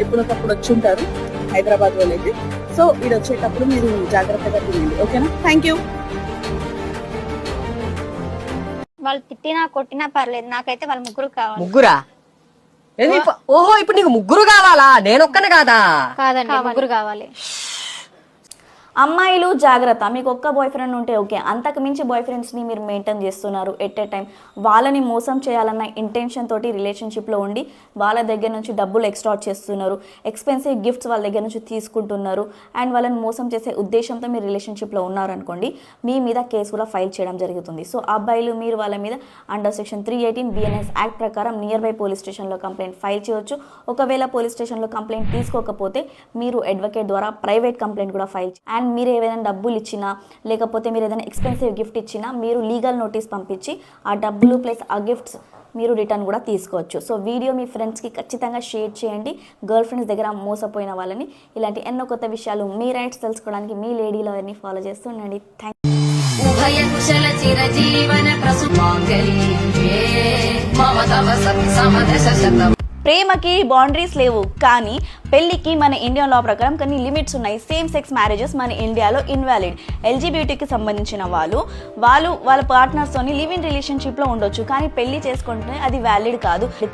ఎప్పుడొకప్పుడు వచ్చి ఉంటారు హైదరాబాద్ వాళ్ళైతే. సో ఇది వచ్చేటప్పుడు మీరు జాగ్రత్తగా తినండి, ఓకేనా? Thank you. వాళ్ళు తిట్టినా కొట్టినా పర్లేదు, నాకైతే వాళ్ళ ముగ్గురు కావాలి. ముగ్గురా? ఓహో, ఇప్పుడు నీకు ముగ్గురు కావాలా? నేనొక్కనే కాదా? కాదండి, ముగ్గురు కావాలి. అమ్మాయిలు జాగ్రత్త, మీకు ఒక్క బాయ్ ఫ్రెండ్ ఉంటే ఓకే, అంతకు మించి బాయ్ ఫ్రెండ్స్ని మీరు మెయింటైన్ చేస్తున్నారు ఎట్ ఏ టైం. వాళ్ళని మోసం చేయాలన్న ఇంటెన్షన్ తోటి రిలేషన్షిప్లో ఉండి వాళ్ళ దగ్గర నుంచి డబ్బులు ఎక్స్ట్రాక్ట్ చేస్తున్నారు, ఎక్స్పెన్సివ్ గిఫ్ట్స్ వాళ్ళ దగ్గర నుంచి తీసుకుంటున్నారు అండ్ వాళ్ళని మోసం చేసే ఉద్దేశంతో మీరు రిలేషన్షిప్లో ఉన్నారనుకోండి, మీ మీద కేసు కూడా ఫైల్ చేయడం జరుగుతుంది. సో అబ్బాయిలు మీరు వాళ్ళ మీద అండర్ సెక్షన్ 318 BNS యాక్ట్ ప్రకారం నియర్ బై పోలీస్ స్టేషన్లో కంప్లైంట్ ఫైల్ చేయవచ్చు. ఒకవేళ పోలీస్ స్టేషన్లో కంప్లైంట్ తీసుకోకపోతే మీరు అడ్వకేట్ ద్వారా ప్రైవేట్ కంప్లైంట్ కూడా ఫైల్ అండ్ మీరు ఏదైనా డబ్బులు ఇచ్చినా లేకపోతే మీరు ఏదైనా ఎక్స్పెన్సివ్ గిఫ్ట్ ఇచ్చినా మీరు లీగల్ నోటీస్ పంపించి ఆ డబ్బులు ప్లస్ ఆ గిఫ్ట్స్ మీరు రిటర్న్ కూడా తీసుకోవచ్చు. సో వీడియో మీ ఫ్రెండ్స్కి ఖచ్చితంగా షేర్ చేయండి. గర్ల్ ఫ్రెండ్స్ దగ్గర మోసపోయిన వాళ్ళని, ఇలాంటి ఎన్నో కొత్త విషయాలు మీ రైట్స్ తెలుసుకోవడానికి మీ లేడీ లాయర్ని ఫాలో చేస్తుండండి. Thank you. ప్రేమకి బౌండరీస్ లేవు, కానీ పెళ్లికి మన ఇండియన్ లా ప్రకారం కొన్ని లిమిట్స్ ఉన్నాయి. సేమ్ సెక్స్ మ్యారేజెస్ మన ఇండియాలో ఇన్వాలిడ్. LGBTకి సంబంధించిన వాళ్ళు వాళ్ళ పార్ట్నర్స్తోని లివ్ ఇన్ రిలేషన్షిప్లో ఉండొచ్చు, కానీ పెళ్లి చేసుకుంటే అది వ్యాలిడ్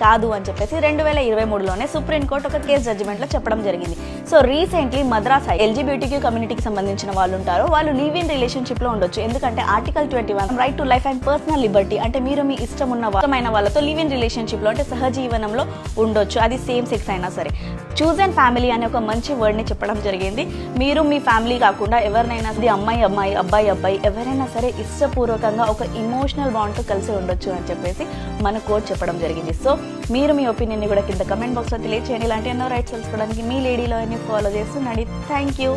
కాదు అని చెప్పేసి 2023లోనే సుప్రీంకోర్టు ఒక కేసు జడ్జిమెంట్లో చెప్పడం జరిగింది. సో రీసెంట్లీ మద్రాస్ LGBTQ కమ్యూనిటీకి సంబంధించిన వాళ్ళు ఉంటారు, వాళ్ళు లివ్ ఇన్ రిలేషన్షిప్లో ఉండొచ్చు. ఎందుకంటే article 21 right to life and personal Liberty, అంటే మీరు మీ ఇష్టమైన వాళ్ళతో లివ్ ఇన్ రిలేషన్షిప్లో అంటే సహజీవనంలో ఉండొచ్చు, అది సేమ్ సెక్స్ అయినా సరే. చూజ్ అండ్ ఫ్యామిలీ అనే ఒక మంచి వర్డ్ని చెప్పడం జరిగింది. మీరు మీ ఫ్యామిలీ కాకుండా ఎవరినైనా అమ్మాయి అబ్బాయి ఎవరైనా సరే ఇష్టపూర్వకంగా ఒక ఇమోషనల్ బాండ్తో కలిసి ఉండొచ్చు అని చెప్పేసి మన కోర్టు చెప్పడం జరిగింది. సో మీరు మీ ఒపీనియన్ని కూడా కింద కమెంట్ బాక్స్లో తెలియచేయండి. ఇలాంటి ఎన్నో రైట్స్ తెలుసుకోవడానికి మీ లేడీలో అన్ని ఫాలో చేస్తున్నాడు. Thank you.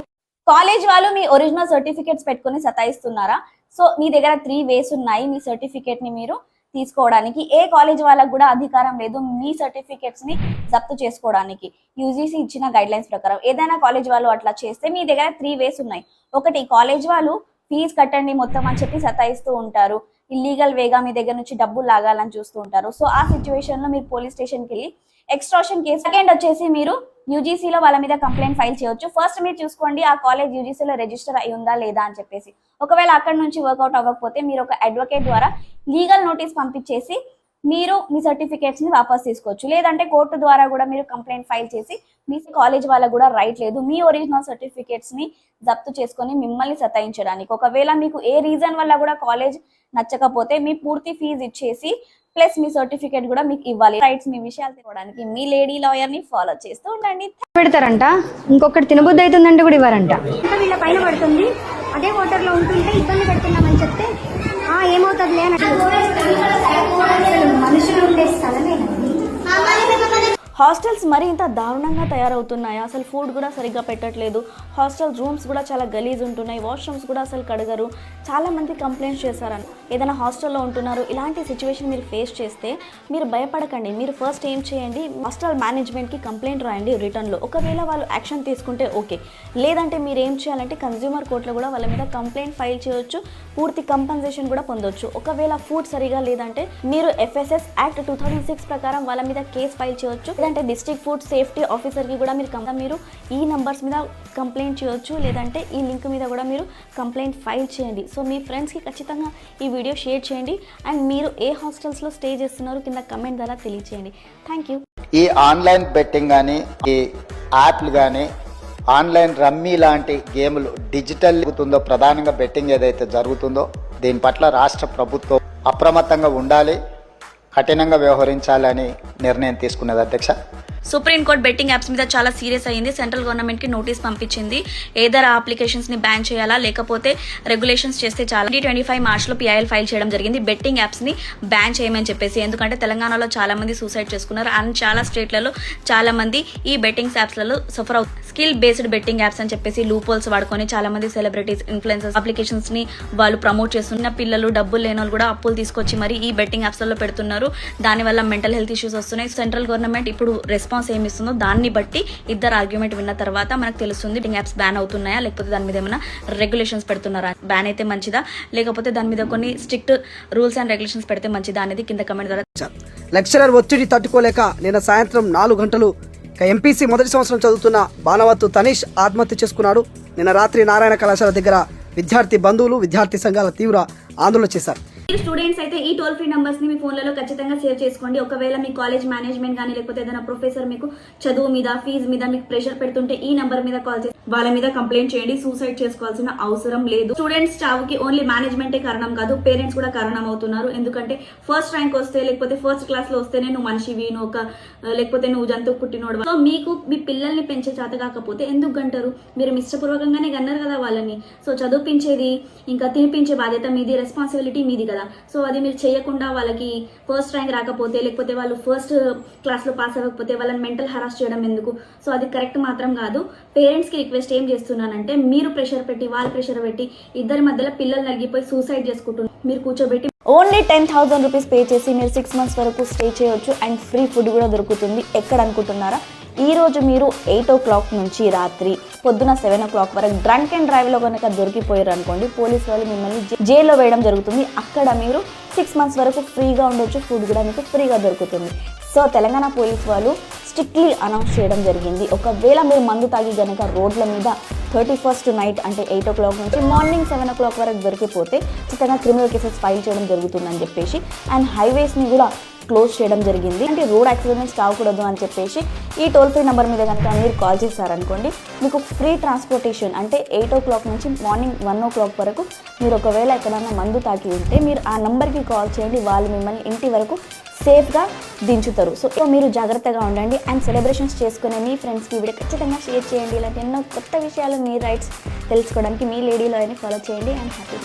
కాలేజ్ వాళ్ళు మీ ఒరిజినల్ సర్టిఫికేట్స్ పెట్టుకుని సతాయిస్తున్నారా? సో మీ దగ్గర 3 ways ఉన్నాయి మీ సర్టిఫికేట్ని మీరు తీసుకోవడానికి. ఏ కాలేజ్ వాళ్ళకు కూడా అధికారం లేదు మీ సర్టిఫికేట్స్ ని జప్తు చేసుకోవడానికి. UGC ఇచ్చిన గైడ్ లైన్స్ ప్రకారం ఏదైనా కాలేజ్ వాళ్ళు అట్లా చేస్తే మీ దగ్గర 3 ways ఉన్నాయి. ఒకటి, కాలేజ్ వాళ్ళు ఫీజు కట్టండి మొత్తం అని చెప్పి సతాయిస్తూ ఉంటారు, ఇల్లీగల్ వేగా మీ దగ్గర నుంచి డబ్బులు లాగాలని చూస్తూ ఉంటారు. సో ఆ సిచ్యువేషన్ లో మీరు పోలీస్ స్టేషన్కి వెళ్ళి ఎక్స్ట్రాషన్ కేసు. సెకండ్ వచ్చేసి మీరు UGCలో వాళ్ళ మీద కంప్లైంట్ ఫైల్ చేయొచ్చు. ఫస్ట్ మీరు చూసుకోండి ఆ కాలేజ్ UGCలో రిజిస్టర్ అయి ఉందా లేదా అని చెప్పేసి. ఒకవేళ అక్కడ నుంచి వర్కౌట్ అవ్వకపోతే మీరు ఒక అడ్వకేట్ ద్వారా లీగల్ నోటీస్ పంపించేసి మీరు మీ సర్టిఫికేట్స్ ని వాపస్ తీసుకోవచ్చు. లేదంటే కోర్టు ద్వారా కూడా మీరు కంప్లైంట్ ఫైల్ చేసి మీ కాలేజ్ వాళ్ళకు కూడా రైట్ లేదు మీ ఒరిజినల్ సర్టిఫికేట్స్ ని జప్తు చేసుకొని మిమ్మల్ని సతాయించడానికి. ఒకవేళ మీకు ఏ రీజన్ వల్ల కూడా కాలేజ్ నచ్చకపోతే మీ పూర్తి ఫీజు ఇచ్చేసి ప్లస్ మీ సర్టిఫికేట్ కూడా మీకు ఇవ్వాలి. రైట్స్ మీ విషయాలు తెలుసుకోవడానికి మీ లేడీ లాయర్ ని ఫాలో చేస్తూ ఉండండి. పెడతారంట, ఇంకొకటి తినబుద్ధి అవుతుందంటే కూడా ఇవ్వరంట. వీళ్ళ పైన పడుతుంది, అదే వాటర్ లో ఉంటుంటే ఇబ్బంది పెడుతున్నామని చెప్తే ఏమవుతుంది మనుషులు ఉండే స్థలమే. హాస్టల్స్ మరి ఇంత దారుణంగా తయారవుతున్నాయి, అసలు ఫుడ్ కూడా సరిగ్గా పెట్టట్లేదు, హాస్టల్ రూమ్స్ కూడా చాలా గలీజ్ ఉంటున్నాయి, వాష్రూమ్స్ కూడా అసలు కడగరు. చాలామంది కంప్లైంట్స్ చేశారని ఏదైనా హాస్టల్లో ఉంటున్నారు. ఇలాంటి సిచ్యువేషన్ మీరు ఫేస్ చేస్తే మీరు భయపడకండి. మీరు ఫస్ట్ ఏం చేయండి, హాస్టల్ మేనేజ్మెంట్కి కంప్లైంట్ రాయండి రిటర్న్లో. ఒకవేళ వాళ్ళు యాక్షన్ తీసుకుంటే ఓకే, లేదంటే మీరు ఏం చేయాలంటే కన్జ్యూమర్ కోర్టులో కూడా వాళ్ళ మీద కంప్లైంట్ ఫైల్ చేయొచ్చు, పూర్తి కంపెన్సేషన్ కూడా పొందొచ్చు. ఒకవేళ ఫుడ్ సరిగా లేదంటే మీరు FSS యాక్ట్ 2006 ప్రకారం వాళ్ళ మీద కేసు ఫైల్ చేయొచ్చు. లేదంటే డిస్ట్రిక్ట్ ఫుడ్ సేఫ్టీ ఆఫీసర్కి కూడా మీరు ఈ నంబర్స్ మీద కంప్లైంట్ చేయొచ్చు, లేదంటే ఈ లింక్ మీద కూడా మీరు కంప్లైంట్ ఫైల్ చేయండి. సో మీ ఫ్రెండ్స్కి ఖచ్చితంగా ఈ వీడియో షేర్ చేయండి అండ్ మీరు ఏ హాస్టల్స్లో స్టే చేస్తున్నారు కింద కమెంట్ ద్వారా తెలియచేయండి. Thank you. ఈ ఆన్లైన్ బెట్టింగ్ కానీ ఈ యాప్లు కానీ ఆన్లైన్ రమ్మీ లాంటి గేములు డిజిటల్ జరుగుతుందో, ప్రధానంగా బెట్టింగ్ ఏదైతే జరుగుతుందో దీని పట్ల రాష్ట్ర ప్రభుత్వం అప్రమత్తంగా ఉండాలి. కఠినంగా వ్యవహరించాలని నిర్ణయం తీసుకున్నది అధ్యక్ష. సుప్రీంకోర్టు బెట్టింగ్ యాప్స్ మీద చాలా సీరియస్ అయ్యింది. సెంట్రల్ గవర్నమెంట్ కి నోటీస్ పంపించింది. ఏదర్ ఆ అప్లికేషన్స్ ని బ్యాన్ చేయాలా లేకపోతే రెగ్యులేషన్స్ చేస్తే చాలా. 2025 మార్చ్లో PIL ఫైల్ చేయడం జరిగింది బెట్టింగ్ యాప్స్ ని బ్యాన్ చేయమని చెప్పేసి. ఎందుకంటే తెలంగాణలో చాలా మంది సూసైడ్ చేసుకున్నారు అండ్ చాలా స్టేట్లలో చాలా మంది ఈ బెట్టింగ్ యాప్స్లలో సఫర్ అవుతారు. స్కిల్ బేస్డ్ బెట్టింగ్ యాప్స్ అని చెప్పేసి లూప్ హోల్స్ వాడుకొని చాలా మంది సెలబ్రిటీస్ ఇన్ఫ్లుయెన్సర్స్ అప్లికేషన్స్ ని వాళ్ళు ప్రమోట్ చేస్తున్న పిల్లలు డబ్బులు లేని వాళ్ళు కూడా అప్పులు తీసుకొచ్చి మరి ఈ బెట్టింగ్ యాప్స్ లలో పెడుతున్నారు. దానివల్ల మెంటల్ హెల్త్ ఇష్యూస్ వస్తున్నాయి. సెంట్రల్ గవర్నమెంట్ ఇప్పుడు రెస్పాన్స్ ఏమి ఇస్తుందో దాన్ని బట్టి ఇద్దరు ఆర్గ్యుమెంట్ విన్న తర్వాత మనకు తెలుస్తుంది బెట్టింగ్ యాప్స్ బ్యాన్ అవుతున్నాయా లేకపోతే దాని మీద ఏమైనా రెగ్యులేషన్స్ పెడుతున్నారా. బ్యాన్ అయితే మంచిదా లేకపోతే దాని మీద కొన్ని స్ట్రిక్ట్ రూల్స్ అండ్ రెగ్యులేషన్స్ పెడితే మంచిదా అనేది కింద కమెంట్ ద్వారా. లెక్చరర్ ఒత్తిడి తట్టుకోలేక నిన్న సాయంత్రం 4 గంటలు ఎంపీసీ మొదటి సంవత్సరం చదువుతున్న బాణవత్తు తనీష్ ఆత్మహత్య చేసుకున్నాడు. నిన్న రాత్రి నారాయణ కళాశాల దగ్గర విద్యార్థి బంధువులు విద్యార్థి సంఘాల తీవ్ర ఆందోళన చేశారు. మీరు స్టూడెంట్స్ అయితే ఈ టోల్ ఫ్రీ నంబర్స్ ని మీ ఫోన్లలో ఖచ్చితంగా సేవ్ చేసుకోండి. ఒకవేళ మీ కాలేజ్ మేనేజ్మెంట్ కానీ లేకపోతే ఏదైనా ప్రొఫెసర్ మీకు చదువు మీద ఫీజు మీద మీకు ప్రెషర్ పెడుతుంటే ఈ నంబర్ మీద కాల్ చేసి వాళ్ళ మీద కంప్లైంట్ చేయండి. సూసైడ్ చేసుకోవాల్సిన అవసరం లేదు. స్టూడెంట్స్ చావుకి ఓన్లీ మేనేజ్మెంటే కారణం కాదు, పేరెంట్స్ కూడా కారణం అవుతున్నారు. ఎందుకంటే ఫస్ట్ ర్యాంక్ వస్తే లేకపోతే ఫస్ట్ క్లాస్ లో వస్తేనే నువ్వు మనిషివి, నువ్వు ఒక లేకపోతే నువ్వు జంతువు పుట్టినోడు. సో మీకు మీ పిల్లల్ని పెంచే చేత కాకపోతే ఎందుకు గంటారు? మీరు ఇష్టపూర్వకంగానే గన్నారు కదా వాళ్ళని. సో చదివించేది ఇంకా తినిపించే బాధ్యత మీది, రెస్పాన్సిబిలిటీ మీది కదా. సో అది మీరు చేయకుండా వాళ్ళకి ఫస్ట్ ర్యాంక్ రాకపోతే లేకపోతే వాళ్ళు ఫస్ట్ క్లాస్లో పాస్ అవ్వకపోతే వాళ్ళని మెంటల్ హరాస్ చేయడం ఎందుకు? సో అది కరెక్ట్ మాత్రం కాదు. పేరెంట్స్కి రిక్వెస్ట్ ఏం చేస్తున్నానంటే మీరు ప్రెషర్ పెట్టి వాళ్ళు ప్రెషర్ పెట్టి ఇద్దరి మధ్యలో పిల్లలు నలిగిపోయి సూసైడ్ చేసుకుంటున్నారు. మీరు కూర్చోబెట్టి ఓన్లీ 10,000 రూపీస్ పే చేసి మీరు 6 months వరకు స్టే చేయొచ్చు అండ్ ఫ్రీ ఫుడ్ కూడా దొరుకుతుంది. ఎక్కడ అనుకుంటున్నారా? ఈ రోజు మీరు 8 o'clock నుంచి రాత్రి పొద్దున 7 o'clock వరకు డ్రంక్ అండ్ డ్రైవ్లో కనుక దొరికిపోయారు అనుకోండి, పోలీసు వాళ్ళు మిమ్మల్ని జైల్లో వేయడం జరుగుతుంది. అక్కడ మీరు 6 months వరకు ఫ్రీగా ఉండొచ్చు, ఫుడ్ కూడా మీకు ఫ్రీగా దొరుకుతుంది. సో తెలంగాణ పోలీస్ వాళ్ళు స్ట్రిక్ట్లీ అనౌన్స్ చేయడం జరిగింది. ఒకవేళ మీరు మందు తాగి కనుక రోడ్ల మీద 31st నైట్ అంటే 8 o'clock నుంచి మార్నింగ్ 7 o'clock వరకు దొరికిపోతే ఖచ్చితంగా క్రిమినల్ కేసెస్ ఫైల్ చేయడం జరుగుతుందని చెప్పేసి అండ్ హైవేస్ని కూడా క్లోజ్ చేయడం జరిగింది. అంటే రోడ్ యాక్సిడెంట్స్ కాకూడదు అని చెప్పేసి ఈ టోల్ ఫ్రీ నెంబర్ మీద కనుక మీరు కాల్ చేశారనుకోండి మీకు ఫ్రీ ట్రాన్స్పోర్టేషన్ అంటే 8 o'clock నుంచి మార్నింగ్ 1 o'clock వరకు మీరు ఒకవేళ ఎక్కడైనా మందు తాకి ఉంటే మీరు ఆ నెంబర్కి కాల్ చేయండి, వాళ్ళు మిమ్మల్ని ఇంటి వరకు సేఫ్గా దించుతారు. సో మీరు జాగ్రత్తగా ఉండండి అండ్ సెలబ్రేషన్స్ చేసుకునే మీ ఫ్రెండ్స్కి వీడియో ఖచ్చితంగా షేర్ చేయండి. ఇలాంటి ఎన్నో కొత్త విషయాలు మీ రైట్స్ తెలుసుకోవడానికి మీ లేడీ లాయర్ని ఫాలో చేయండి అండ్ హ్యాపీ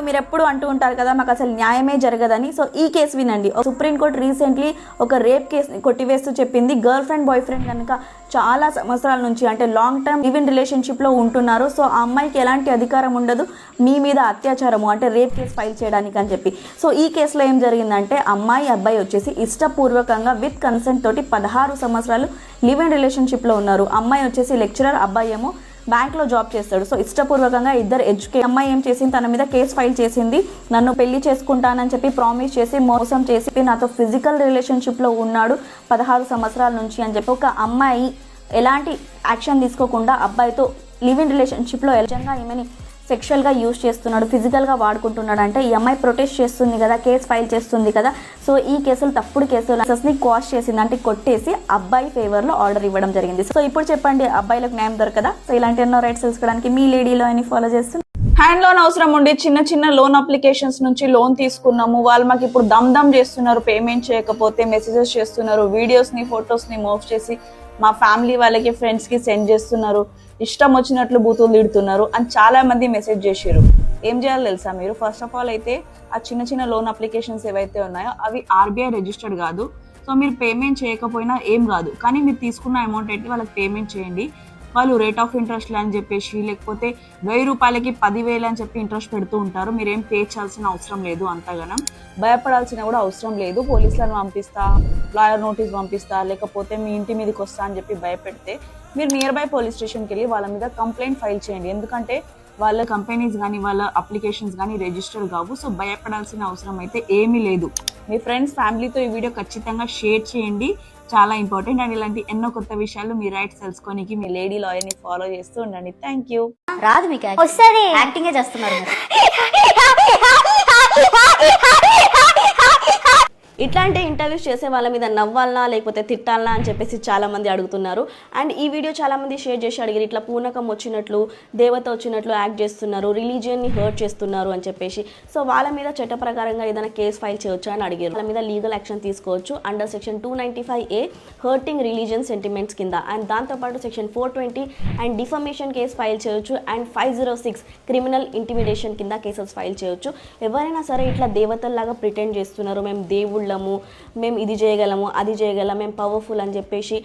మీరు ఎప్పుడు అంటూ ఉంటారు కదా మాకు అసలు న్యాయమే జరగదని. సో ఈ కేసు వినండి. సుప్రీంకోర్టు రీసెంట్లీ ఒక రేప్ కేసుని కొట్టివేస్తూ చెప్పింది. గర్ల్ ఫ్రెండ్ బాయ్ ఫ్రెండ్ కనుక చాలా సంవత్సరాల నుంచి అంటే లాంగ్ టర్మ్ లివ్ ఇన్ రిలేషన్షిప్లో ఉంటున్నారు. సో ఆ అమ్మాయికి ఎలాంటి అధికారం ఉండదు మీ మీద అత్యాచారము అంటే రేప్ కేసు ఫైల్ చేయడానికి అని చెప్పి. సో ఈ కేసులో ఏం జరిగిందంటే అమ్మాయి అబ్బాయి వచ్చేసి ఇష్టపూర్వకంగా విత్ కన్సెంట్ తోటి 16 సంవత్సరాలు లివ్ ఇన్ రిలేషన్షిప్లో ఉన్నారు. అమ్మాయి వచ్చేసి లెక్చరర్, అబ్బాయి ఏమో బ్యాంక్లో జాబ్ చేస్తాడు. సో ఇష్టపూర్వకంగా ఇద్దరు అమ్మాయి ఏం చేసింది తన మీద కేసు ఫైల్ చేసింది. నన్ను పెళ్లి చేసుకుంటానని చెప్పి ప్రామిస్ చేసి మోసం చేసి నాతో ఫిజికల్ రిలేషన్షిప్లో ఉన్నాడు 16 సంవత్సరాల నుంచి అని చెప్పి ఒక అమ్మాయి ఎలాంటి యాక్షన్ తీసుకోకుండా అబ్బాయితో లివ్ ఇన్ రిలేషన్షిప్లో నిజంగా ఈమెని సెక్షువల్గా యూజ్ చేస్తున్నాడు, ఫిజికల్గా వాడుకుంటున్నాడు అంటే ఈ అమ్మాయి ప్రొటెస్ట్ చేస్తుంది కదా, కేసు ఫైల్ చేస్తుంది కదా. సో ఈ కేసులు తప్పుడు కేసులని క్వాష్ చేసింది అంటే కొట్టేసి అబ్బాయి ఫేవర్లో ఆర్డర్ ఇవ్వడం జరిగింది. సో ఇప్పుడు చెప్పండి అబ్బాయిలకు న్యాయం దొరకదా? సో ఇలాంటి ఎన్నో రైట్స్ తెలుసుకోవడానికి మీ లేడీలో అని ఫాలో చేస్తుంది. హ్యాండ్ లోన్ అవసరం ఉండి చిన్న లోన్ అప్లికేషన్స్ నుంచి లోన్ తీసుకున్నాము, వాళ్ళు మాకు ఇప్పుడు దమ్ చేస్తున్నారు, పేమెంట్ చేయకపోతే మెసేజెస్ చేస్తున్నారు, వీడియోస్ని ఫొటోస్ని మూవ్ చేసి మా ఫ్యామిలీ వాళ్ళకి ఫ్రెండ్స్కి సెండ్ చేస్తున్నారు, ఇష్టం వచ్చినట్లు బూతులు తిడుతున్నారు అని చాలా మంది మెసేజ్ చేసారు. ఏం చేయాలో తెలుసా మీరు? ఫస్ట్ ఆఫ్ ఆల్ అయితే ఆ చిన్న లోన్ అప్లికేషన్స్ ఏవైతే ఉన్నాయో అవి RBI రిజిస్టర్డ్ కాదు. సో మీరు పేమెంట్ చేయకపోయినా ఏం కాదు, కానీ మీరు తీసుకున్న అమౌంట్ అయితే వాళ్ళకి పేమెంట్ చేయండి. వాళ్ళు రేట్ ఆఫ్ ఇంట్రెస్ట్ అని చెప్పేసి లేకపోతే 1000 రూపాయలకి 10,000 అని చెప్పి ఇంట్రెస్ట్ పెడుతూ ఉంటారు. మీరేం పే చేయాల్సిన అవసరం లేదు, అంతగానం భయపడాల్సిన కూడా అవసరం లేదు. పోలీసులను పంపిస్తా, లాయర్ నోటీస్ పంపిస్తా, లేకపోతే మీ ఇంటి మీదకి వస్తా అని చెప్పి భయపెడితే మీరు నియర్ బై పోలీస్ స్టేషన్కి వెళ్ళి వాళ్ళ మీద కంప్లైంట్ ఫైల్ చేయండి. ఎందుకంటే వాళ్ళ కంపెనీస్ కానీ వాళ్ళ అప్లికేషన్స్ కానీ రిజిస్టర్ కావు. సో భయపడాల్సిన అవసరం అయితే ఏమీ లేదు. మీ ఫ్రెండ్స్ ఫ్యామిలీతో ఈ వీడియో ఖచ్చితంగా షేర్ చేయండి, చాలా ఇంపార్టెంట్. అండ్ ఇలాంటి ఎన్నో కొత్త విషయాలు మీ రైట్స్ తెలుసుకోనికి మీ లేడీ లాయర్ ని ఫాలో చేస్తూ ఉండండి. Thank you. రాదు మీకు వస్తుంది, యాక్టింగే చేస్తున్నారు. ఇట్లాంటి ఇంటర్వ్యూస్ చేసే వాళ్ళ మీద నవ్వాలనా లేకపోతే తిట్టాలనా అని చెప్పేసి చాలా మంది అడుగుతున్నారు. అండ్ ఈ వీడియో చాలా మంది షేర్ చేసి అడిగారు, ఇట్లా పూనకం వచ్చినట్లు దేవత వచ్చినట్లు యాక్ట్ చేస్తున్నారు, రిలీజియన్ని హర్ట్ చేస్తున్నారు అని చెప్పేసి. సో వాళ్ళ మీద చట్ట ప్రకారంగా ఏదైనా కేసు ఫైల్ చేయొచ్చు అని అడిగారు. వాళ్ళ మీద లీగల్ యాక్షన్ తీసుకోవచ్చు under section 295A hurting religion sentiments కింద. అండ్ దాంతోపాటు section 420 and defamation case file చేయొచ్చు. అండ్ 506 క్రిమినల్ ఇంటిమిడేషన్ కింద కేసెస్ ఫైల్ చేయొచ్చు. ఎవరైనా సరే ఇట్లా దేవతల్లాగా ప్రిటెండ్ చేస్తున్నారు, మేము దేవుళ్ళము, మేము ఇది చేయగలము అది చేయగలం, మేము పవర్ఫుల్ అని చెప్పేసి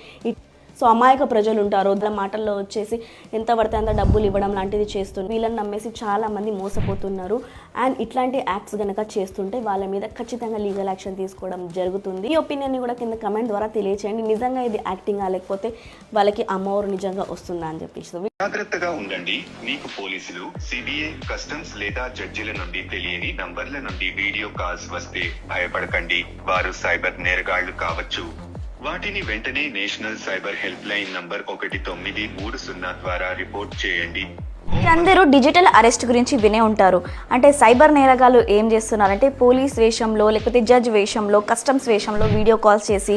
సో అమాయక ప్రజలు ఉంటారు, వాళ్ళ మాటల్లో వచ్చేసి ఎంత పడితే అంత డబ్బులు ఇవ్వడం లాంటిది చేస్తున్నారు. వీళ్ళని నమ్మేసి చాలా మంది మోసపోతున్నారు. అండ్ ఇట్లాంటి యాక్ట్స్ కనుక చేస్తుంటే వాళ్ళ మీద ఖచ్చితంగా లీగల్ యాక్షన్ తీసుకోవడం జరుగుతుంది. ఈ ఒపీనియన్ని కూడా కింద కమెంట్ ద్వారా తెలియచేయండి. నిజంగా ఇది యాక్టింగా లేకపోతే వాళ్ళకి అమ్మవారు నిజంగా వస్తుందా అని చెప్పేసి. జాగ్రత్తగా ఉండండి. మీకు పోలీసులు, సిబిఐ, కస్టమ్స్ లేదా జడ్జిల నుండి తెలియని నంబర్ల నుండి వీడియో కాల్స్ వస్తే భయపడకండి. వారు సైబర్ నేరగాళ్లు కావచ్చు. వాటిని వెంటనే national cyber help line number 1930 ద్వారా రిపోర్ట్ చేయండి. అందరూ డిజిటల్ అరెస్ట్ గురించి వినే ఉంటారు. అంటే సైబర్ నేరగాళ్ళు ఏం చేస్తున్నారంటే పోలీస్ వేషంలో లేకపోతే జడ్జ్ వేషంలో కస్టమ్స్ వేషంలో వీడియో కాల్స్ చేసి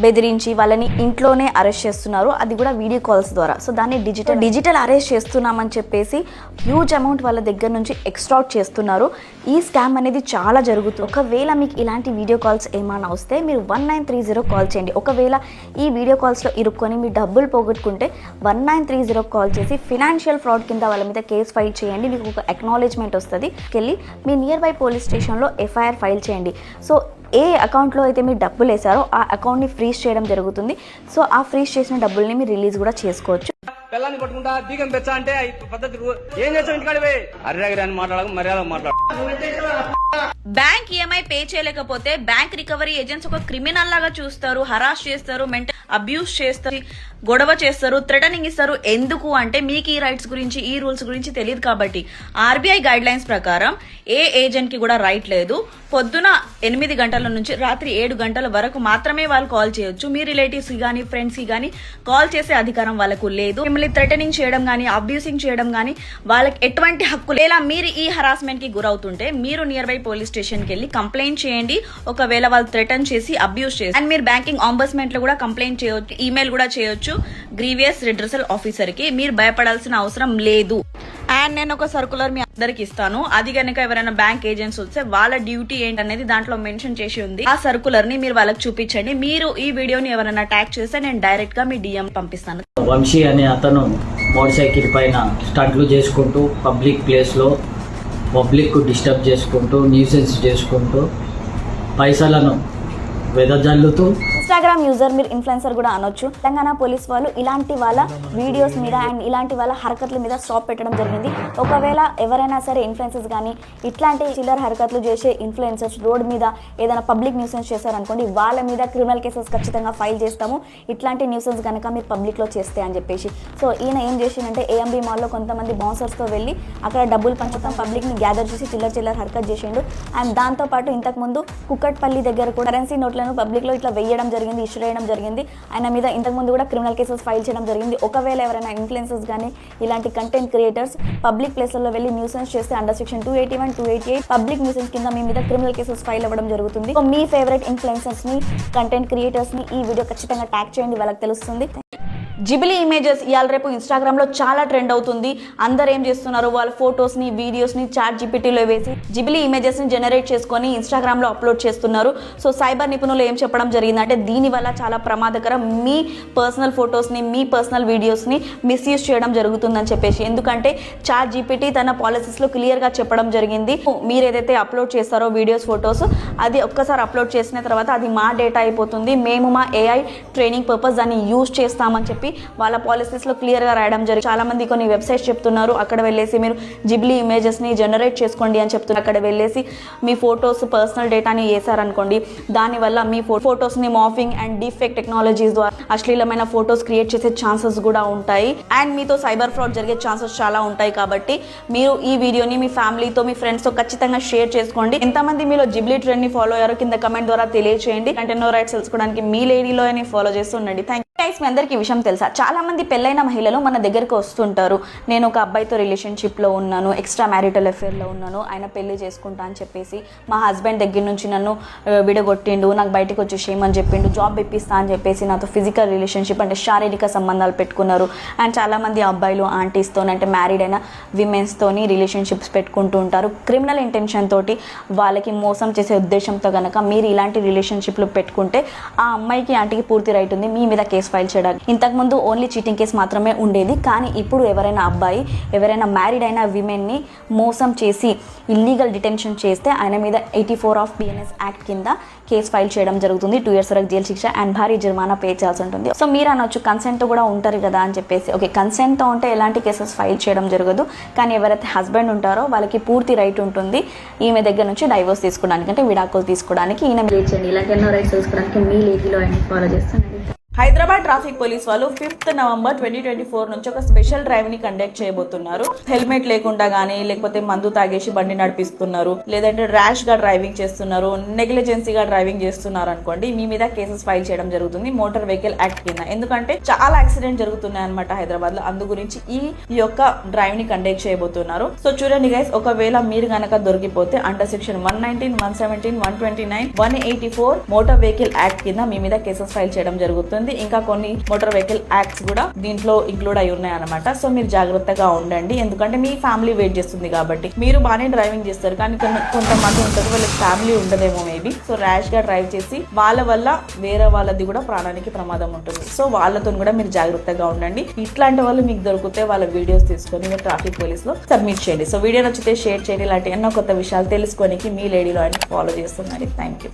బెదిరించి వాళ్ళని ఇంట్లోనే అరెస్ట్ చేస్తున్నారు, అది కూడా వీడియో కాల్స్ ద్వారా. సో దాన్ని డిజిటల్ అరెస్ట్ చేస్తున్నామని చెప్పేసి హ్యూజ్ అమౌంట్ వాళ్ళ దగ్గర నుంచి ఎక్స్ట్రాక్ట్ చేస్తున్నారు. ఈ స్కామ్ అనేది చాలా జరుగుతుంది. ఒకవేళ మీకు ఇలాంటి వీడియో కాల్స్ ఏమైనా వస్తే మీరు 1930 కాల్ చేయండి. ఒకవేళ ఈ వీడియో కాల్స్లో ఇరుక్కొని మీ డబ్బులు పోగొట్టుకుంటే 1930 కాల్ చేసి ఫినాన్షియల్ ఫ్రాడ్ కింద వాళ్ళ మీద కేసు ఫైల్ చేయండి. మీకు ఒక అక్నాలెడ్జ్మెంట్ వస్తుంది. వెళ్ళి మీ నియర్ బై పోలీస్ స్టేషన్లో FIR ఫైల్ చేయండి. సో ఏ అకౌంట్లో అయితే మీరు డబ్బులు వేసారో ఆ అకౌంట్ని ఫ్రీజ్ చేయడం జరుగుతుంది. సో ఆ ఫ్రీజ్ చేసిన డబ్బుల్ని మీరు రిలీజ్ కూడా చేసుకోవచ్చు. పిల్లల్ని పట్టుకుంటా బీగం పెచ్చా అంటే పద్ధతి ఏం చేస్తావు ఇంటికాడివే అర్రగిరి మాట్లాడక మర్యాద మాట్లాడు. బ్యాంక్ EMI పే చేయలేకపోతే బ్యాంక్ రికవరీ ఏజెంట్స్ ఒక క్రిమినల్ లాగా చూస్తారు, హరాస్ చేస్తారు, మెంటల్ అబ్యూస్ చేస్తారు, గొడవ చేస్తారు, థ్రెటనింగ్ ఇస్తారు. ఎందుకు అంటే మీకు ఈ రైట్స్ గురించి ఈ రూల్స్ గురించి తెలియదు కాబట్టి. RBI గైడ్ లైన్స్ ప్రకారం ఏ ఏజెంట్ కి కూడా రైట్ లేదు. పొద్దున 8 గంటల నుంచి రాత్రి 7 గంటల వరకు మాత్రమే వాళ్ళు కాల్ చేయొచ్చు. మీ రిలేటివ్స్ కి గానీ ఫ్రెండ్స్ కి గానీ కాల్ చేసే అధికారం వాళ్ళకు లేదు. మిమ్మల్ని థ్రెటనింగ్ చేయడం గానీ అబ్యూసింగ్ చేయడం గానీ వాళ్ళకి ఎటువంటి హక్కు లేదు. మీరు ఈ హరాస్మెంట్ కి గురవుతుంటే మీరు నియర్ బై పోలీస్ స్టేషన్ కి వెళ్ళి కంప్లైంట్ చేయండి. ఒకవేళ వాళ్ళు థ్రెటన్ చేసి అబ్యూస్ చేసి అండ్ మీరు బ్యాంకింగ్ ఆంబడ్స్మెంట్ లో కూడా కంప్లైంట్ చేయొచ్చు, ఈమెయిల్ కూడా చేయొచ్చు గ్రీవియస్ రిడ్రెసల్ ఆఫీసర్ కి. మీరు భయపడాల్సిన అవసరం లేదు. అండ్ నేను ఒక సర్కులర్ మీ అందరికి ఇస్తాను. అది కనుక ఎవరైనా బ్యాంక్ ఏజెంట్స్ వస్తే వాళ్ళ డ్యూటీ ఏంటనేది దాంట్లో మెన్షన్ చేసి ఉంది. ఆ సర్కులర్ ని మీరు వాళ్ళకి చూపించండి. మీరు ఈ వీడియోని ఎవరైనా ట్యాగ్ చేస్తే నేను డైరెక్ట్ గా మీ DM పంపిస్తాను. వంశీ అనే అతను మోటార్ సైకిల్ పైన స్టంట్లు చేసుకుంటూ పబ్లిక్ ప్లేస్లో పబ్లిక్ డిస్టర్బ్ చేసుకుంటూ న్యూసెన్స్ చేసుకుంటూ పైసలను వెదజల్లుతూ ఇన్స్టాగ్రామ్ యూజర్, మీరు ఇన్ఫ్లుయెన్సర్ కూడా అనొచ్చు. తెలంగాణ పోలీస్ వాళ్ళు ఇలాంటి వాళ్ళ వీడియోస్ మీద అండ్ ఇలాంటి వాళ్ళ హరకత్ల మీద స్టాప్ పెట్టడం జరిగింది. ఒకవేళ ఎవరైనా సరే ఇన్ఫ్లుయెన్సర్స్ కానీ ఇట్లాంటి చిల్లర హరకత్లు చేసే ఇన్ఫ్లుయెన్సర్స్ రోడ్ మీద ఏదైనా పబ్లిక్ న్యూసెన్స్ చేశారనుకోండి, వాళ్ళ మీద క్రిమినల్ కేసెస్ ఖచ్చితంగా ఫైల్ చేస్తాము, ఇట్లాంటి న్యూసెన్స్ కనుక మీరు పబ్లిక్లో చేస్తే అని చెప్పేసి. సో ఈయన ఏం చేసిందంటే AMB మాల్లో కొంతమంది బౌన్సర్స్తో వెళ్ళి అక్కడ డబ్బులు పంచుతాం పబ్లిక్ని గ్యాదర్ చేసి చిల్లర హరకత్ చేసిండు. అండ్ దాంతోపాటు ఇంతకుముందు కుక్కట్పల్లి దగ్గర కూడా కరెన్సీ నోట్లను పబ్లిక్లో ఇట్లా వేయడం జరిగింది, ఇష్యూ చేయడం జరిగింది. ఆయన మీద ఇంతకుముందు కూడా క్రిమినల్ కేసెస్ ఫైల్ చేయడం జరిగింది. ఒకవేళ ఎవరైనా ఇన్ఫ్లుయెన్సర్స్ కానీ ఇలాంటి కంటెంట్ క్రియేటర్స్ పబ్లిక్ ప్లేస్లలో వెళ్ళి న్యూసెన్స్ చేస్తే అండర్ సెక్షన్ 281, 288 పబ్లిక్ న్యూసెన్స్ కింద మీ మీద క్రిమినల్ కేసెస్ ఫైల్ అవ్వడం జరుగుతుంది. సో మీ ఫేవరెట్ ఇన్ఫ్లుయెన్సర్స్ ని కంటెంట్ క్రియేటర్స్ ని ఈ వీడియో ఖచ్చితంగా ట్యాగ్ చేయండి, వాళ్ళకి తెలుస్తుంది. జిబిలీ ఇమేజెస్ ఇవాళ రేపు ఇన్స్టాగ్రామ్లో చాలా ట్రెండ్ అవుతుంది. అందరు ఏం చేస్తున్నారు, వాళ్ళ ఫొటోస్ని వీడియోస్ని ChatGPTలో వేసి జిబిలీ ఇమేజెస్ని జనరేట్ చేసుకొని ఇన్స్టాగ్రామ్లో అప్లోడ్ చేస్తున్నారు. సో సైబర్ నిపుణులు ఏం చెప్పడం జరిగిందంటే దీనివల్ల చాలా ప్రమాదకరం, మీ పర్సనల్ ఫొటోస్ని మీ పర్సనల్ వీడియోస్ని మిస్యూజ్ చేయడం జరుగుతుందని చెప్పేసి. ఎందుకంటే ChatGPT తన పాలసీస్లో క్లియర్గా చెప్పడం జరిగింది, మీరు ఏదైతే అప్లోడ్ చేస్తారో వీడియోస్ ఫొటోస్ అది ఒక్కసారి అప్లోడ్ చేసిన తర్వాత అది మా డేటా అయిపోతుంది, మేము మా AI ట్రైనింగ్ పర్పస్ దాన్ని యూజ్ చేస్తామని చెప్పి వాళ్ళ పాలసీస్లో క్లియర్గా రాయడం జరిగింది. చాలా మంది కొన్ని వెబ్సైట్స్ చెప్తున్నారు అక్కడ వెళ్ళేసి మీరు జిబ్లీ ఇమేజెస్ని జనరేట్ చేసుకోండి అని చెప్తున్నారు. అక్కడ వెళ్ళేసి మీ ఫొటోస్ పర్సనల్ డేటాని వేసారనుకోండి, దానివల్ల మీ ఫొటోస్ని మాఫింగ్ అండ్ డీఫేక్ టెక్నాలజీస్ ద్వారా అశ్లీలమైన ఫొటోస్ క్రియేట్ చేసే ఛాన్సెస్ కూడా ఉంటాయి. అండ్ మీతో సైబర్ ఫ్రాడ్ జరిగే ఛాన్సెస్ చాలా ఉంటాయి. కాబట్టి మీరు ఈ వీడియోని మీ ఫ్యామిలీతో మీ ఫ్రెండ్స్తో ఖచ్చితంగా షేర్ చేసుకోండి. ఎంతమంది మీలో జిబ్లీ ట్రెండ్ని ఫాలో అయ్యారో కింద కమెంట్ ద్వారా తెలియచేయండి. అంటే నో రైట్స్ తెలుసుకోవడానికి మీ లేడీలో ఫాలో చేస్తూ ఉండండి. Thank you. గైస్ మీ అందరికీ ఈ విషయం తెలుసా, చాలా మంది పెళ్ళైన మహిళలు మన దగ్గరికి వస్తుంటారు. నేను ఒక అబ్బాయితో రిలేషన్షిప్లో ఉన్నాను, ఎక్స్ట్రా మ్యారిటల్ అఫేర్లో ఉన్నాను, ఆయన పెళ్లి చేసుకుంటా అని చెప్పేసి మా హస్బెండ్ దగ్గర నుంచి నన్ను విడగొట్టిండు, నాకు బయటకు వచ్చేసేయమని చెప్పిండు, జాబ్ ఇప్పిస్తా అని చెప్పేసి నాతో ఫిజికల్ రిలేషన్షిప్ అంటే శారీరక సంబంధాలు పెట్టుకున్నారు. అండ్ చాలామంది అబ్బాయిలు ఆంటీస్తో అంటే మ్యారీడ్ అయిన విమెన్స్తోని రిలేషన్షిప్స్ పెట్టుకుంటూ ఉంటారు. క్రిమినల్ ఇంటెన్షన్ తోటి వాళ్ళకి మోసం చేసే ఉద్దేశంతో కనుక మీరు ఇలాంటి రిలేషన్షిప్లు పెట్టుకుంటే ఆ అమ్మాయికి ఆంటీకి పూర్తి రైట్ ఉంది మీ మీద కేసు ఫైల్ చేయడానికి. ఇంతకుముందు ఓన్లీ చీటింగ్ కేసు మాత్రమే ఉండేది, కానీ ఇప్పుడు ఎవరైనా అబ్బాయి ఎవరైనా మ్యారీడ్ అయిన విమెన్ని మోసం చేసి ఇల్లీగల్ డిటెన్షన్ చేస్తే ఆయన మీద 84 ఆఫ్ BNS యాక్ట్ కింద కేసు ఫైల్ చేయడం జరుగుతుంది. 2 years వరకు జైలు శిక్ష అండ్ భారీ జరిమానా పే చేయాల్సి ఉంటుంది. సో మీరు అనొచ్చు కన్సెంట్ కూడా ఉంటారు కదా అని చెప్పేసి. ఓకే, కన్సెంట్తో ఉంటే ఎలాంటి కేసెస్ ఫైల్ చేయడం జరగదు, కానీ ఎవరైతే హస్బెండ్ ఉంటారో వాళ్ళకి పూర్తి రైట్ ఉంటుంది ఈమె దగ్గర నుంచి డైవోర్స్ తీసుకోవడానికి అంటే విడాకులు తీసుకోవడానికి. ఈయన చేయండి ఇలాంటి ఎన్నో రైట్స్ తీసుకోవడానికి మీ లేఖలో ఆయన ఫాలో చేస్తాను. హైదరాబాద్ ట్రాఫిక్ పోలీస్ వాళ్ళు 5th November 2024 నుంచి ఒక స్పెషల్ డ్రైవ్ ని కండక్ట్ చేయబోతున్నారు. హెల్మెట్ లేకుండా గానీ లేకపోతే మందు తాగేసి బండి నడిపిస్తున్నారు, లేదంటే ర్యాష్ గా డ్రైవింగ్ చేస్తున్నారు, నెగ్లిజెన్సీగా డ్రైవింగ్ చేస్తున్నారు అనుకోండి, మీ మీద కేసెస్ ఫైల్ చేయడం జరుగుతుంది మోటార్ వెహికల్ యాక్ట్ కింద. ఎందుకంటే చాలా యాక్సిడెంట్ జరుగుతున్నాయి అనమాట హైదరాబాద్ లో, అందు గురించి ఈ యొక్క డ్రైవ్ ని కండక్ట్ చేయబోతున్నారు. సో చూడండి గైస్, ఒకవేళ మీరు గనక దొరికిపోతే under section 119, 117, 129, 184 motor vehicle act కింద మీ మీద కేసెస్ ఫైల్ చేయడం జరుగుతుంది. ఇంకా కొన్ని మోటార్ వెహికల్ యాక్ట్స్ కూడా దీంట్లో ఇంక్లూడ్ అయి ఉన్నాయి అనమాట. సో మీరు జాగ్రత్తగా ఉండండి, ఎందుకంటే మీ ఫ్యామిలీ వెయిట్ చేస్తుంది కాబట్టి. మీరు బాగానే డ్రైవింగ్ చేస్తారు, కానీ కొంతమంది ఉంటారు వాళ్ళకి ఫ్యామిలీ ఉండదేమో మేబీ. సో ర్యాష్ గా డ్రైవ్ చేసి వాళ్ళ వల్ల వేరే వాళ్ళది కూడా ప్రాణానికి ప్రమాదం ఉంటుంది. సో వాళ్ళతో కూడా మీరు జాగ్రత్తగా ఉండండి. ఇట్లాంటి వాళ్ళు మీకు దొరికితే వాళ్ళ వీడియోస్ తీసుకొని మీరు ట్రాఫిక్ పోలీస్ లో సబ్మిట్ చేయండి. సో వీడియో నచ్చితే షేర్ చేయండి. ఇలాంటి ఎన్నో కొత్త విషయాలు తెలుసుకోనికి మీ లేడీలో ఆయన ఫాలో చేస్తున్నారు. Thank you.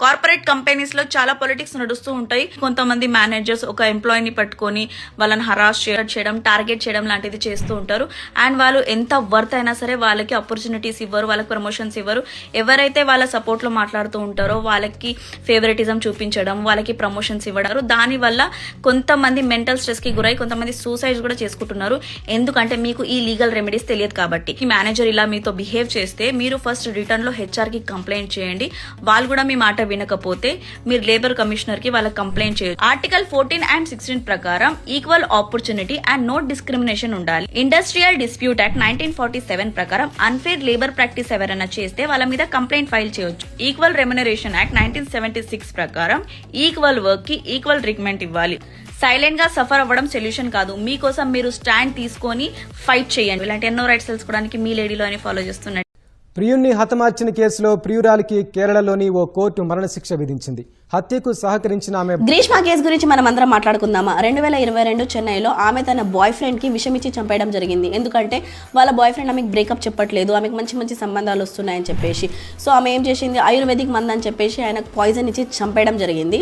కార్పొరేట్ కంపెనీస్ లో చాలా పొలిటిక్స్ నడుస్తూ ఉంటాయి. కొంతమంది మేనేజర్స్ ఒక ఎంప్లాయీని పట్టుకొని వాళ్ళని హరాస్ చేయడం, టార్గెట్ చేయడం లాంటిది చేస్తూ ఉంటారు. అండ్ వాళ్ళు ఎంత వర్త్ అయినా సరే వాళ్ళకి ఆపర్చునిటీస్ ఇవ్వరు, వాళ్ళకి ప్రమోషన్స్ ఇవ్వరు. ఎవరైతే వాళ్ళ సపోర్ట్ లో మాట్లాడుతూ ఉంటారో వాళ్ళకి ఫేవరెటిజం చూపించడం, వాళ్ళకి ప్రమోషన్స్ ఇవ్వడారు. దానివల్ల కొంతమంది మెంటల్ స్ట్రెస్ కి గురై కొంతమంది సూసైడ్స్ కూడా చేసుకుంటున్నారు. ఎందుకంటే మీకు ఈ లీగల్ రెమెడీస్ తెలియదు కాబట్టి. ఈ మేనేజర్ ఇలా మీతో బిహేవ్ చేస్తే మీరు ఫస్ట్ రిటర్న్ లో HR కి కంప్లైంట్ చేయండి. వాళ్ళు కూడా మీ మాట వినకపోతే మీరు లేబర్ కమిషనర్ కి వాళ్ళకి కంప్లైంట్ చేయొచ్చు. ఆర్టికల్ 14 and 16 ప్రకారం equal opportunity and no discrimination ఉండాలి. ఇండస్ట్రియల్ డిస్ప్యూట్ యాక్ట్ 1947 ప్రకారం అన్ఫేర్ లేబర్ ప్రాక్టీస్ ఎవరైనా చేస్తే వాళ్ళ మీద కంప్లైంట్ ఫైల్ చేయొచ్చు. ఈక్వల్ రెమ్యునరేషన్ యాక్ట్ 1976 ప్రకారం ఈక్వల్ వర్క్ కి ఈక్వల్ ట్రీట్మెంట్ ఇవ్వాలి. సైలెంట్ గా సఫర్ అవ్వడం సొల్యూషన్ కాదు, మీకోసం మీరు స్టాండ్ తీసుకొని ఫైట్ చేయండి. ఇలాంటి ఎన్నో రైట్స్ తెలుసుకోవడానికి మీ లేడీలో అని ఫాలో చేస్తున్నాడు. ప్రియుణ్ణి హతమార్చిన కేసులో ప్రియురాలికి కేరళలోని ఓ కోర్టు మరణశిక్ష విధించింది. హత్యకు సహకరించిన ఆమె గ్రీష్మ కేసు గురించి మనం అందరం మాట్లాడుకుందామా. 2022 చెన్నైలో ఆమె తన బాయ్ ఫ్రెండ్ కి విషమిచ్చి చంపేయడం జరిగింది. ఎందుకంటే వాళ్ళ బాయ్ ఫ్రెండ్ ఆమెకు బ్రేకప్ చెప్పట్లేదు, ఆమెకు మంచి మంచి సంబంధాలు వస్తున్నాయని చెప్పేసి. సో ఆమె ఏం చేసింది, ఆయుర్వేదిక్ మందు అని చెప్పేసి ఆయనకు పాయిజన్ ఇచ్చి చంపేయడం జరిగింది.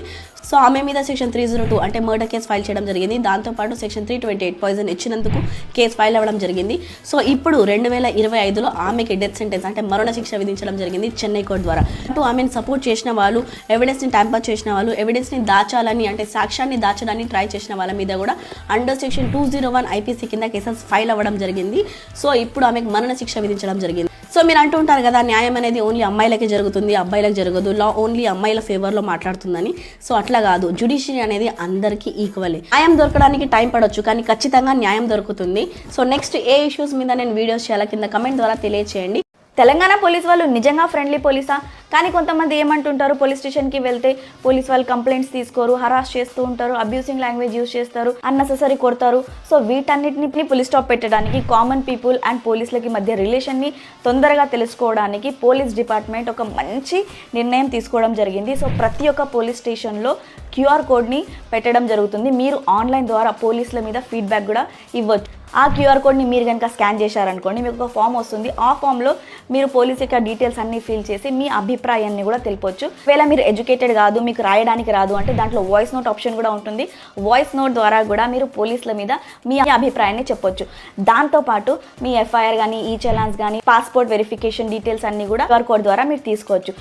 సో ఆమె మీద సెక్షన్ 302 అంటే మర్డర్ కేసు ఫైల్ చేయడం జరిగింది. దాంతోపాటు సెక్షన్ 328 పాయిజన్ ఇచ్చినందుకు కేసు ఫైల్ అవ్వడం జరిగింది. సో ఇప్పుడు 2025లో ఆమెకి డెత్ సెంటెన్స్ అంటే మరణ శిక్ష విధించడం జరిగింది చెన్నై కోర్టు ద్వారా. అటు ఆమెను సపోర్ట్ చేసిన వాళ్ళు, ఎవిడెన్స్ ని ట్యాంపర్ చేసిన వాళ్ళు, ఎవిడెన్స్ ని దాచాలని అంటే సాక్ష్యాన్ని దాచడానికి ట్రై చేసిన వాళ్ళ మీద కూడా అండర్ సెక్షన్ 201 IPC కింద కేసెస్ ఫైల్ అవ్వడం జరిగింది. సో ఇప్పుడు ఆమెకు మరణ శిక్ష విధించడం జరిగింది. సో మీరు అంటూ ఉంటారు కదా, న్యాయం అనేది ఓన్లీ అమ్మాయిలకే జరుగుతుంది, అబ్బాయిలకు జరగదు, లా ఓన్లీ అమ్మాయిల ఫేవర్లో మాట్లాడుతుందని. సో అట్లా కాదు, జ్యుడిషియరీ అనేది అందరికీ ఈక్వలే. న్యాయం దొరకడానికి టైం పడవచ్చు, కానీ ఖచ్చితంగా న్యాయం దొరుకుతుంది. సో నెక్స్ట్ ఏ ఇష్యూస్ మీద నేను వీడియోస్ చేయాలి కింద కమెంట్ ద్వారా తెలియచేయండి. తెలంగాణ పోలీస్ వాళ్ళు నిజంగా ఫ్రెండ్లీ పోలీసా? కానీ కొంతమంది ఏమంటుంటారు, పోలీస్ స్టేషన్కి వెళ్తే పోలీస్ వాళ్ళు కంప్లైంట్స్ తీసుకోరు, హరాస్ చేస్తూ ఉంటారు, అబ్యూసింగ్ లాంగ్వేజ్ యూజ్ చేస్తారు, అన్నెసెసరీ కొడతారు. సో వీటన్నిటిని పోలీస్ స్టాప్ పెట్టడానికి, కామన్ పీపుల్ అండ్ పోలీసులకి మధ్య రిలేషన్ని తొందరగా తెలుసుకోవడానికి పోలీస్ డిపార్ట్మెంట్ ఒక మంచి నిర్ణయం తీసుకోవడం జరిగింది. సో ప్రతి ఒక్క పోలీస్ స్టేషన్లో QR కోడ్ని పెట్టడం జరుగుతుంది. మీరు ఆన్లైన్ ద్వారా పోలీసుల మీద ఫీడ్బ్యాక్ కూడా ఇవ్వచ్చు. ఆ QR కోడ్ని మీరు కనుక స్కాన్ చేశారనుకోండి, మీకు ఒక ఫామ్ వస్తుంది. ఆ ఫామ్లో మీరు పోలీస్ యొక్క డీటెయిల్స్ అన్ని ఫిల్ చేసి మీ అభిప్రాయాన్ని కూడా తెలిపొచ్చు. ఒకవేళ మీరు ఎడ్యుకేటెడ్ కాదు, మీకు రాయడానికి రాదు అంటే దాంట్లో వాయిస్ నోట్ ఆప్షన్ కూడా ఉంటుంది. వాయిస్ నోట్ ద్వారా కూడా మీరు పోలీసుల మీద మీ అభిప్రాయాన్ని చెప్పొచ్చు. దాంతోపాటు మీ FIR కానీ, ఈ చలాన్స్ కానీ, పాస్పోర్ట్ వెరిఫికేషన్ డీటెయిల్స్ అన్ని కూడా QR కోడ్ ద్వారా మీరు తీసుకోవచ్చు.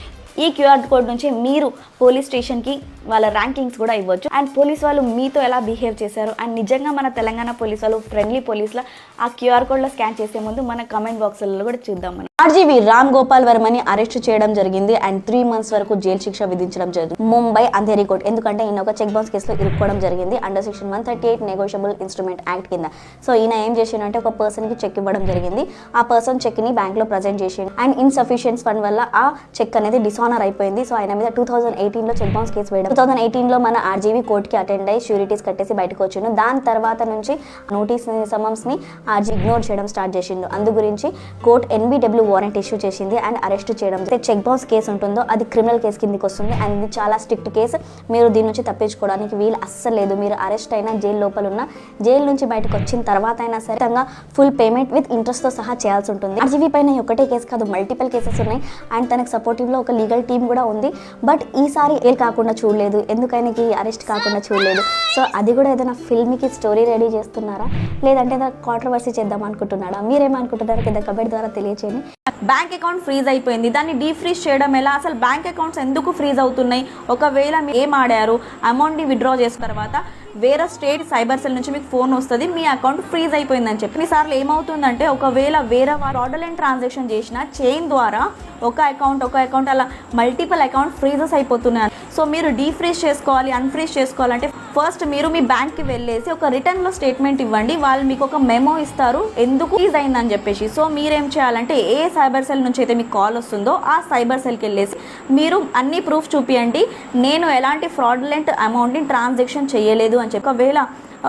ఈ QR కోడ్ నుంచి మీరు పోలీస్ స్టేషన్కి వాళ్ళ ర్యాంకింగ్స్ కూడా ఇవ్వచ్చు. అండ్ పోలీస్ వాళ్ళు మీతో ఎలా బిహేవ్ చేశారు, అండ్ నిజంగా మన తెలంగాణ పోలీస్ వాళ్ళు ఫ్రెండ్లీ పోలీసుల ఆ QR కోడ్లో స్కాన్ చేసే ముందు మన కమెంట్ బాక్స్లలో కూడా చూద్దాం మనం. ఆర్జీవి రామ్ గోపాల్ వర్మని అరెస్ట్ చేయడం జరిగింది అండ్ 3 months వరకు జైలు శిక్ష విధించడం జరిగింది ముంబై అంధేరి కోర్ట్. ఎందుకంటే ఈయన ఒక చెక్ బౌన్స్ కేసులో ఇరుక్కోవడం జరిగింది under section 138 negotiable instrument act కింద. సో ఈయన ఏం చేసిండంటే ఒక పర్సన్ కి చెక్ ఇవ్వడం జరిగింది. ఆ పర్సన్ చెక్ ని బ్యాంక్ లో ప్రజెంట్ చేసిండు అండ్ ఇన్సఫిషియన్స్ ఫండ్ వల్ల ఆ చెక్ అనేది డిసానర్ అయిపోయింది. సో ఆయన మీద 2018 లో చెక్ బౌన్స్ కేసు వేయడం. 2018 లో మన ఆర్జీవి కోర్ట్ కి అటెండ్ అయ్యి ష్యూరిటీస్ కట్టేసి బయటకు వచ్చిండు. దాని తర్వాత నుంచి నోటీస్ సమన్స్ ని ఆర్జీ ఇగ్నోర్ చేయడం స్టార్ట్ చేసిండు. అందు గురించి కోర్ట్ NBW వారెంట్ ఇష్యూ చేసింది అండ్ అరెస్ట్ చేయడం. చెక్ బౌన్స్ కేసు ఉంటుందో అది క్రిమినల్ కేసు కిందకి వస్తుంది అండ్ ఇది చాలా స్ట్రిక్ట్ కేసు. మీరు దీని నుంచి తప్పించుకోవడానికి వీలు అస్సలు లేదు. మీరు అరెస్ట్ అయినా జైలు లోపల ఉన్న జైలు నుంచి బయటకు వచ్చిన తర్వాత అయినా సరే ఫుల్ పేమెంట్ విత్ ఇంట్రెస్ట్ తో సహా చేయాల్సి ఉంటుంది. ఆర్జీవి పైన ఒకటే కేసు కాదు, మల్టిపుల్ కేసెస్ ఉన్నాయి అండ్ తనకు సపోర్టివ్ లో ఒక లీగల్ టీమ్ కూడా ఉంది. బట్ ఈసారి ఏం కాకుండా చూడలేదు, ఎందుకు ఆయనకి అరెస్ట్ కాకుండా చూడలేదు. సో అది కూడా ఏదైనా ఫిల్మ్కి స్టోరీ రెడీ చేస్తున్నారా లేదంటే ఏదైనా కాంట్రవర్సీ చేద్దాం అనుకుంటున్నారా? మీరేమనుకుంటున్నారో కింద కమెంట్ ద్వారా తెలియచేయండి. బ్యాంక్ అకౌంట్ ఫ్రీజ్ అయిపోయింది, దాన్ని డీఫ్రీజ్ చేయడం ఎలా? అసలు బ్యాంక్ అకౌంట్స్ ఎందుకు ఫ్రీజ్ అవుతున్నాయి? ఒకవేళ మీరు ఏం ఆడారు, అమౌంట్ని విత్డ్రా చేసిన తర్వాత వేరే స్టేట్ సైబర్ సెల్ నుంచి మీకు ఫోన్ వస్తుంది మీ అకౌంట్ ఫ్రీజ్ అయిపోయిందని చెప్పి. కొన్నిసార్లు ఏమవుతుందంటే ఒకవేళ వేరే ఫ్రాడులెంట్ ట్రాన్సాక్షన్ చేసిన చైన్ ద్వారా ఒక అకౌంట్ అలా మల్టిపుల్ అకౌంట్ ఫ్రీజెస్ అయిపోతున్నాయి. సో మీరు డీఫ్రీజ్ చేసుకోవాలి, అన్ఫ్రీజ్ చేసుకోవాలంటే ఫస్ట్ మీరు మీ బ్యాంక్కి వెళ్ళేసి ఒక రిటర్న్లో స్టేట్మెంట్ ఇవ్వండి. వాళ్ళు మీకు ఒక మెమో ఇస్తారు ఎందుకు ఫ్రీజ్ అయిందని చెప్పేసి. సో మీరేం చేయాలంటే ఏ సైబర్ సెల్ నుంచి అయితే మీకు కాల్ వస్తుందో ఆ సైబర్ సెల్కి వెళ్ళేసి మీరు అన్ని ప్రూఫ్ చూపియండి, నేను ఎలాంటి ఫ్రాడులెంట్ అమౌంట్ని ట్రాన్సాక్షన్ చేయలేదు అని చెప్పి. ఒకవేళ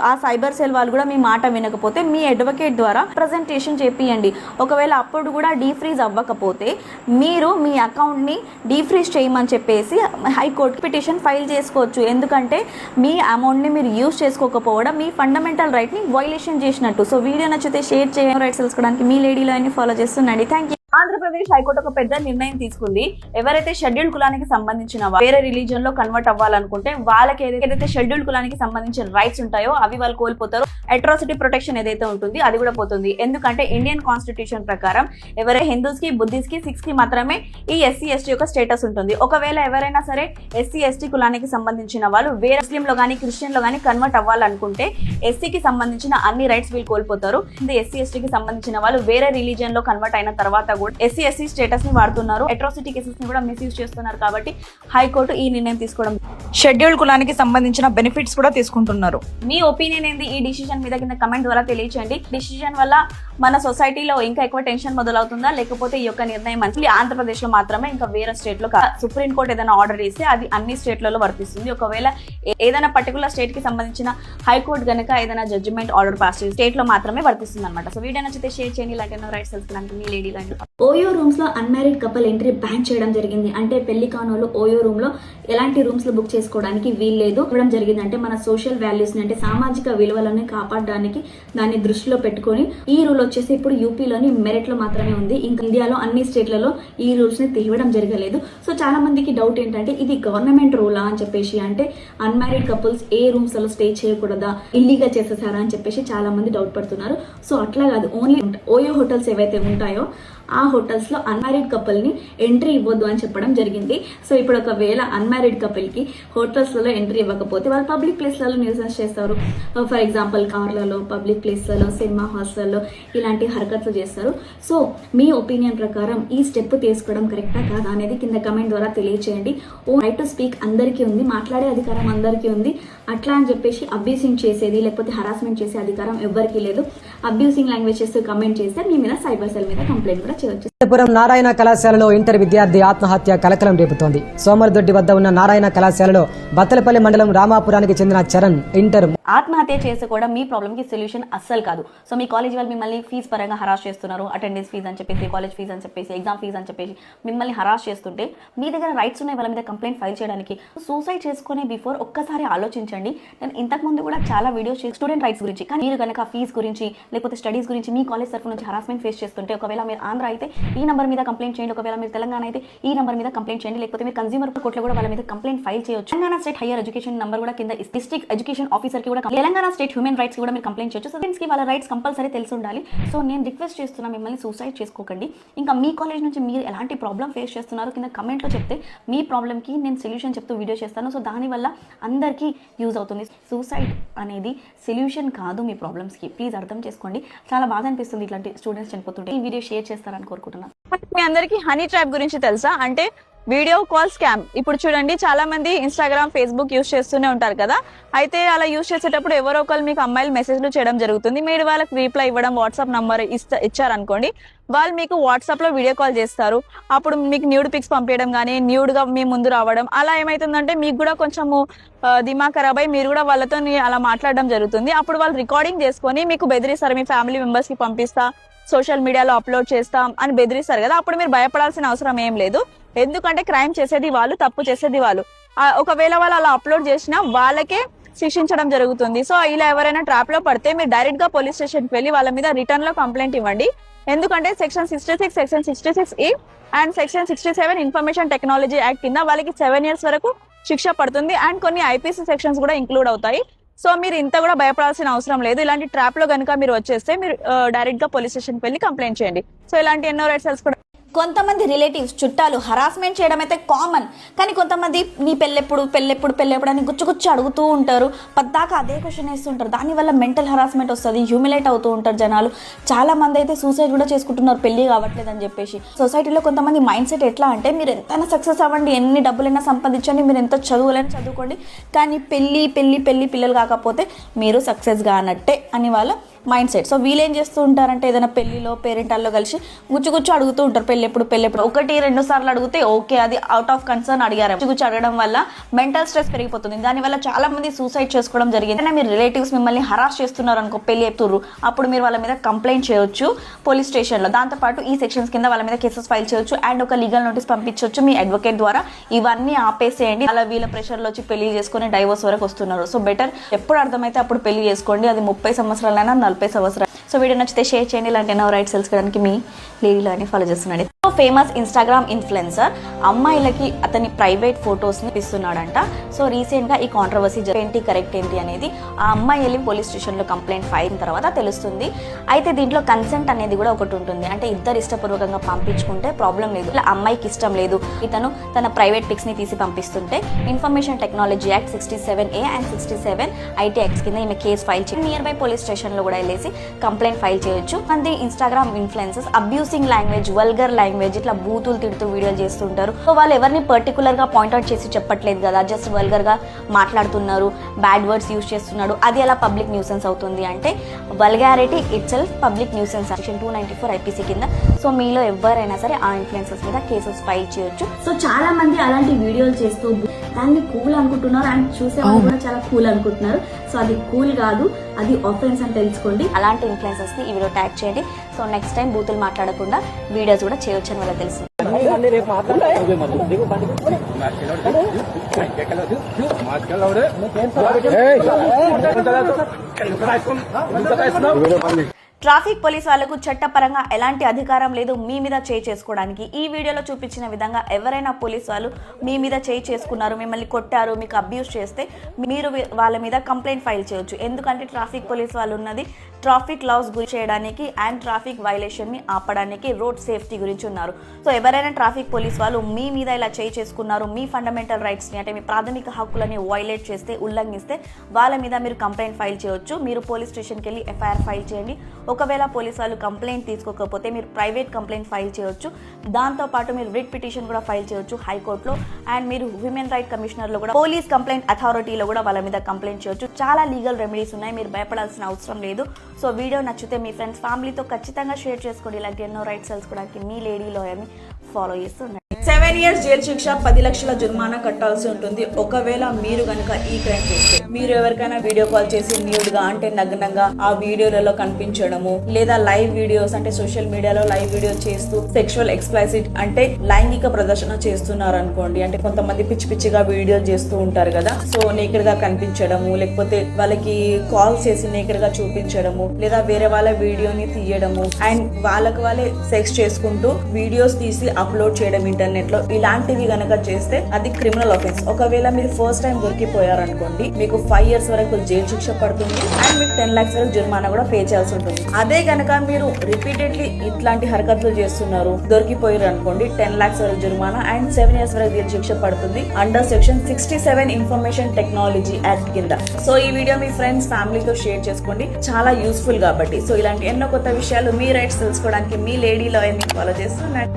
ఆ సైబర్ సెల్ వాళ్ళు కూడా మీ మాట వినకపోతే మీ అడ్వకేట్ ద్వారా ప్రజెంటేషన్ చేపియండి. ఒకవేళ అప్పుడు కూడా డీఫ్రీజ్ అవ్వకపోతే మీరు మీ అకౌంట్ని డీఫ్రీజ్ చేయమని చెప్పేసి హైకోర్టు పిటిషన్ ఫైల్ చేసుకోవచ్చు. ఎందుకంటే మీ అమౌంట్ని మీరు యూజ్ చేసుకోకపోవడం మీ ఫండమెంటల్ రైట్ని వైలేషన్ చేసినట్టు. సో వీడియో నచ్చితే షేర్ చేయండి. రైట్స్ తెలుసుకోవడానికి మీ లేడీలో అన్ని ఫాలో చేస్తుండండి. Thank you. ఆంధ్రప్రదేశ్ హైకోర్టు ఒక పెద్ద నిర్ణయం తీసుకుంది. ఎవరైతే షెడ్యూల్డ్ కులానికి సంబంధించిన వేరే రిలీజియన్ లో కన్వర్ట్ అవ్వాలనుకుంటే వాళ్ళకి ఏదైతే షెడ్యూల్డ్ కులానికి సంబంధించిన రైట్స్ ఉంటాయో అవి వాళ్ళు కోల్పోతారు. అట్రాసిటీ ప్రొటెక్షన్ ఏదైతే ఉంటుంది అది కూడా పోతుంది. ఎందుకంటే ఇండియన్ కాన్స్టిట్యూషన్ ప్రకారం ఎవరైనా హిందూస్ కి, బుద్ధిస్ట్ కి, సిక్స్ కి మాత్రమే ఈ SC/ST యొక్క స్టేటస్ ఉంటుంది. ఒకవేళ ఎవరైనా సరే SC/ST కులానికి సంబంధించిన వాళ్ళు వేరే ముస్లిం లో కానీ క్రిస్టియన్ లో కానీ కన్వర్ట్ అవ్వాలనుకుంటే SCకి సంబంధించిన అన్ని రైట్స్ వీళ్ళు కోల్పోతారు. SC/STకి సంబంధించిన వాళ్ళు వేరే రిలీజియన్ లో కన్వర్ట్ అయిన తర్వాత SC/ST స్టేటస్ ని వాడుతున్నారు. అట్రాసిటీ కేసెస్ ని కూడా మిస్యూజ్ చేస్తున్నారు. కాబట్టి హైకోర్టు ఈ నిర్ణయం తీసుకోవడం, షెడ్యూల్డ్ కులానికి సంబంధించిన బెనిఫిట్స్ కూడా తీసుకుంటున్నారు. మీ ఒపీనియన్ ఏంది ఈ డిసిజన్ మీద కింద కమెంట్ ద్వారా తెలియచేయండి. డిసిజన్ వల్ల మన సొసైటీలో ఇంకా ఎక్కువ టెన్షన్ మొదలవుతుందా లేకపోతే ఈ యొక్క నిర్ణయం అంటే ఆంధ్రప్రదేశ్ లో మాత్రమే ఇంకా వేరే స్టేట్ లో సుప్రీం కోర్టు ఏదైనా ఆర్డర్ ఇస్తే అది అన్ని స్టేట్లలో వర్తిస్తుంది. ఒకవేళ ఏదైనా పర్టికులర్ స్టేట్ కి సంబంధించిన హైకోర్టు గనక ఏదైనా జడ్జిమెంట్ ఆర్డర్ పాస్ చేసి స్టేట్ లో మాత్రమే వర్తిస్తుంది అనమాట. సో వీడియో నచ్చితే షేర్ చేయండి. ఇలాంటి రైట్స్ తెలుసుకోవడానికి మీ లేడీ లాంటి ఓయో రూమ్స్ లో అన్మ్యారీడ్ కపుల్ ఎంట్రీ బ్యాన్ చేయడం జరిగింది. అంటే పెళ్లి కానోళ్ళు ఓయో రూమ్ లో ఎలాంటి రూమ్స్ లో బుక్ చేసుకోవడానికి వీల్లేదు ఇవ్వడం జరిగింది. అంటే మన సోషల్ వాల్యూస్ ని అంటే సామాజిక విలువలను కాపాడడానికి దాన్ని దృష్టిలో పెట్టుకొని ఈ రూల్ వచ్చేసి ఇప్పుడు యూపీలోని మెరిట్ లో మాత్రమే ఉంది. ఇంకా ఇండియాలో అన్ని స్టేట్లలో ఈ రూల్స్ ని తీయడం జరగలేదు. సో చాలా మందికి డౌట్ ఏంటంటే ఇది గవర్నమెంట్ రూలా అని చెప్పేసి, అంటే అన్మ్యారీడ్ కపుల్స్ ఏ రూమ్స్ లో స్టే చేయకూడదా, ఇల్లీగల్ చేసేసారా అని చెప్పేసి చాలా మంది డౌట్ పడుతున్నారు. సో అట్లా కాదు, ఓన్లీ ఓయో హోటల్స్ ఏవైతే ఉంటాయో ఆ హోటల్స్ లో అన్మ్యారీడ్ కపుల్ ని ఎంట్రీ ఇవ్వద్దు అని చెప్పడం జరిగింది. సో ఇప్పుడు ఒకవేళ అన్మ్యారీడ్ కపుల్ కి హోటల్స్ లలో ఎంట్రీ ఇవ్వకపోతే వాళ్ళు పబ్లిక్ ప్లేస్లలో న్యూసెన్స్ చేస్తారు. ఫర్ ఎగ్జాంపుల్ కార్లలో, పబ్లిక్ ప్లేస్లలో, సినిమా హాల్స్లలో ఇలాంటి హరకట్లు చేస్తారు. సో మీ ఒపీనియన్ ప్రకారం ఈ స్టెప్ తీసుకోవడం కరెక్టా కాదా అనేది కింద కమెంట్ ద్వారా తెలియచేయండి. రైట్ టు స్పీక్ అందరికీ ఉంది, మాట్లాడే అధికారం అందరికీ ఉంది. అట్లా అని చెప్పేసి అబ్యూసింగ్ చేసేది లేకపోతే హరాస్మెంట్ చేసే అధికారం ఎవ్వరికీ లేదు. అబ్యూసింగ్ లాంగ్వేజ్ చేస్తూ కమెంట్ చేస్తే మీ మీద సైబర్ సెల్ మీద కంప్లైంట్ కూడా చేయవచ్చు. పురం నారాయణ కళాశాలలో ఇంటర్ విద్యార్థి ఆత్మహత్య కలకలం రేపుతోంది. సోమరదొడ్డి వద్ద ఉన్న నారాయణ కళాశాలలో బత్తలపల్లి మండలం రామాపురానికి చెందిన చరణ్ ఇంటర్ ఆత్మహత్య చేసుకోవడం మీ ప్రాబ్లమ్ కి సొల్యూషన్ అస్సలు కాదు. సో మీ కాలేజ్ వాళ్ళు మిమ్మల్ని ఫీజు పరంగా హరాస్ చేస్తున్నారు, అటెండెన్స్ ఫీజు అని చెప్పేసి, కాలేజ్ ఫీజు అని చెప్పేసి, ఎగ్జామ్ ఫీజు అని చెప్పేసి మిమ్మల్ని హరాస్ చేస్తుంటే మీ దగ్గర రైట్స్ ఉన్నాయి వాళ్ళ మీద కంప్లైంట్ ఫైల్ చేయడానికి. సూసైడ్ చేసుకునే బిఫోర్ ఒక్కసారి ఆలోచించండి. నేను ఇంతకుముందు కూడా చాలా వీడియోస్ స్టూడెంట్ రైట్స్ గురించి, కానీ మీరు కనుక ఫీజు గురించి లేకపోతే స్టడీస్ గురించి మీ కాలేజ్ తరఫు నుంచి హరాస్మెంట్ ఫేస్ చేస్తుంటే ఒకవేళ మీరు ఆంధ్ర అయితే ఈ నెంబర్ మీద కంప్లైంట్ చేయండి, ఒకవేళ మీరు తెలంగాణ అయితే ఈ నెంబర్ మీద కంప్లైంట్ చేయండి, లేకపోతే మీరు కన్స్యూమర్ కోర్టులో కూడా వాళ్ళ మీద కంప్లైంట్ ఫైల్ చేయొచ్చు. Telangana state higher education number కూడా కింద డిస్ట్రిక్ట్ ఎడ్యుకేషన్ ఆఫీసర్ కి కూడా, తెలంగాణ స్టేట్ హ్యూమన్ రైట్స్ కూడా మీరు కంప్లైంట్ చేయొచ్చు. స్టూడెంట్స్ కి వాళ్ళ రైట్స్ కంపల్సరీ తెలిసి ఉండాలి. సో నేను రిక్వెస్ట్ చేస్తున్నా మిమ్మల్ని సూసైడ్ చేసుకోకండి. ఇంకా మీ కాలేజ్ నుంచి మీరు ఎలాంటి ప్రాబ్లం ఫేస్ చేస్తున్నారో కింద కమెంట్లో చెప్తే మీ ప్రాబ్లమ్కి నేను సొల్యూషన్ చెప్తూ వీడియో చేస్తాను. సో దానివల్ల అందరికీ యూజ్ అవుతుంది. సూసైడ్ అనేది సొల్యూషన్ కాదు మీ ప్రాబ్లమ్స్కి, ప్లీజ్ అర్థం చేసుకోండి. చాలా బాధ అనిపిస్తుంది ఇట్లాంటి స్టూడెంట్స్ చనిపోతుంటే. ఈ వీడియో షేర్ చేస్తారని కోరుకుంటున్నాను. అన్న. మీ అందరికి హనీ ట్రాప్ గురించి తెలుసా? అంటే వీడియో కాల్ స్కామ్. ఇప్పుడు చూడండి, చాలా మంది ఇన్స్టాగ్రామ్, ఫేస్బుక్ యూస్ చేస్తూనే ఉంటారు కదా. అయితే అలా యూస్ చేసేటప్పుడు ఎవరో ఒకరు మీకు అమ్మాయిలు మెసేజ్లు చేయడం జరుగుతుంది. మీరు వాళ్ళకి రీప్లై ఇవ్వడం, వాట్సాప్ నంబర్ ఇచ్చారనుకోండి, వాళ్ళు మీకు వాట్సాప్ లో వీడియో కాల్ చేస్తారు. అప్పుడు మీకు న్యూడ్ పిక్స్ పంపించడం కానీ, న్యూడ్ గా మీ ముందు రావడం, అలా ఏమైతుందంటే మీకు కూడా కొంచెము దిమాగ్ ఖరాబ్ అయ్యి మీరు కూడా వాళ్ళతో అలా మాట్లాడడం జరుగుతుంది. అప్పుడు వాళ్ళు రికార్డింగ్ చేసుకొని మీకు బెదిరిస్తారు, మీ ఫ్యామిలీ మెంబర్స్ కి పంపిస్తా, సోషల్ మీడియాలో అప్లోడ్ చేస్తాం అని బెదిరిస్తారు కదా. అప్పుడు మీరు భయపడాల్సిన అవసరం ఏం లేదు. ఎందుకంటే క్రైమ్ చేసేది వాళ్ళు, తప్పు చేసేది వాళ్ళు. ఒకవేళ వాళ్ళు అలా అప్లోడ్ చేసినా వాళ్ళకే శిక్షించడం జరుగుతుంది. సో ఇలా ఎవరైనా ట్రాప్ లో పడితే మీరు డైరెక్ట్ గా పోలీస్ స్టేషన్ కి వెళ్ళి వాళ్ళ మీద రిటర్న్ లో కంప్లైంట్ ఇవ్వండి. ఎందుకంటే section 66, section 66E and section 67 information technology act కింద వాళ్ళకి 7 years వరకు శిక్ష పడుతుంది. అండ్ కొన్ని ఐపీసీ సెక్షన్స్ కూడా ఇంక్లూడ్ అవుతాయి. సో మీరు ఇంత కూడా భయపడాల్సిన అవసరం లేదు. ఇలాంటి ట్రాప్ లో కనుక మీరు వచ్చేస్తే మీరు డైరెక్ట్ గా పోలీస్ స్టేషన్ కి వెళ్ళి కంప్లైంట్ చేయండి. సో ఇలాంటి ఎన్నో రైట్స్ తెలుసుకోవడం. కొంతమంది రిలేటివ్స్, చుట్టాలు హరాస్మెంట్ చేయడం అయితే కామన్. కానీ కొంతమంది నీ పెళ్ళెప్పుడు అని గుచ్చుగుచ్చు అడుగుతూ ఉంటారు. పద్దాకా అదే క్వశ్చన్ వేస్తుంటారు. దానివల్ల మెంటల్ హరాస్మెంట్ వస్తుంది, హ్యూమిలేట్ అవుతూ ఉంటారు జనాలు. చాలా మంది అయితే సూసైడ్ కూడా చేసుకుంటున్నారు పెళ్లి కావట్లేదు అని చెప్పేసి. సొసైటీలో కొంతమంది మైండ్ సెట్ ఎట్లా అంటే, మీరు ఎంతైనా సక్సెస్ అవ్వండి, ఎన్ని డబ్బులైనా సంపాదించండి, మీరు ఎంత చదువులైనా చదువుకోండి, కానీ పెళ్లి పిల్లలు కాకపోతే మీరు సక్సెస్ కానట్టే అని వాళ్ళ మైండ్ సెట్. సో వీళ్ళు ఏం చేస్తూ ఉంటారంటే, ఏదైనా పెళ్లిలో పేరెంటాల్లో కలిసి గుచ్చుగుచ్చు అడుగుతూ ఉంటారు. పెళ్ళెప్పుడు 1-2 సార్లు అడిగితే ఓకే, అది అవుట్ ఆఫ్ కన్సర్న్ అడిగారు. గుచ్చుగుచ్చు అడగడం వల్ల మెంటల్ స్ట్రెస్ పెరిగిపోతుంది. దానివల్ల చాలా మంది సూసైడ్ చేసుకోవడం జరిగింది. మీరు రిలేటివ్స్ మిమ్మల్ని హరాస్ చేస్తున్నారు అనుకో, పెళ్లి చెప్తున్నారు, అప్పుడు మీరు వాళ్ళ మీద కంప్లైంట్ చేయొచ్చు పోలీస్ స్టేషన్లో. దాంతోపాటు ఈ సెక్షన్స్ కింద వాళ్ళ మీద కేసెస్ ఫైల్ చేయొచ్చు అండ్ ఒక లీగల్ నోటీస్ పంపించవచ్చు మీ అడ్వకేట్ ద్వారా. ఇవన్నీ ఆపేసేయండి. అలా వీళ్ళ ప్రెషర్లో వచ్చి పెళ్లి చేసుకుని డైవోర్స్ వరకు వస్తున్నారు. సో బెటర్ ఎప్పుడు అర్థమైతే అప్పుడు పెళ్లి చేసుకోండి. అది 30 సంవత్సరాలైనా 40 సంవత్సరాలు. సో వీడియో నచ్చితే షేర్ చేయండి. ఇలాంటి ఎన్నో రైట్స్ తెలుసుకోవడానికి మీ లేడీలో అని ఫాలో చేస్తున్నాడు. ఫేమస్ ఇన్స్టాగ్రామ్ ఇన్ఫ్లుయెన్సర్ అమ్మాయిలకి అతని ప్రైవేట్ ఫొటోస్ని ఇస్తున్నాడంట. సో రీసెంట్గా ఈ కాంట్రవర్సీ ఏంటి, కరెక్ట్ ఏంటి అనేది ఆ అమ్మాయి వెళ్ళి పోలీస్ స్టేషన్లో కంప్లైంట్ ఫైల్ అయిన తర్వాత తెలుస్తుంది. అయితే దీంట్లో కన్సెంట్ అనేది కూడా ఒకటి ఉంటుంది. అంటే ఇద్దరు ఇష్టపూర్వకంగా పంపించుకుంటే ప్రాబ్లం లేదు. ఇలా అమ్మాయికి ఇష్టం లేదు, ఇతను తన ప్రైవేట్ పిక్స్ని తీసి పంపిస్తుంటే information technology act 67A and 67 IT acts కింద ఈమె కేసు ఫైల్ చేసి నియర్ బై పోలీస్ స్టేషన్లో కూడా వెళ్ళేసి కంప్లైంట్ ఫైల్ చేయొచ్చు. మంది Instagram influencers abusing language, vulgar language, ఇట్లా బూతులు తిడుతూ వీడియోలు చేస్తుంటారు. సో వాళ్ళు ఎవరిని పర్టికులర్ గా పాయింట్అవుట్ చేసి చెప్పట్లేదు కదా, జస్ట్ వల్గర్ గా మాట్లాడుతున్నారు, బ్యాడ్ వర్డ్స్ యూజ్ చేస్తున్నాడు. అది ఎలా పబ్లిక్ న్యూసెన్స్ అవుతుంది అంటే, vulgarity it self public nuisance section 294 IPC కింద. సో మీలో ఎవరైనా సరే ఆ ఇన్ఫ్లుయెన్సర్స్ మీద కేసెస్ ఫైల్ చేయొచ్చు. సో చాలా మంది అలాంటి వీడియోలు చేస్తూ దాన్ని కూల్ అనుకుంటున్నారు అండ్ చూసే వాళ్ళు కూడా చాలా కూల్ అనుకుంటున్నారు. సో అది కూల్ కాదు, అది ఆఫెన్స్ అని తెలుసుకోండి. అలాంటి ఇన్ఫ్లుయెన్సర్స్ ని ఈ వీడియో ట్యాగ్ చేయండి. సో నెక్స్ట్ టైం బూతులు మాట్లాడకుండా వీడియోస్ కూడా చేయొచ్చు అని వాళ్ళకి తెలుసు. ట్రాఫిక్ పోలీస్ వాళ్ళకు చట్టపరంగా ఎలాంటి అధికారం లేదు మీ మీద చేయి చేసుకోవడానికి. ఈ వీడియోలో చూపించిన విధంగా ఎవరైనా పోలీస్ వాళ్ళు మీ మీద చేయి చేసుకున్నారు, మిమ్మల్ని కొట్టారు, మీకు అబ్యూస్ చేస్తే మీరు వాళ్ళ మీద కంప్లైంట్ ఫైల్ చేయొచ్చు. ఎందుకంటే ట్రాఫిక్ పోలీస్ వాళ్ళు ఉన్నది ట్రాఫిక్ లాస్ గురించి చేయడానికి అండ్ ట్రాఫిక్ వైలేషన్ ని ఆపడానికి, రోడ్ సేఫ్టీ గురించి ఉన్నారు. సో ఎవరైనా ట్రాఫిక్ పోలీస్ వాళ్ళు మీ మీద ఇలా చేయి చేసుకున్నారు, మీ ఫండమెంటల్ రైట్స్ ని అంటే మీ ప్రాథమిక హక్కులని వైలేట్ చేస్తే, ఉల్లంఘిస్తే వాళ్ళ మీద మీరు కంప్లైంట్ ఫైల్ చేయొచ్చు. మీరు పోలీస్ స్టేషన్కి వెళ్ళి FIR ఫైల్ చేయండి. ఒకవేళ పోలీస్ వాళ్ళు కంప్లైంట్ తీసుకోకపోతే మీరు ప్రైవేట్ కంప్లైంట్ ఫైల్ చేయొచ్చు. దాంతోపాటు మీరు రిట్ పిటిషన్ కూడా ఫైల్ చేయొచ్చు హైకోర్టులో. అండ్ మీరు హ్యూమన్ రైట్ కమిషనర్లో కూడా, పోలీస్ కంప్లైంట్ అథారిటీలో కూడా వాళ్ళ మీద కంప్లైంట్ చేయొచ్చు. చాలా లీగల్ రెమెడీస్ ఉన్నాయి, మీరు భయపడాల్సిన అవసరం లేదు. సో వీడియో నచ్చితే మీ ఫ్రెండ్స్, ఫ్యామిలీతో ఖచ్చితంగా షేర్ చేసుకోండి. ఇలాంటి ఎన్నో రైట్స్ తెలుసుకోవడానికి మీ లేడీ లాయర్ని ఫాలో చేస్తుండండి. 7 years జైలు శిక్ష, 10 లక్షల జుర్మానా కట్టాల్సి ఉంటుంది ఒకవేళ మీరు కనుక ఈ క్రైమ్ చేస్తే. మీరు ఎవరికైనా వీడియో కాల్ చేసి న్యూడ్ గా అంటే నగ్నంగా ఆ వీడియోలలో కనిపించడము, లేదా లైవ్ వీడియోస్ అంటే సోషల్ మీడియాలో లైవ్ వీడియో చేస్తూ సెక్షువల్ ఎక్స్ప్లైసిట్ అంటే లైంగిక ప్రదర్శన చేస్తున్నారు అనుకోండి. అంటే కొంతమంది పిచ్చిగా వీడియోలు చేస్తూ ఉంటారు కదా. సో నేకెడ్ గా కనిపించడము, లేకపోతే వాళ్ళకి కాల్ చేసి నేకెడ్ గా చూపించడము, లేదా వేరే వాళ్ళ వీడియోని తీయడము అండ్ వాళ్ళకి వాళ్ళే సెక్స్ చేసుకుంటూ వీడియోస్ తీసి అప్లోడ్ చేయడం ఇంటర్నెట్ కోర్టులో ఇలాంటివి గనక చేస్తే అది క్రిమినల్ ఆఫెన్స్. ఒకవేళ మీరు ఫస్ట్ టైం దొరికిపోయారనుకోండి, మీకు 5 years వరకు జైలు శిక్ష పడుతుంది అండ్ మీకు 10 lakhs వరకు జుర్మానా కూడా పే చేయాల్సి ఉంటుంది. అదే గనక మీరు రిపీటెడ్లీ ఇట్లాంటి హరకతులు చేస్తున్నారు, దొరికిపోయారు అనుకోండి, 10 lakhs వరకు జుర్మానా అండ్ 7 years వరకు జైలు శిక్ష పడుతుంది under section 67 information technology act కింద. సో ఈ వీడియో మీ ఫ్రెండ్స్ ఫ్యామిలీతో షేర్ చేసుకోండి, చాలా యూస్ఫుల్ కాబట్టి. సో ఇలాంటి ఎన్నో కొత్త విషయాలు మీ రైట్స్ తెలుసుకోవడానికి మీ లేడీ లాయర్ని ఫాలో చేస్తున్నాడు.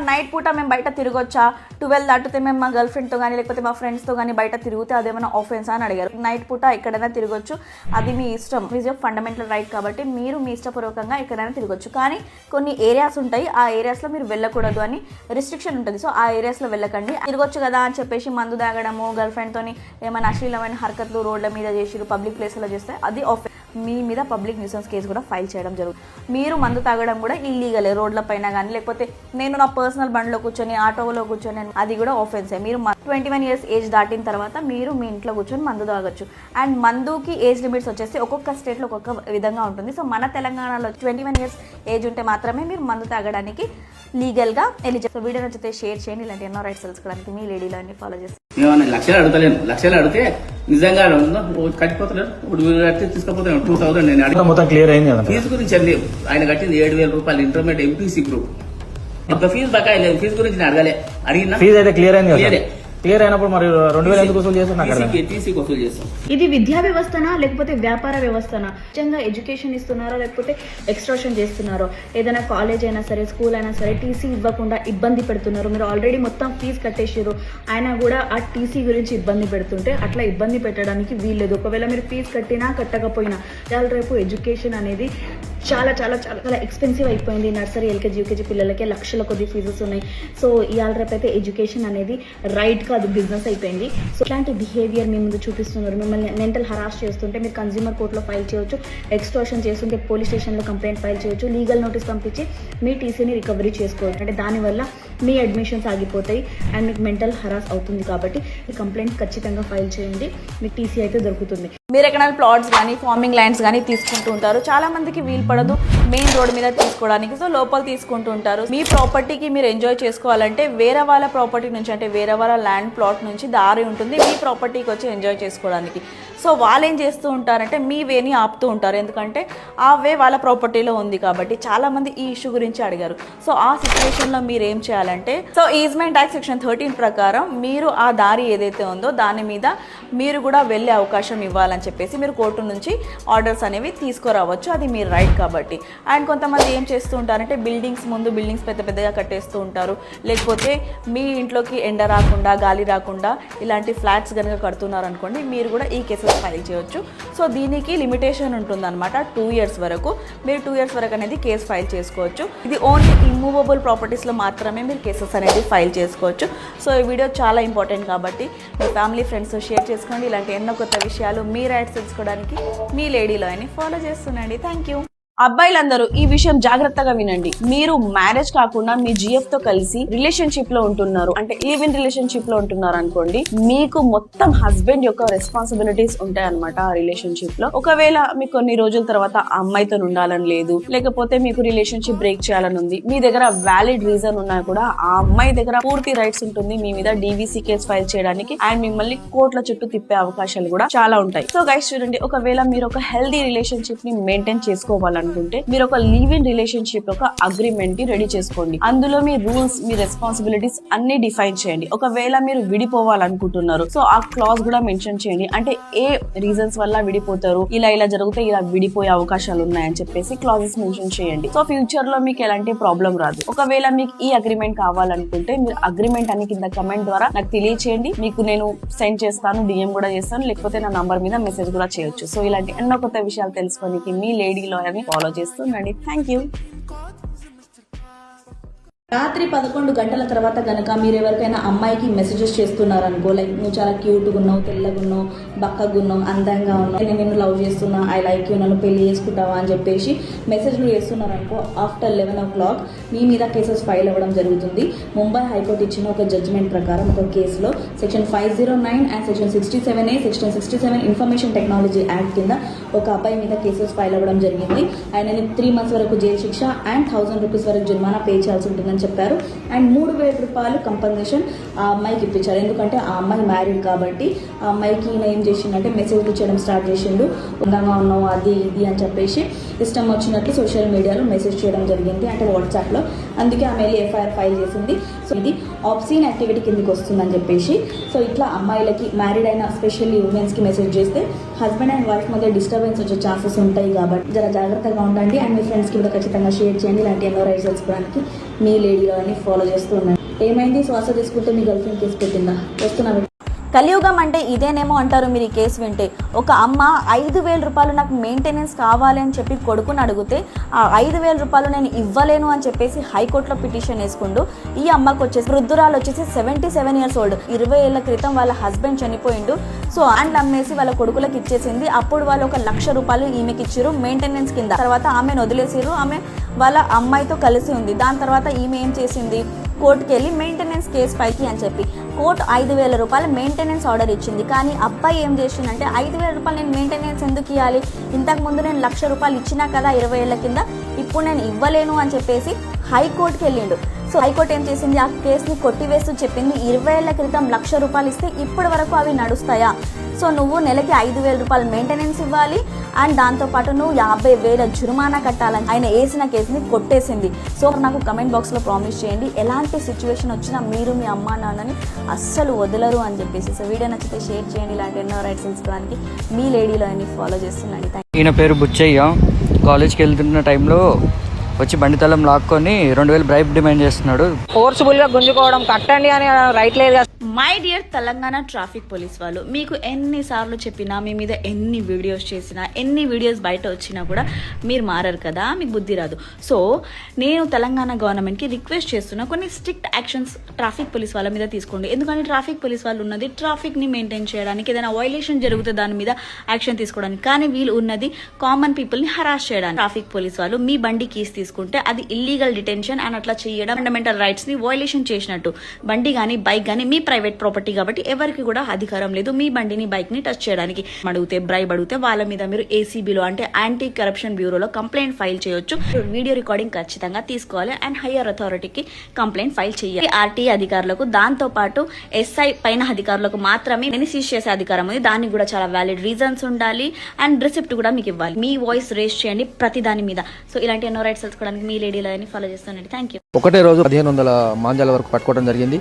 నైట్ పూట మేము బయట తిరగొచ్చా, 12 దాటితే మేము మా గర్ల్ ఫ్రెండ్తో కానీ లేకపోతే మా ఫ్రెండ్స్తో కానీ బయట తిరిగితే అదేమైనా ఆఫెన్స్ అని అడిగారు. నైట్ పూట ఎక్కడైనా తిరగొచ్చు, అది మీ ఇష్టం, ఈజ్ యువర్ ఫండమెంటల్ రైట్ కాబట్టి మీరు మీ ఇష్టపూర్వకంగా ఎక్కడైనా తిరగొచ్చు. కానీ కొన్ని ఏరియాస్ ఉంటాయి, ఆ ఏరియాస్లో మీరు వెళ్ళకూడదు అని రిస్ట్రిక్షన్ ఉంటుంది. సో ఆ ఏరియాస్లో వెళ్ళకండి. తిరగొచ్చు కదా అని చెప్పేసి మందు తాగడము, గర్ల్ ఫ్రెండ్తోని ఏమైనా అశ్లీలమైన హరకతులు రోడ్ల మీద చేసి పబ్లిక్ ప్లేస్లో చేస్తే అది ఆఫెన్స్. మీ మీద పబ్లిక్ న్యూసెన్స్ కేసు కూడా ఫైల్ చేయడం జరుగుతుంది. మీరు మందు తాగడం కూడా ఇల్లీగలే, రోడ్ల పైన కానీ లేకపోతే నేను నా పర్సనల్ బండిలో కూర్చొని ఆటోలో కూర్చొని అది కూడా ఆఫెన్సే. మీరు 21 years ఏజ్ దాటిన తర్వాత మీరు మీ ఇంట్లో కూర్చొని మందు తాగొచ్చు. అండ్ మందుకి ఏజ్ లిమిట్స్ వచ్చేసి ఒక్కొక్క స్టేట్లో ఒక్కొక్క విధంగా ఉంటుంది. సో మన తెలంగాణలో 21 years ఏజ్ ఉంటే మాత్రమే మీరు మందు తాగడానికి లీగల్గా ఎలిజిబుల్. సో వీడియో నచ్చితే షేర్ చేయండి. ఇలాంటి ఎన్నో రైట్స్ తెలుసుకోవడానికి మీ లేడీలో అన్ని ఫాలో చేస్తాను. లక్షలు అడగలేను, లక్షలు అడిగితే నిజంగా కట్టిపోతలేరు. ఇప్పుడు తీసుకపోతే 2000 నేను అడిగిన మొత్తం క్లియర్ అయింది కదా. ఫీజు గురించి అండి, ఆయన కట్టింది 7,000 రూపాయలు ఇంటర్మీడియట్ ఎంపీసీ గ్రూప్. ఇంకా ఫీజు బకాయి లేదు, ఫీజు గురించి నేను అడగలే. అడిగిన ఫీజు అయితే క్లియర్ అయింది. క్లియర్ అయినప్పుడు మరి 2000 ఎందుకు వసూలు చేస్తున్నారు? టీసీకి వసూలు చేస్తాం. ఇది విద్యా వ్యవస్థనా లేకపోతే వ్యాపార వ్యవస్థనా? నిజంగా ఎడ్యుకేషన్ ఇస్తున్నారో లేకపోతే ఎక్స్ట్రాషన్ చేస్తున్నారో? ఏదైనా కాలేజ్ అయినా సరే, స్కూల్ అయినా సరే టీసీ ఇవ్వకుండా ఇబ్బంది పెడుతున్నారు. మీరు ఆల్రెడీ మొత్తం ఫీజు కట్టేసారు, అయినా కూడా ఆ టీసీ గురించి ఇబ్బంది పెడుతుంటే అట్లా ఇబ్బంది పెట్టడానికి వీల్లేదు. ఒకవేళ మీరు ఫీజు కట్టినా కట్టకపోయినా ఇవాళ రేపు ఎడ్యుకేషన్ అనేది చాలా చాలా చాలా చాలా ఎక్స్పెన్సివ్ అయిపోయింది. నర్సరీ, ఎల్కేజీ, యూకేజీ పిల్లలకే లక్షల కొద్ది ఫీజెస్ ఉన్నాయి. సో ఇవాళ రేపు అయితే ఎడ్యుకేషన్ అనేది రైట్ కాదు, బిజినెస్ అయిపోయింది. సో ఇట్లాంటి బిహేవియర్ మీ ముందు చూపిస్తున్నారు. మిమ్మల్ని మెంటల్ హరాస్ చేస్తుంటే మీరు కన్జ్యూమర్ కోర్టులో ఫైల్ చేయొచ్చు, ఎక్స్టోర్షన్ చేస్తుంటే పోలీస్ స్టేషన్లో కంప్లైంట్ ఫైల్ చేయొచ్చు, లీగల్ నోటీస్ పంపించి మీ టీసీని రికవరీ చేసుకోవచ్చు. అంటే దానివల్ల మీ అడ్మిషన్స్ ఆగిపోతాయి అండ్ మీకు మెంటల్ హరాస్ అవుతుంది. కాబట్టి ఈ కంప్లైంట్ ఖచ్చితంగా ఫైల్ చేయండి, మీకు టీసీ అయితే దొరుకుతుంది. మీరు ఎక్కడైనా ప్లాట్స్ కానీ ఫార్మింగ్ ల్యాండ్స్ కానీ తీసుకుంటూ ఉంటారు, చాలా మందికి వీలు పడదు మెయిన్ రోడ్ మీద తీసుకోవడానికి. సో లోపల తీసుకుంటూ ఉంటారు. మీ ప్రాపర్టీకి మీరు ఎంజాయ్ చేసుకోవాలంటే వేరే వాళ్ళ ప్రాపర్టీ నుంచి, అంటే వేరే వాళ్ళ ల్యాండ్ ప్లాట్ నుంచి దారి ఉంటుంది మీ ప్రాపర్టీకి వచ్చి ఎంజాయ్ చేసుకోవడానికి. సో వాళ్ళు ఏం చేస్తూ ఉంటారంటే మీ వేని ఆపుతూ ఉంటారు, ఎందుకంటే ఆ వే వాళ్ళ ప్రాపర్టీలో ఉంది కాబట్టి. చాలామంది ఈ ఇష్యూ గురించి అడిగారు. సో ఆ సిచ్యువేషన్లో మీరు ఏం చేయాలంటే, సో ఈజ్మెంట్ యాక్ట్ సెక్షన్ 13 ప్రకారం మీరు ఆ దారి ఏదైతే ఉందో దాని మీద మీరు కూడా వెళ్ళే అవకాశం ఇవ్వాలని చెప్పేసి మీరు కోర్టు నుంచి ఆర్డర్స్ అనేవి తీసుకురావచ్చు. అది మీ రైట్ కాబట్టి. అండ్ కొంతమంది ఏం చేస్తూ ఉంటారంటే బిల్డింగ్స్ ముందు బిల్డింగ్స్ పెద్ద పెద్దగా కట్టేస్తూ ఉంటారు, లేకపోతే మీ ఇంట్లోకి ఎండ రాకుండా గాలి రాకుండా ఇలాంటి ఫ్లాట్స్ కనుక కడుతున్నారు అనుకోండి, మీరు కూడా ఈ కేసెస్ ఫైల్ చేయొచ్చు. సో దీనికి లిమిటేషన్ ఉంటుందన్నమాట, 2 years వరకు. మీరు 2 years వరకు అనేది కేసు ఫైల్ చేసుకోవచ్చు. ఇది ఓన్లీ ఇమ్మూవబుల్ ప్రాపర్టీస్లో మాత్రమే మీరు కేసెస్ అనేది ఫైల్ చేసుకోవచ్చు. సో ఈ వీడియో చాలా ఇంపార్టెంట్ కాబట్టి మీ ఫ్యామిలీ ఫ్రెండ్స్తో షేర్ చేసుకోండి. ఇలాంటి ఎన్నో కొత్త విషయాలు మీ రైట్స్ తెలుసుకోవడానికి మీ లేడీ లాయర్ని ఫాలో చేస్తుండండి. Thank you. అబ్బాయిలందరూ ఈ విషయం జాగ్రత్తగా వినండి. మీరు మ్యారేజ్ కాకుండా మీ జిఎఫ్ తో కలిసి రిలేషన్షిప్ లో ఉంటున్నారు, అంటే లివ్ ఇన్ రిలేషన్షిప్ లో ఉంటున్నారు అనుకోండి, మీకు మొత్తం హస్బెండ్ యొక్క రెస్పాన్సిబిలిటీస్ ఉంటాయి అనమాట ఆ రిలేషన్షిప్ లో. ఒకవేళ మీకు కొన్ని రోజుల తర్వాత ఆ అమ్మాయితో ఉండాలని లేదు, లేకపోతే మీకు రిలేషన్షిప్ బ్రేక్ చేయాలని ఉంది, మీ దగ్గర వ్యాలిడ్ రీజన్ ఉన్నా కూడా ఆ అమ్మాయి దగ్గర పూర్తి రైట్స్ ఉంటుంది మీ మీద డీవీసీ కేసు ఫైల్ చేయడానికి అండ్ మిమ్మల్ని కోర్టుల చుట్టూ తిప్పే అవకాశాలు కూడా చాలా ఉంటాయి. సో గైస్ చూడండి, ఒకవేళ మీరు ఒక హెల్దీ రిలేషన్షిప్ ని మెయింటైన్ చేసుకోవాలని అనుకుంటే మీరు ఒక లివ్ ఇన్ రిలేషన్షిప్ ఒక అగ్రిమెంట్ ని రెడీ చేసుకోండి. అందులో మీ రూల్స్, మీ రెస్పాన్సిబిలిటీస్ అన్ని డిఫైన్ చేయండి. ఒకవేళ మీరు విడిపోవాలనుకుంటున్నారు, సో ఆ క్లాజ్ కూడా మెన్షన్ చేయండి. అంటే ఏ రీజన్స్ వల్ల విడిపోతారు, ఇలా ఇలా జరిగితే ఇలా విడిపోయే అవకాశాలు ఉన్నాయని చెప్పేసి క్లాజెస్ మెన్షన్ చేయండి. సో ఫ్యూచర్ లో మీకు ఎలాంటి ప్రాబ్లం రాదు. ఒకవేళ మీకు ఈ అగ్రిమెంట్ కావాలనుకుంటే మీరు అగ్రిమెంట్ అని కింద కమెంట్ ద్వారా నాకు తెలియచేయండి. మీకు నేను సెండ్ చేస్తాను, డిఎం కూడా చేస్తాను, లేకపోతే నా నంబర్ మీద మెసేజ్ కూడా చేయొచ్చు. సో ఇలాంటి ఎన్నో కొత్త విషయాలు తెలుసుకోనికి మీ లేడీ లాయర్ని ఫాలో చేస్తుండండి. Thank you. రాత్రి 11 గంటల తర్వాత కనుక మీరు ఎవరికైనా అమ్మాయికి మెసేజెస్ చేస్తున్నారనుకో, లైక్ నువ్వు చాలా క్యూట్గా ఉన్నావు, తెల్లగా ఉన్నావు, బక్కగా ఉన్నావు, అందంగా ఉన్నావు, నేను నిన్ను లవ్ చేస్తున్నా, ఐ లైక్ యూ, నన్ను పెళ్లి చేసుకుంటావా అని చెప్పేసి మెసేజ్లు చేస్తున్నారనుకో, ఆఫ్టర్ 11 o'clock మీ మీద కేసెస్ ఫైల్ అవ్వడం జరుగుతుంది. ముంబై హైకోర్టు ఇచ్చిన ఒక జడ్జిమెంట్ ప్రకారం ఒక కేసులో section 509 and section 67A, section 67 information technology act కింద ఒక అబ్బాయి మీద కేసెస్ ఫైల్ అవ్వడం జరిగింది. ఆయనని 3 months వరకు జైలు శిక్ష అండ్ 1000 rupees వరకు జుర్మానా పే చేయాల్సి ఉంటుందని చెప్పారు. అండ్ 3000 రూపాయలు కంపన్సేషన్ ఆ అమ్మాయికి ఇప్పించారు. ఎందుకంటే ఆ అమ్మాయి మ్యారీడ్ కాబట్టి ఆ అమ్మాయికి ఈయన ఏం చేసిందంటే మెసేజ్లు చేయడం స్టార్ట్ చేసిండు. ఉందంగా ఉన్నావు అది ఇది అని చెప్పేసి ఇష్టం వచ్చినట్లు సోషల్ మీడియాలో మెసేజ్ చేయడం జరిగింది, అంటే వాట్సాప్లో. అందుకే ఆమె వెళ్ళి ఎఫ్ఐఆర్ ఫైల్ చేసింది. సో ఇది ఆబ్సీన్ యాక్టివిటీ కిందకి వస్తుందని చెప్పేసి. సో ఇట్లా అమ్మాయిలకి మ్యారీడ్ అయిన ఎస్పెషల్లీ ఉమెన్స్కి మెసేజ్ చేస్తే హస్బెండ్ అండ్ వైఫ్ మధ్య డిస్టర్బెన్స్ వచ్చే ఛాన్సెస్ ఉంటాయి కాబట్టి జర జాగ్రత్తగా ఉండండి. అండ్ మీ ఫ్రెండ్స్కి కూడా ఖచ్చితంగా షేర్ చేయండి. ఇలాంటి ఎన్నో రైట్స్ తెలుసుకోవడానికి మీ లేడీలో అని ఫాలో చేస్తూ ఉండండి. ఏమైంది, శ్వాస తీసుకుంటే మీ గర్ల్ ఫ్రెండ్ కేసు పెట్టిందా? వస్తున్నా. కలియుగం అంటే ఇదేనేమో అంటారు మీరు ఈ కేసు వింటే. ఒక అమ్మ 5,000 రూపాయలు నాకు మెయింటెనెన్స్ కావాలి అని చెప్పి కొడుకుని అడిగితే ఆ 5,000 రూపాయలు నేను ఇవ్వలేను అని చెప్పేసి హైకోర్టులో పిటిషన్ వేసుకుంటూ ఈ అమ్మకు వచ్చేసి వృద్ధురాలు వచ్చేసి 77 years old. 20 ఏళ్ల క్రితం వాళ్ళ హస్బెండ్ చనిపోయిండు. సో అండ్ అమ్మేసి వాళ్ళ కొడుకులకు ఇచ్చేసింది. అప్పుడు వాళ్ళు 1,00,000 రూపాయలు ఈమెకి ఇచ్చారు మెయింటెనెన్స్ కింద. తర్వాత ఆమెను వదిలేసారు. ఆమె వాళ్ళ అమ్మాయితో కలిసి ఉంది. దాని తర్వాత ఈమె ఏం చేసింది, కోర్టుకి వెళ్ళి మెయింటెనెన్స్ కేసు పైకి అని చెప్పి కోర్టు 5,000 రూపాయలు మెయింటెనెన్స్ ఆర్డర్ ఇచ్చింది. కానీ అబ్బాయి ఏం చేసిందంటే 5,000 రూపాయలు నేను మెయింటెనెన్స్ ఎందుకు ఇవ్వాలి, ఇంతకుముందు నేను 1,00,000 రూపాయలు ఇచ్చినా కదా 20 ఏళ్ల కింద, ఇప్పుడు నేను ఇవ్వలేను అని చెప్పేసి హైకోర్టుకి వెళ్ళిండు. సో హైకోర్టు ఏం చేసింది, ఆ కేసుని కొట్టివేస్తూ చెప్పింది 20 ఏళ్ల క్రితం 1,00,000 రూపాయలు ఇస్తే ఇప్పటి వరకు అవి నడుస్తాయా, సో నువ్వు నెలకి 5,000 రూపాయలు మెయింటెనెన్స్ ఇవ్వాలి అండ్ దాంతోపాటు నువ్వు 50,000 జుర్మానా కట్టాలని ఆయన వేసిన కేసుని కొట్టేసింది. సో నాకు కమెంట్ బాక్స్లో ప్రామిస్ చేయండి, ఎలాంటి సిచ్యువేషన్ వచ్చినా మీరు మీ అమ్మా నాన్నని అస్సలు వదలరు అని చెప్పేసి. సో వీడియో నచ్చితే షేర్ చేయండి. ఇలాంటి ఎన్నో రైట్స్ తెలుసుకోవడానికి మీ లేడీలో అన్ని ఫాలో చేస్తుండండి. ఈయన పేరు బుచ్చయ్య. కాలేజ్కి వెళ్తున్న టైంలో వచ్చి బండి తలం లాక్కొని 2,000 బ్రైబ్ డిమాండ్ చేస్తున్నాడు. ఫోర్స్ఫుల్ గా గుంజుకోవడం కట్టండి అని రైట్ లేదు. My dear Telangana traffic police వాళ్ళు, మీకు ఎన్నిసార్లు చెప్పినా, మీ మీద ఎన్ని వీడియోస్ చేసినా, ఎన్ని వీడియోస్ బయట వచ్చినా కూడా మీరు మారరు కదా, మీకు బుద్ధి రాదు. సో నేను తెలంగాణ గవర్నమెంట్కి రిక్వెస్ట్ చేస్తున్నా, కొన్ని స్ట్రిక్ట్ యాక్షన్స్ ట్రాఫిక్ పోలీస్ వాళ్ళ మీద తీసుకోండి. ఎందుకంటే ట్రాఫిక్ పోలీస్ వాళ్ళు ఉన్నది ట్రాఫిక్ని మెయింటైన్ చేయడానికి, ఏదైనా వైలేషన్ జరిగితే దాని మీద యాక్షన్ తీసుకోవడానికి. కానీ వీళ్ళు ఉన్నది కామన్ పీపుల్ని హరాస్ చేయడానికి. ట్రాఫిక్ పోలీస్ వాళ్ళు మీ బండి కీస్ తీసుకుంటే అది ఇల్లీగల్ డిటెన్షన్ అండ్ అట్లా చేయడం ఫండమెంటల్ రైట్స్ని వైలేషన్ చేసినట్టు. బండి కానీ బైక్ కానీ మీ ప్రైవేట్ ప్రాపర్టీ కాబట్టి ఎవరికి కూడా అధికారం లేదు మీ బండిని బైక్ ని టచ్ చేయడానికి. అడిగితే బ్రైబ్ అడిగితే వాళ్ళ మీద మీరు ఏసీబీలో అంటే యాంటీ కరప్షన్ బ్యూరోలో కంప్లైంట్ ఫైల్ చేయొచ్చు. వీడియో రికార్డింగ్ ఖచ్చితంగా తీసుకోవాలి అండ్ హయ్యర్ అథారిటీకి కంప్లైంట్ ఫైల్ చేయాలి. ఆర్టీఏ అధికారులకు, దాంతో పాటు ఎస్ఐ పైన అధికారులకు మాత్రమే సీజ్ చేసే అధికారం ఉంది. దానికి కూడా చాలా వ్యాలిడ్ రీజన్స్ ఉండాలి అండ్ రిసిప్ట్ కూడా మీకు ఇవ్వాలి. మీ వాయిస్ రేస్ చేయండి ప్రతి దాని మీద. సో ఇలాంటి ఎన్నో రైట్స్ తెలుసుకోవడానికి మీ లేడీలో ఫాలో చేస్తానండి. Thank you. ఒకటే రోజు 1,500 మాంజాల వరకు పట్టుకోవడం జరిగింది.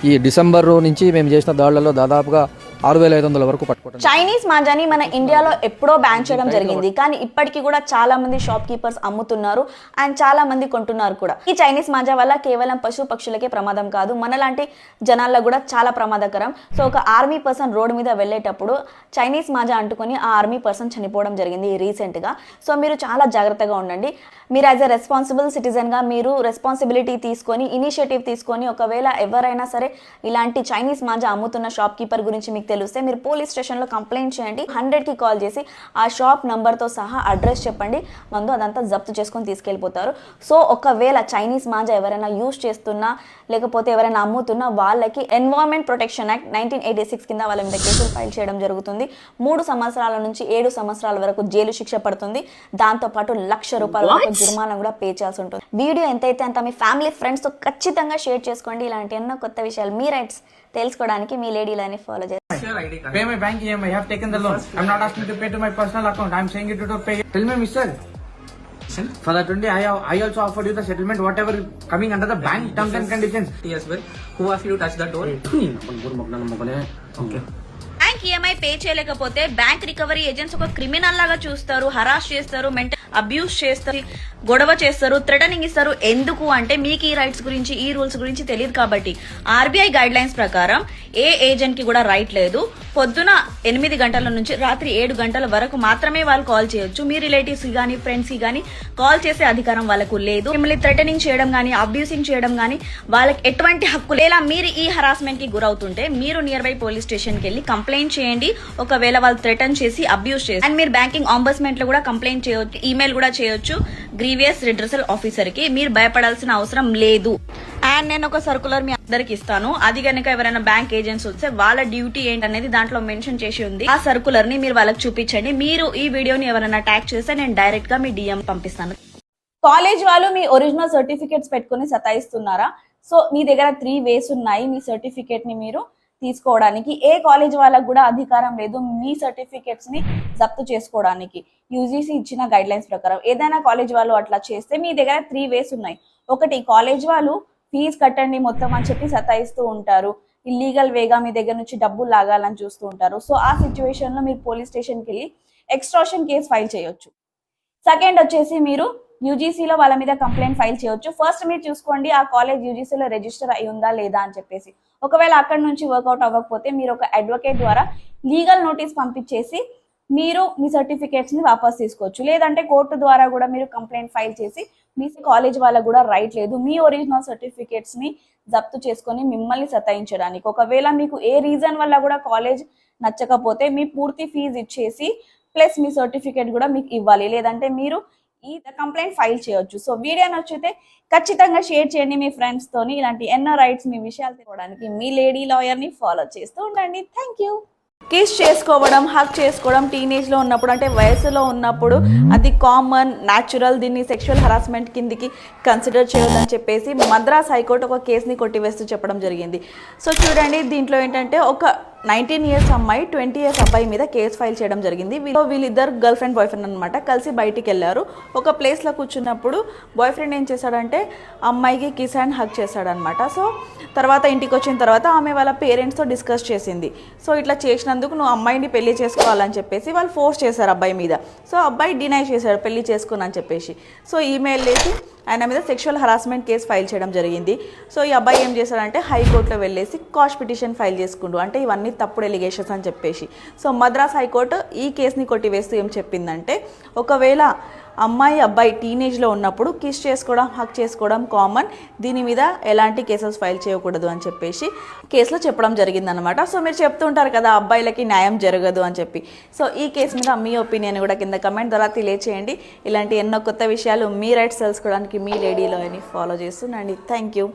ఈ డిసెంబర్ నుంచి మేము చేసిన దాడులలో దాదాపుగా 6,500 వరకు పట్టుకోవడం. చైనీస్ మాంజాని మన ఇండియాలో ఎప్పుడో బ్యాన్ చేయడం జరిగింది, కానీ ఇప్పటికీ కూడా చాలా మంది షాప్ కీపర్స్ అమ్ముతున్నారు అండ్ చాలా మంది కొంటున్నారు కూడా. ఈ చైనీస్ మాంజా వల్ల కేవలం పశు పక్షులకే ప్రమాదం కాదు, మనలాంటి జనాల్లో కూడా చాలా ప్రమాదకరం. సో ఒక ఆర్మీ పర్సన్ రోడ్డు మీద వెళ్ళేటప్పుడు చైనీస్ మాంజా అంటుకొని ఆ ఆర్మీ పర్సన్ చనిపోవడం జరిగింది రీసెంట్గా. సో మీరు చాలా జాగ్రత్తగా ఉండండి. మీరు యాజ్ ఎ రెస్పాన్సిబుల్ సిటిజన్గా మీరు రెస్పాన్సిబిలిటీ తీసుకొని ఇనిషియేటివ్ తీసుకొని ఒకవేళ ఎవరైనా సరే ఇలాంటి చైనీస్ మాంజా అమ్ముతున్న షాప్ కీపర్ గురించి మీకు తెలిస్తే మీరు పోలీస్ స్టేషన్లో కంప్లైంట్ చేయండి. 100కి కాల్ చేసి ఆ షాప్ నంబర్తో సహా అడ్రస్ చెప్పండి, మందు అదంతా జప్తు చేసుకొని తీసుకెళ్ళిపోతారు. సో ఒకవేళ చైనీస్ మాంజా ఎవరైనా యూజ్ చేస్తున్నా లేకపోతే ఎవరైనా అమ్ముతున్నా వాళ్ళకి ఎన్వైరన్మెంట్ ప్రొటెక్షన్ యాక్ట్ 1986 కింద వాళ్ళ మీద కేసులు ఫైల్ చేయడం జరుగుతుంది. 3 సంవత్సరాల నుంచి 7 సంవత్సరాల వరకు జైలు శిక్ష పడుతుంది. దాంతోపాటు 1,00,000 రూపాయల వరకు జుర్మానా కూడా పే చేయాల్సి ఉంటుంది. వీడియో ఎంతైతే అంత మీ ఫ్యామిలీ ఫ్రెండ్స్తో ఖచ్చితంగా షేర్ చేసుకోండి. ఇలాంటి ఎన్నో కొత్త విషయాలు మీ రైట్స్ తెలుసుకోవడానికి మీ లేడీలని ఫాలో చేస్తారు. Pay my bank EMI. I have taken the loan. I'm not asking to pay to my personal account. I'm saying you to pay. Tell me, mister. For that only, I also offered you the settlement, whatever coming under the bank terms and conditions. Yes, well, who asked you to touch the door? Okay. Thank bank EMI pay చేయలేకపోతే bank recovery agents ఒక criminal లాగా చూస్తారు, harass చేస్తారు, mental abuse చేస్తారు, గొడవ చేస్తారు, threatening ఇస్తారు. ఎందుకు అంటే మీకు ఈ రైట్స్ గురించి, ఈ రూల్స్ గురించి తెలియదు కాబట్టి. ఆర్బీఐ గైడ్ లైన్స్ ప్రకారం ఏ ఏజెంట్ కి కూడా రైట్ లేదు. పొద్దున 8 గంటల నుంచి రాత్రి 7 గంటల వరకు మాత్రమే వాళ్ళు కాల్ చేయొచ్చు. మీ రిలేటివ్స్ కి గానీ, ఫ్రెండ్స్ కి గానీ కాల్ చేసే అధికారం వాళ్ళకు లేదు. మిమ్మల్ని థ్రెటనింగ్ చేయడం గానీ, అబ్యూసింగ్ చేయడం గానీ వాళ్ళకి ఎటువంటి హక్కు లేదు. మీరు ఈ హరాస్మెంట్ కి గురవుతుంటే మీరు నియర్ బై పోలీస్ స్టేషన్ కి వెళ్ళి కంప్లైంట్ చేయండి. ఒకవేళ వాళ్ళు థ్రెటన్ చేసి అబ్యూస్ చేసి అండ్ మీరు బ్యాంకింగ్ ఆంబడ్స్మెంట్ లో కూడా కంప్లైంట్ చేయొచ్చు, ఈమెయిల్ కూడా చేయొచ్చు గ్రీవియస్ రిడ్రెసల్ ఆఫీసర్ కి. మీరు భయపడాల్సిన అవసరం లేదు. అండ్ నేను ఒక సర్కులర్ మీ అందరికి ఇస్తాను. అది కనుక ఎవరైనా బ్యాంక్ ఏజెంట్స్ వస్తే వాళ్ళ డ్యూటీ ఏంటనేది దాంట్లో మెన్షన్ చేసి ఉంది. ఆ సర్కులర్ ని మీరు వాళ్ళకి చూపించండి. మీరు ఈ వీడియోని ఎవరైనా ట్యాగ్ చేస్తే నేను డైరెక్ట్ గా మీ డిఎం పంపిస్తాను. కాలేజ్ వాళ్ళు మీ ఒరిజినల్ సర్టిఫికేట్స్ పెట్టుకుని సతాయిస్తున్నారా? సో మీ దగ్గర 3 ways ఉన్నాయి మీ సర్టిఫికేట్ ని మీరు తీసుకోవడానికి. ఏ కాలేజ్ వాళ్ళకు కూడా అధికారం లేదు మీ సర్టిఫికేట్స్ ని జప్తు చేసుకోవడానికి. యూజీసీ ఇచ్చిన గైడ్ లైన్స్ ప్రకారం ఏదైనా కాలేజ్ వాళ్ళు అట్లా చేస్తే మీ దగ్గర 3 ways ఉన్నాయి. ఒకటి, కాలేజ్ వాళ్ళు ఫీజు కట్టండి మొత్తం అని చెప్పి సతాయిస్తూ ఉంటారు. ఇల్లీగల్ వేగా మీ దగ్గర నుంచి డబ్బులు లాగాలని చూస్తూ ఉంటారు. సో ఆ సిచ్యువేషన్ లో మీరు పోలీస్ స్టేషన్కి వెళ్ళి ఎక్స్ట్రాషన్ కేసు ఫైల్ చేయొచ్చు. సెకండ్ వచ్చేసి మీరు యూజీసీలో వాళ్ళ మీద కంప్లైంట్ ఫైల్ చేయొచ్చు. ఫస్ట్ మీరు చూసుకోండి ఆ కాలేజ్ యూజీసీలో రిజిస్టర్ అయి ఉందా లేదా అని చెప్పేసి. ఒకవేళ అక్కడ నుంచి వర్కౌట్ అవ్వకపోతే మీరు ఒక అడ్వకేట్ ద్వారా లీగల్ నోటీస్ పంపించేసి మీరు మీ సర్టిఫికేట్స్ ని వాపస్ తీసుకోవచ్చు. లేదంటే కోర్టు ద్వారా కూడా మీరు కంప్లైంట్ ఫైల్ చేసి మీ కాలేజ్ వాళ్ళకు కూడా రైట్ లేదు మీ ఒరిజినల్ సర్టిఫికేట్స్ ని జప్తు చేసుకొని మిమ్మల్ని సతాయించడానికి. ఒకవేళ మీకు ఏ రీజన్ వల్ల కూడా కాలేజ్ నచ్చకపోతే మీ పూర్తి ఫీజు ఇచ్చేసి ప్లస్ మీ సర్టిఫికేట్ కూడా మీకు ఇవ్వాలి. లేదంటే మీరు ఈ కంప్లైంట్ ఫైల్ చేయొచ్చు. సో వీడియో నచ్చితే ఖచ్చితంగా షేర్ చేయండి మీ ఫ్రెండ్స్ తోని. ఇలాంటి ఎన్నో రైట్స్ మీ విషయాలు తెలుసుకోవడానికి మీ లేడీ లాయర్ ని ఫాలో చేస్తూ ఉండండి. Thank you. కిస్ చేసుకోవడం, హక్ చేసుకోవడం టీనేజ్లో ఉన్నప్పుడు అంటే వయసులో ఉన్నప్పుడు అది కామన్, న్యాచురల్. దీన్ని సెక్షువల్ హరాస్మెంట్ కిందికి కన్సిడర్ చేయొద్దని చెప్పేసి మద్రాస్ హైకోర్టు ఒక కేసుని కొట్టివేస్తూ చెప్పడం జరిగింది. సో చూడండి దీంట్లో ఏంటంటే ఒక 19 years అమ్మాయి 20 years అబ్బాయి మీద కేసు ఫైల్ చేయడం జరిగింది. వీళ్ళిద్దరు గర్ల్ ఫ్రెండ్ బాయ్ ఫ్రెండ్ అనమాట. కలిసి బయటికి వెళ్ళారు. ఒక ప్లేస్లో కూర్చున్నప్పుడు బాయ్ ఫ్రెండ్ ఏం చేశాడంటే అమ్మాయికి కిస్ అండ్ హక్ చేశాడనమాట. సో తర్వాత ఇంటికి వచ్చిన తర్వాత ఆమె వాళ్ళ పేరెంట్స్తో డిస్కస్ చేసింది. సో ఇట్లా చేసినందుకు నువ్వు అమ్మాయిని పెళ్లి చేసుకోవాలని చెప్పేసి వాళ్ళు ఫోర్స్ చేశారు అబ్బాయి మీద. సో అబ్బాయి డినై చేశాడు పెళ్లి చేసుకోనని చెప్పేసి. సో ఈమెయిల్ వేసి ఆయన మీద సెక్షువల్ హరాస్మెంట్ కేసు ఫైల్ చేయడం జరిగింది. సో ఈ అబ్బాయి ఏం చేశాడంటే హైకోర్టులో వెళ్ళేసి కాష్ పిటిషన్ ఫైల్ చేసుకుంటూ అంటే ఇవన్నీ తప్పుడు ఎలిగేషన్స్ అని చెప్పేసి. సో మద్రాస్ హైకోర్టు ఈ కేసుని కొట్టివేస్తూ ఏం చెప్పిందంటే ఒకవేళ అమ్మాయి అబ్బాయి టీనేజ్లో ఉన్నప్పుడు కిస్ చేసుకోవడం, హక్ చేసుకోవడం కామన్, దీని మీద ఎలాంటి కేసెస్ ఫైల్ చేయకూడదు అని చెప్పేసి కేసులో చెప్పడం జరిగిందనమాట. సో మీరు చెప్తూ ఉంటారు కదా అబ్బాయిలకి న్యాయం జరగదు అని చెప్పి. సో ఈ కేసు మీద మీ ఒపీనియన్ కూడా కింద కమెంట్ ద్వారా తెలియచేయండి. ఇలాంటి ఎన్నో కొత్త విషయాలు మీ రైట్స్ తెలుసుకోవడానికి మీ లేడీ లాయర్ని ఫాలో చేస్తుండండి. Thank you.